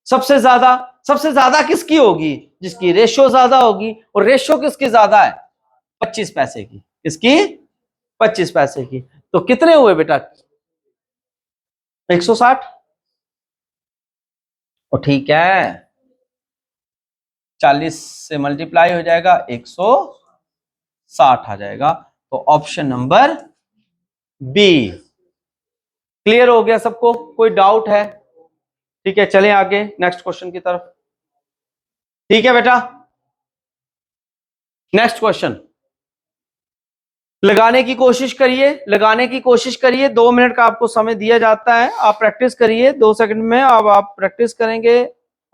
सबसे ज्यादा, सबसे ज्यादा किसकी होगी? जिसकी रेशो ज्यादा होगी। और रेशो किसकी ज्यादा है? 25 पैसे की। किसकी? 25 पैसे की। तो कितने हुए बेटा? 160। और ठीक है, 40 से मल्टीप्लाई हो जाएगा, 160 आ जाएगा। तो ऑप्शन नंबर बी। क्लियर हो गया सबको? कोई डाउट है? ठीक है, चलें आगे नेक्स्ट क्वेश्चन की तरफ। ठीक है बेटा, नेक्स्ट क्वेश्चन लगाने की कोशिश करिए, लगाने की कोशिश करिए। 2 मिनट का आपको समय दिया जाता है, आप प्रैक्टिस करिए 2 सेकंड में। अब आप प्रैक्टिस करेंगे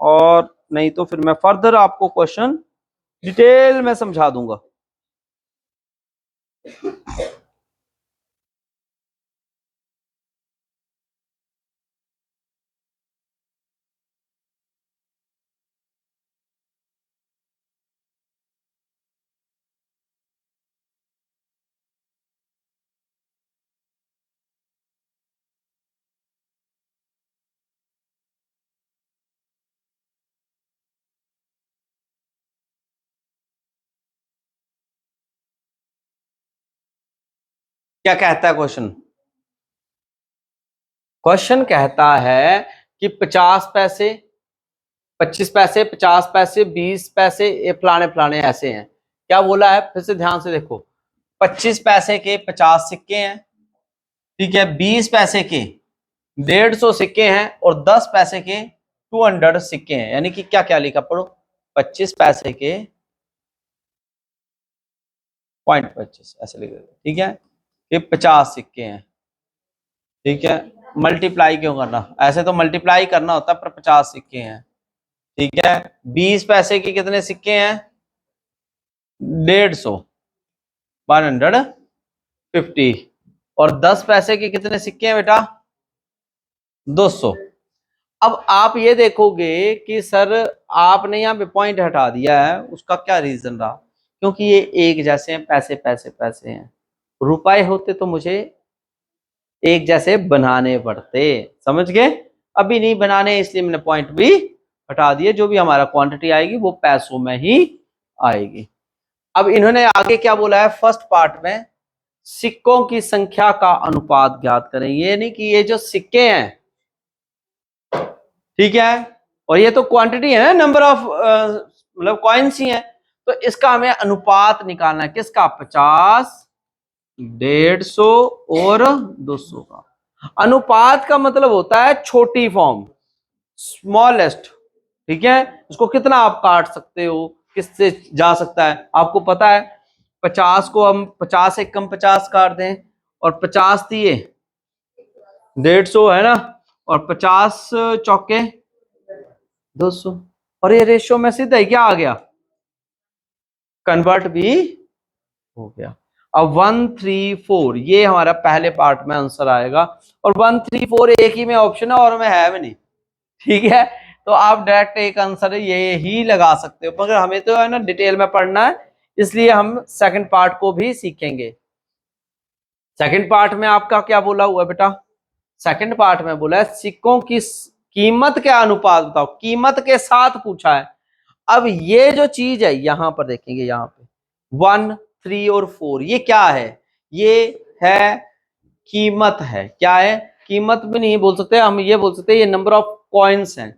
और नहीं तो फिर मैं फर्दर आपको क्वेश्चन डिटेल में समझा दूंगा। क्या कहता है क्वेश्चन? क्वेश्चन कहता है कि 50 पैसे, 25 पैसे, 50 पैसे, 20 पैसे, ये फलाने फलाने ऐसे हैं। क्या बोला है? फिर से ध्यान से देखो। 25 पैसे के 50 सिक्के हैं, ठीक है। 20 पैसे के 150 सिक्के हैं और 10 पैसे के 200 सिक्के हैं। यानी कि क्या क्या लिखा, पढ़ो। 25 पैसे के 0.25 ऐसे लिख देते, ठीक है। ये 50 सिक्के हैं, ठीक है। मल्टीप्लाई क्यों करना, ऐसे तो मल्टीप्लाई करना होता है, पर 50 सिक्के हैं, ठीक है। 20 पैसे के कितने सिक्के हैं, 150, 150। और 10 पैसे के कितने सिक्के हैं बेटा, 200। अब आप ये देखोगे कि सर आपने यहाँ पे पॉइंट हटा दिया है, उसका क्या रीजन रहा, क्योंकि ये एक जैसे हैं, पैसे पैसे पैसे हैं। रुपए होते तो मुझे एक जैसे बनाने पड़ते, समझ गए। अभी नहीं बनाने, इसलिए मैंने पॉइंट भी हटा दिए। जो भी हमारा क्वांटिटी आएगी वो पैसों में ही आएगी। अब इन्होंने आगे क्या बोला है, फर्स्ट पार्ट में सिक्कों की संख्या का अनुपात ज्ञात करें। ये नहीं कि ये जो सिक्के हैं, ठीक है, और ये तो क्वांटिटी है ना, नंबर ऑफ मतलब कॉइन्स ही है, तो इसका हमें अनुपात निकालना है। किसका, 50, 150 और 200 का। अनुपात का मतलब होता है छोटी फॉर्म, स्मॉलेस्ट, ठीक है। उसको कितना आप काट सकते हो, किससे जा सकता है, आपको पता है। 50 को हम 50 से कम 50 काट दें, और 50 दिए 150 है ना, और 50 चौके 200, और ये रेशियो में सीधा क्या आ गया, कन्वर्ट भी हो गया। अब 134 ये हमारा पहले पार्ट में आंसर आएगा, और 134 एक ही में ऑप्शन है और में है भी नहीं, ठीक है। तो आप डायरेक्ट एक आंसर ये ही लगा सकते हो, मगर हमें तो है ना डिटेल में पढ़ना है, इसलिए हम सेकंड पार्ट को भी सीखेंगे। सेकंड पार्ट में आपका क्या बोला हुआ है बेटा, सेकंड पार्ट में बोला है सिक्कों की कीमत के अनुपात बताओ, कीमत के साथ पूछा है। अब ये जो चीज है यहां पर देखेंगे, यहाँ पे 1, 3 और 4 ये क्या है, ये है कीमत है। क्या है, कीमत भी नहीं बोल सकते हम, ये बोल सकते हैं ये नंबर ऑफ कॉइन्स हैं,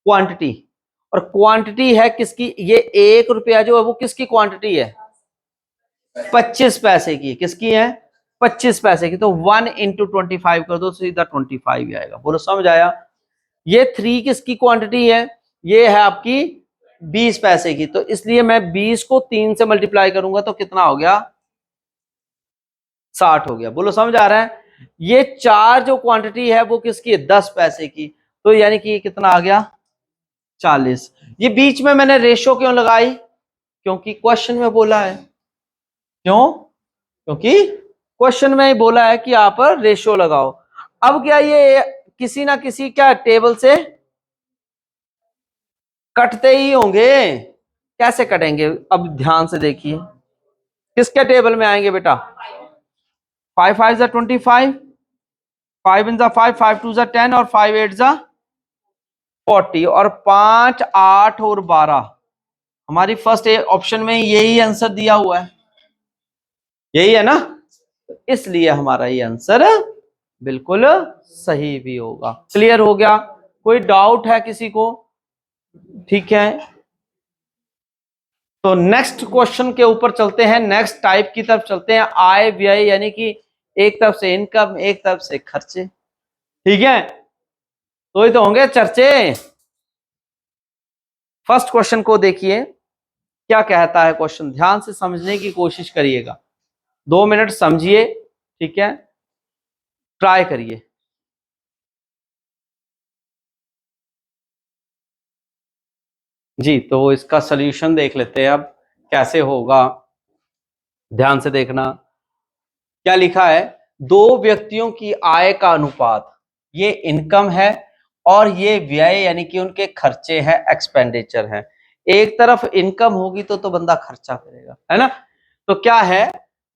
क्वांटिटी। और क्वांटिटी है किसकी, ये 1 रुपया जो है वो किसकी क्वांटिटी है, 25 पैसे की। किसकी है, 25 पैसे की। तो 1 × 25 कर दो, सीधा 25 ही आएगा। बोलो समझ आया। ये 3 किसकी क्वांटिटी है, ये है आपकी 20 पैसे की, तो इसलिए मैं 20 को 3 से मल्टीप्लाई करूंगा तो कितना हो गया, 60 हो गया। बोलो समझ आ रहा है। ये 4 जो क्वांटिटी है वो किसकी है, 10 पैसे की, तो यानी कि कितना आ गया, 40। ये बीच में मैंने रेशो क्यों लगाई, क्योंकि क्वेश्चन में बोला है। क्यों, क्योंकि क्वेश्चन में ही बोला है कि आप रेशो लगाओ। अब क्या ये किसी ना किसी क्या टेबल से कटते ही होंगे, कैसे कटेंगे, अब ध्यान से देखिए। किसके टेबल में आएंगे बेटा, 5 5 जा 25, 5 इन जा 5, 5 2 जा 10, और 5 8 जा 40, और 5 8 और 12 हमारी फर्स्ट ऑप्शन में यही आंसर दिया हुआ है, यही है ना, इसलिए हमारा ये आंसर बिल्कुल सही भी होगा। क्लियर हो गया, कोई डाउट है किसी को, ठीक है। तो नेक्स्ट क्वेश्चन के ऊपर चलते हैं, नेक्स्ट टाइप की तरफ चलते हैं। आय व्यय यानी कि एक तरफ से इनकम, एक तरफ से खर्चे, ठीक है। तो ये तो होंगे चर्चे। फर्स्ट क्वेश्चन को देखिए क्या कहता है क्वेश्चन, ध्यान से समझने की कोशिश करिएगा, 2 मिनट समझिए, ठीक है, ट्राई करिए। जी, तो इसका सॉल्यूशन देख लेते हैं अब कैसे होगा, ध्यान से देखना। क्या लिखा है, 2 व्यक्तियों की आय का अनुपात, ये इनकम है और ये व्यय यानी कि उनके खर्चे हैं, एक्सपेंडिचर है। एक तरफ इनकम होगी तो बंदा खर्चा करेगा, है ना। तो क्या है,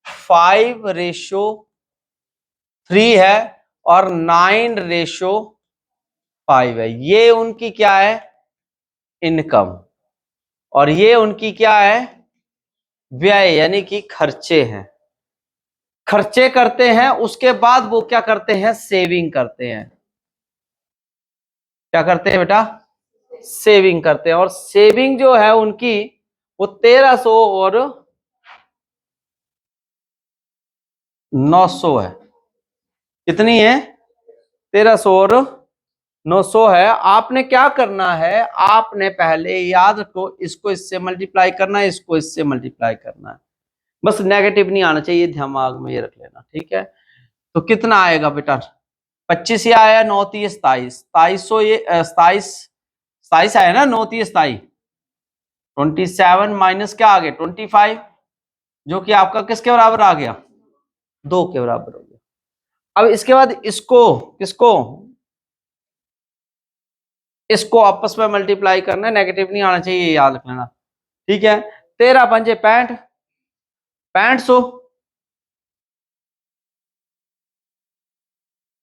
5:3 है और 9:5 है। ये उनकी क्या है, इनकम, और ये उनकी क्या है, व्यय यानी कि खर्चे हैं। खर्चे करते हैं, उसके बाद वो क्या करते हैं, सेविंग करते हैं। क्या करते हैं बेटा, सेविंग करते हैं। और सेविंग जो है उनकी वो 1300 और 900 है। कितनी है, 1300 और 900 है। आपने क्या करना है, आपने पहले याद रखो, इसको इससे मल्टीप्लाई करना है, इसको इससे मल्टीप्लाई करना है। बस नेगेटिव नहीं आना चाहिए, दिमाग में ये रख लेना, ठीक है। तो कितना आएगा बेटा, 25 ही आया, 9 3 27, 2700, ये 27 27 आया ना, 9 3 27, 27 माइनस क्या आ गया 25, जो कि आपका किसके बराबर आ गया, 2 के बराबर हो गया। अब इसके बाद इसको किसको, इसको आपस में मल्टीप्लाई करना है, नेगेटिव नहीं आना चाहिए, याद रख लेना, ठीक है। 13 पंजे 65, 6500,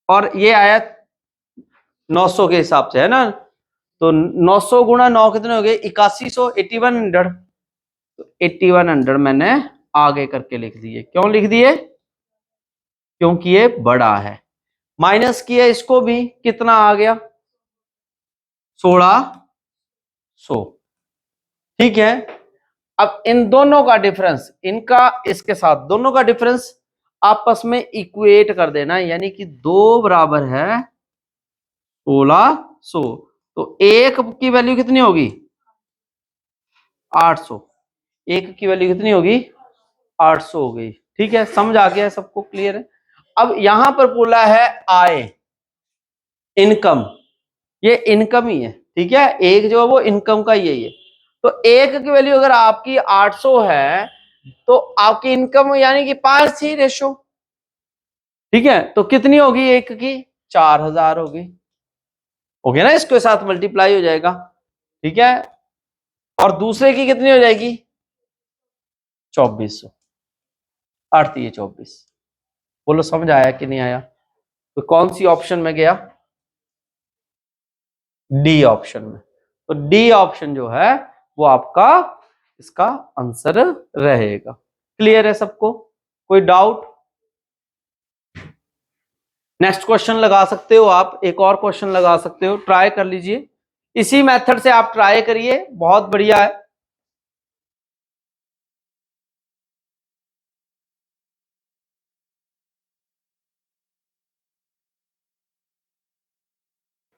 और ये आया 900 के हिसाब से, है ना। तो 900 गुणा 9 कितने हो गए, 8100, 8100। तो 8100 मैंने आगे करके लिख दिए, क्यों लिख दिए, क्योंकि ये बड़ा है। माइनस किया इसको भी, कितना आ गया 1600, ठीक है। अब इन दोनों का डिफरेंस, इनका इसके साथ दोनों का डिफरेंस आपस में इक्वेट कर देना, यानी कि 2 बराबर है 1600। तो एक की वैल्यू कितनी होगी 800, एक की वैल्यू कितनी होगी 800 हो गई, ठीक है। समझ आ गया है सबको, क्लियर है। अब यहां पर बोला है आय, इनकम, ये इनकम ही है, ठीक है, एक जो है वो इनकम का यही है। तो एक की वैल्यू अगर आपकी 800 है, तो आपकी इनकम यानी कि 5 थी रेशो, ठीक है। तो कितनी होगी एक की, 4000 होगी, हो गया ना, इसके साथ मल्टीप्लाई हो जाएगा, ठीक है। और दूसरे की कितनी हो जाएगी 2400, 8 3 24। बोलो समझ आया कि नहीं आया। तो कौन सी ऑप्शन में गया, डी ऑप्शन में। तो डी ऑप्शन जो है वो आपका इसका आंसर रहेगा। क्लियर है सबको, कोई डाउट। नेक्स्ट क्वेश्चन लगा सकते हो आप, एक और क्वेश्चन लगा सकते हो, ट्राई कर लीजिए, इसी मेथड से आप ट्राई करिए, बहुत बढ़िया है।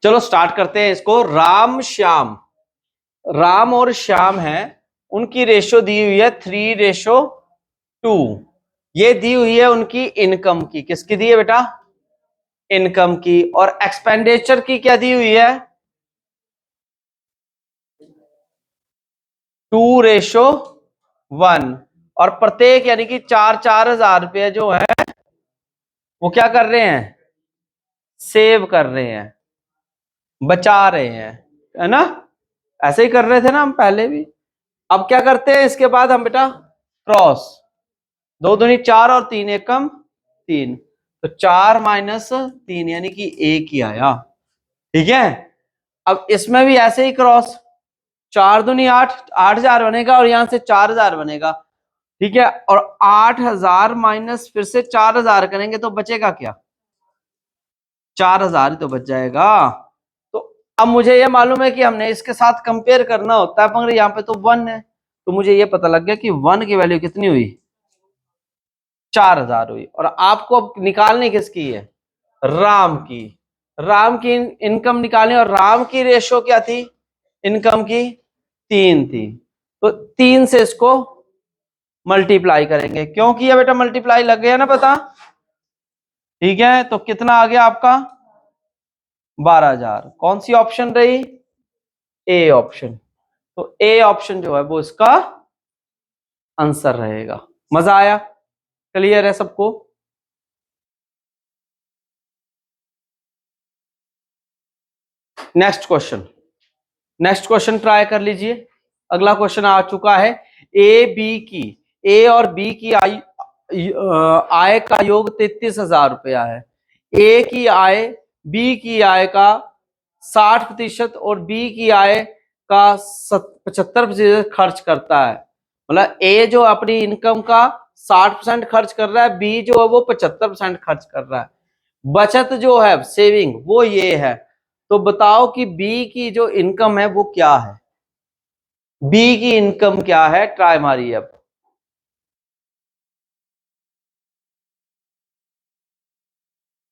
चलो स्टार्ट करते हैं इसको। राम श्याम, राम और श्याम है, उनकी रेशो दी हुई है 3:2। ये दी हुई है उनकी इनकम की, किसकी दी है बेटा, इनकम की। और एक्सपेंडिचर की क्या दी हुई है 2:1। और प्रत्येक यानी कि 4,000 रुपये जो है वो क्या कर रहे हैं, सेव कर रहे हैं, बचा रहे हैं, है ना। ऐसे ही कर रहे थे ना हम पहले भी। अब क्या करते हैं इसके बाद हम बेटा, क्रॉस, 2 दूनी 4 और 3 एकम 3, तो 4 माइनस 3 यानी कि 1 ही आया, ठीक है। अब इसमें भी ऐसे ही क्रॉस, 4 दूनी 8, 8,000 बनेगा, और यहां से 4,000 बनेगा, ठीक है। और 8,000 माइनस फिर से 4,000 करेंगे तो बचेगा क्या, 4,000 ही तो बच जाएगा। तो अब मुझे ये मालूम है कि हमने इसके साथ कंपेयर करना होता है, मगर यहाँ पे तो 1 है, तो मुझे ये पता लग गया कि 1 की वैल्यू कितनी हुई 4,000 हुई। और आपको अब निकालनी किसकी है, राम की। राम की इनकम निकालनी, और राम की रेशो क्या थी इनकम की, 3 थी। तो 3 से इसको मल्टीप्लाई करेंगे, क्यों किया बेटा मल्टीप्लाई, लग गया ना पता, ठीक है। तो कितना आ गया आपका 12,000। कौन सी ऑप्शन रही, ए ऑप्शन। तो ए ऑप्शन जो है वो इसका आंसर रहेगा। मजा आया, क्लियर है सबको। Next question, next question try कर लीजिए। अगला क्वेश्चन आ चुका है, ए बी की, ए और बी की आय का योग 33,000 रुपया है। ए की आय बी की आय का 60% और बी की आय का 75% खर्च करता है। मतलब ए जो अपनी इनकम का 60% खर्च कर रहा है, बी जो है वो 75% खर्च कर रहा है। बचत जो है सेविंग वो ये है। तो बताओ कि बी की जो इनकम है वो क्या है, बी की इनकम क्या है, ट्राई मारिए अब।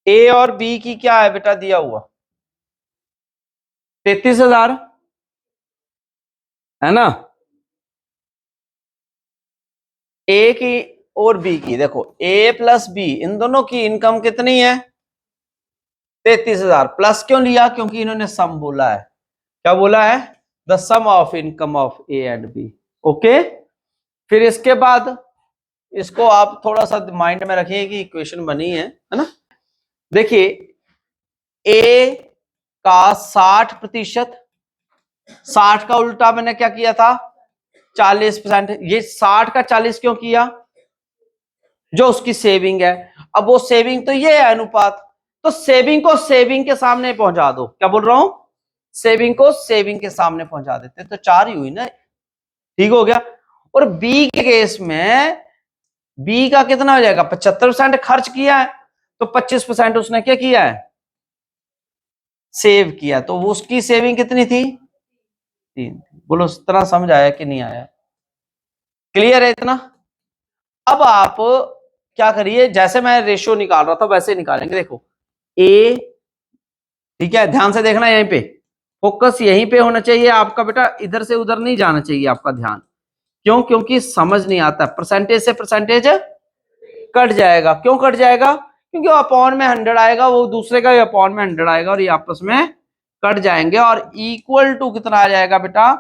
ए और बी की क्या है बेटा दिया हुआ, 33,000, है ना। ए की और बी की, देखो ए प्लस बी, इन दोनों की इनकम कितनी है? 33,000। प्लस क्यों लिया? क्योंकि इन्होंने सम बोला है। क्या बोला है? The sum of income of A and B. Okay, फिर इसके बाद इसको आप थोड़ा सा माइंड में रखिए कि इक्वेशन बनी है ना। देखिए ए का 60%, 60 का उल्टा मैंने क्या किया था? 40%। ये 60 का 40 क्यों किया? जो उसकी सेविंग है। अब वो सेविंग तो ये है अनुपात, तो सेविंग को सेविंग के सामने पहुंचा दो। क्या बोल रहा हूं? सेविंग को सेविंग के सामने पहुंचा देते तो 4 ही हुई ना, ठीक हो गया। और बी के केस में बी का कितना हो जाएगा? 75% खर्च किया है, तो 25% उसने क्या किया है? सेव किया। तो वो उसकी सेविंग कितनी थी? 3। बोलो इतना समझ आया कि नहीं आया? क्लियर है इतना? अब आप क्या करिए, जैसे मैं रेशियो निकाल रहा था वैसे निकालेंगे। देखो ए, ठीक है, ध्यान से देखना, यहीं पे फोकस यहीं पे होना चाहिए आपका बेटा, इधर से उधर नहीं जाना चाहिए आपका ध्यान। क्यों? क्योंकि समझ नहीं आता, परसेंटेज से परसेंटेज कट जाएगा। क्यों कट जाएगा? क्योंकि वो अपॉन में 100 आएगा, वो दूसरे का अपॉन में 100 आएगा, और ये आपस में कट जाएंगे, और इक्वल टू कितना आ जाएगा बेटा?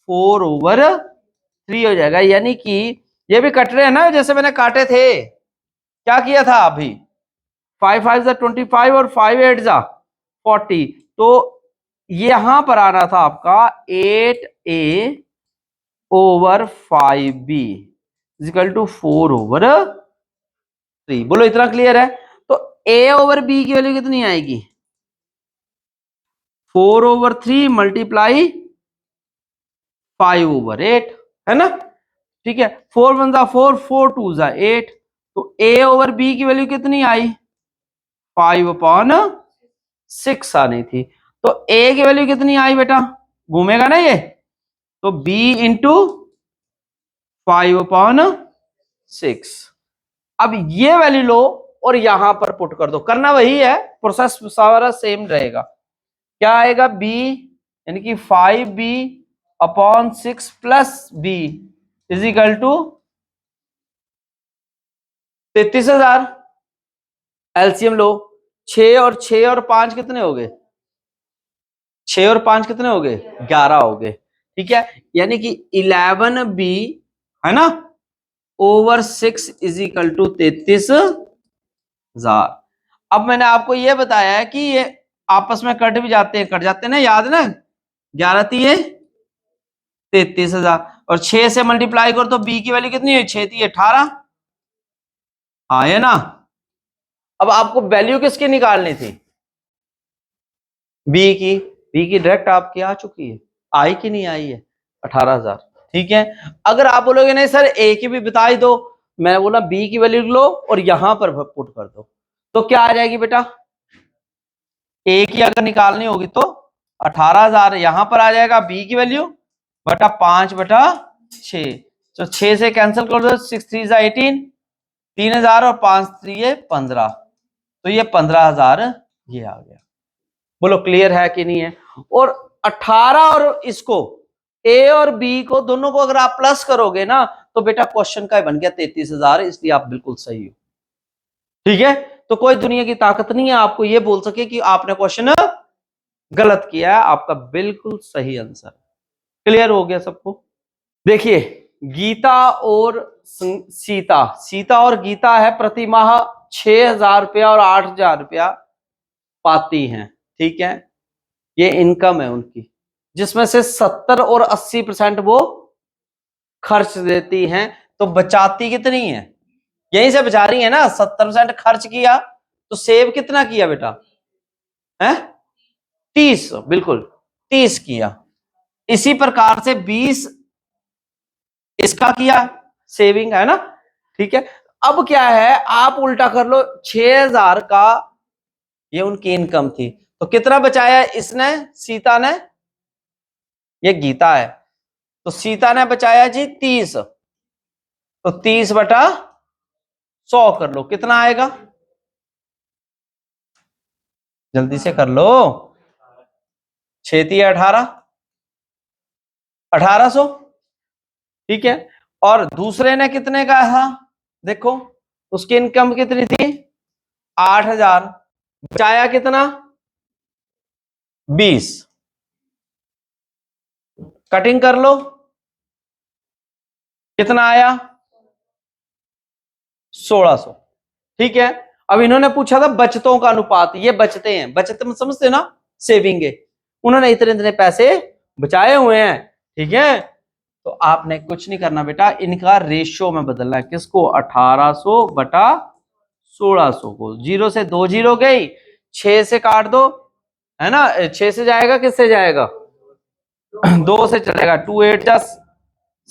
4/3 हो जाएगा। यानी कि ये भी कट रहे हैं ना, जैसे मैंने काटे थे। क्या किया था अभी? 5 5 25 और 5 8 40। तो यहां पर आना था आपका 8a/5b इक्वल टू 4/3। बोलो इतना क्लियर है? तो a/b की वैल्यू कितनी आएगी? 4/3 मल्टीप्लाई 5/8, है ना? ठीक है, 4 1 4, 4 2 8। तो a/b की वैल्यू कितनी आई? 5/6 आनी थी। तो a की वैल्यू कितनी आई बेटा? घूमेगा ना ये, तो b इंटू 5/6। अब ये वैल्यू लो और यहां पर पुट कर दो, करना वही है, प्रोसेस सारा सेम रहेगा। क्या आएगा? b यानी कि 5b/6 plus b is equal to 33,000। LCM लो, 6 और 6 और 5 कितने हो गए? 6 और 5 कितने हो गए? 11 हो गए। ठीक है, यानी कि 11b, है ना, ओवर 6 इज इक्वल टू 33,000। अब मैंने आपको यह बताया है कि ये आपस में कट भी जाते हैं, कट जाते हैं ना, याद ना? 11 3 33,000, और 6 से मल्टीप्लाई कर तो बी की वैल्यू कितनी है? 6 3 18। हाँ है ना? अब आपको वैल्यू किसकी निकालनी थी? बी की। बी की डायरेक्ट आपकी आ चुकी है, आई कि नहीं आई है? 18,000। ठीक है, अगर आप बोलोगे नहीं सर ए की भी बता ही दो, मैं बोला बी की वैल्यू लो और यहां पर पुट कर दो, तो क्या आ जाएगी बेटा? ए की अगर निकालनी होगी तो 18,000 यहां पर आ जाएगा, बी की वैल्यू बटा 5/6। तो 6 से कैंसिल कर दो, 6 3 18, 3,000 और 5 3 15, तो ये 15,000 ये आ गया। बोलो क्लियर है कि नहीं है? और 18 और इसको ए और बी को दोनों को अगर आप प्लस करोगे ना, तो बेटा क्वेश्चन का बन गया 33,000। इसलिए आप बिल्कुल सही हो। ठीक है, तो कोई दुनिया की ताकत नहीं है आपको ये बोल सके कि आपने क्वेश्चन गलत किया है। आपका बिल्कुल सही आंसर। क्लियर हो गया सबको? देखिए गीता और सीता, सीता और गीता है प्रति माह 6,000 रुपया और 8,000 रुपया पाती हैं। ठीक है, ये इनकम है उनकी, जिसमें से 70 और 80% वो खर्च देती हैं। तो बचाती कितनी है? यहीं से बचा रही है ना। 70% खर्च किया तो सेव कितना किया बेटा? है 30, बिल्कुल 30 किया। इसी प्रकार से 20 इसका किया सेविंग, है ना? ठीक है, अब क्या है, आप उल्टा कर लो, 6,000 का ये उनकी इनकम थी, तो कितना बचाया इसने, सीता ने? ये गीता है, तो सीता ने बचाया जी 30, तो 30/100 कर लो, कितना आएगा? जल्दी से कर लो, 6 18, 1800। ठीक है, और दूसरे ने कितने का था? देखो उसकी इनकम कितनी थी 8,000, बचाया कितना 20, कटिंग कर लो कितना आया 1600। ठीक है, अब इन्होंने पूछा था बचतों का अनुपात, ये बचते हैं, बचत में समझते ना सेविंग है, उन्होंने इतने इतने पैसे बचाए हुए हैं। ठीक है, तो आपने कुछ नहीं करना बेटा, इनका रेशियो में बदलना है, किसको 1800 बटा 1600 को, 0 से 2 जीरो गई, 6 से काट दो, है ना, 6 से जाएगा, किससे जाएगा 2 से चलेगा, 2 8 जा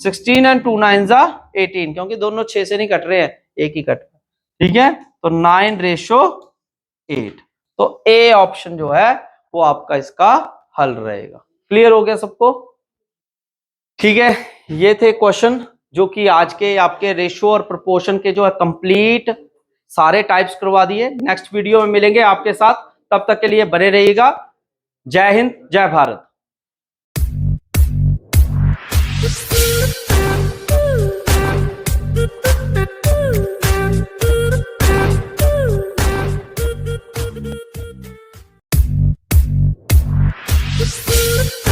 16 एंड 2 9 जा 18, क्योंकि दोनों 6 से नहीं कट रहे हैं, एक ही कट। ठीक है, तो 9:8, तो ए ऑप्शन जो है वो आपका इसका हल रहेगा। क्लियर हो गया सबको? ठीक है, ये थे क्वेश्चन जो कि आज के आपके रेशियो और प्रोपोर्शन के जो है कंप्लीट सारे टाइप्स करवा दिए। नेक्स्ट वीडियो में मिलेंगे आपके साथ, तब तक के लिए बने रहिएगा। जय हिंद, जय भारत। Ooh.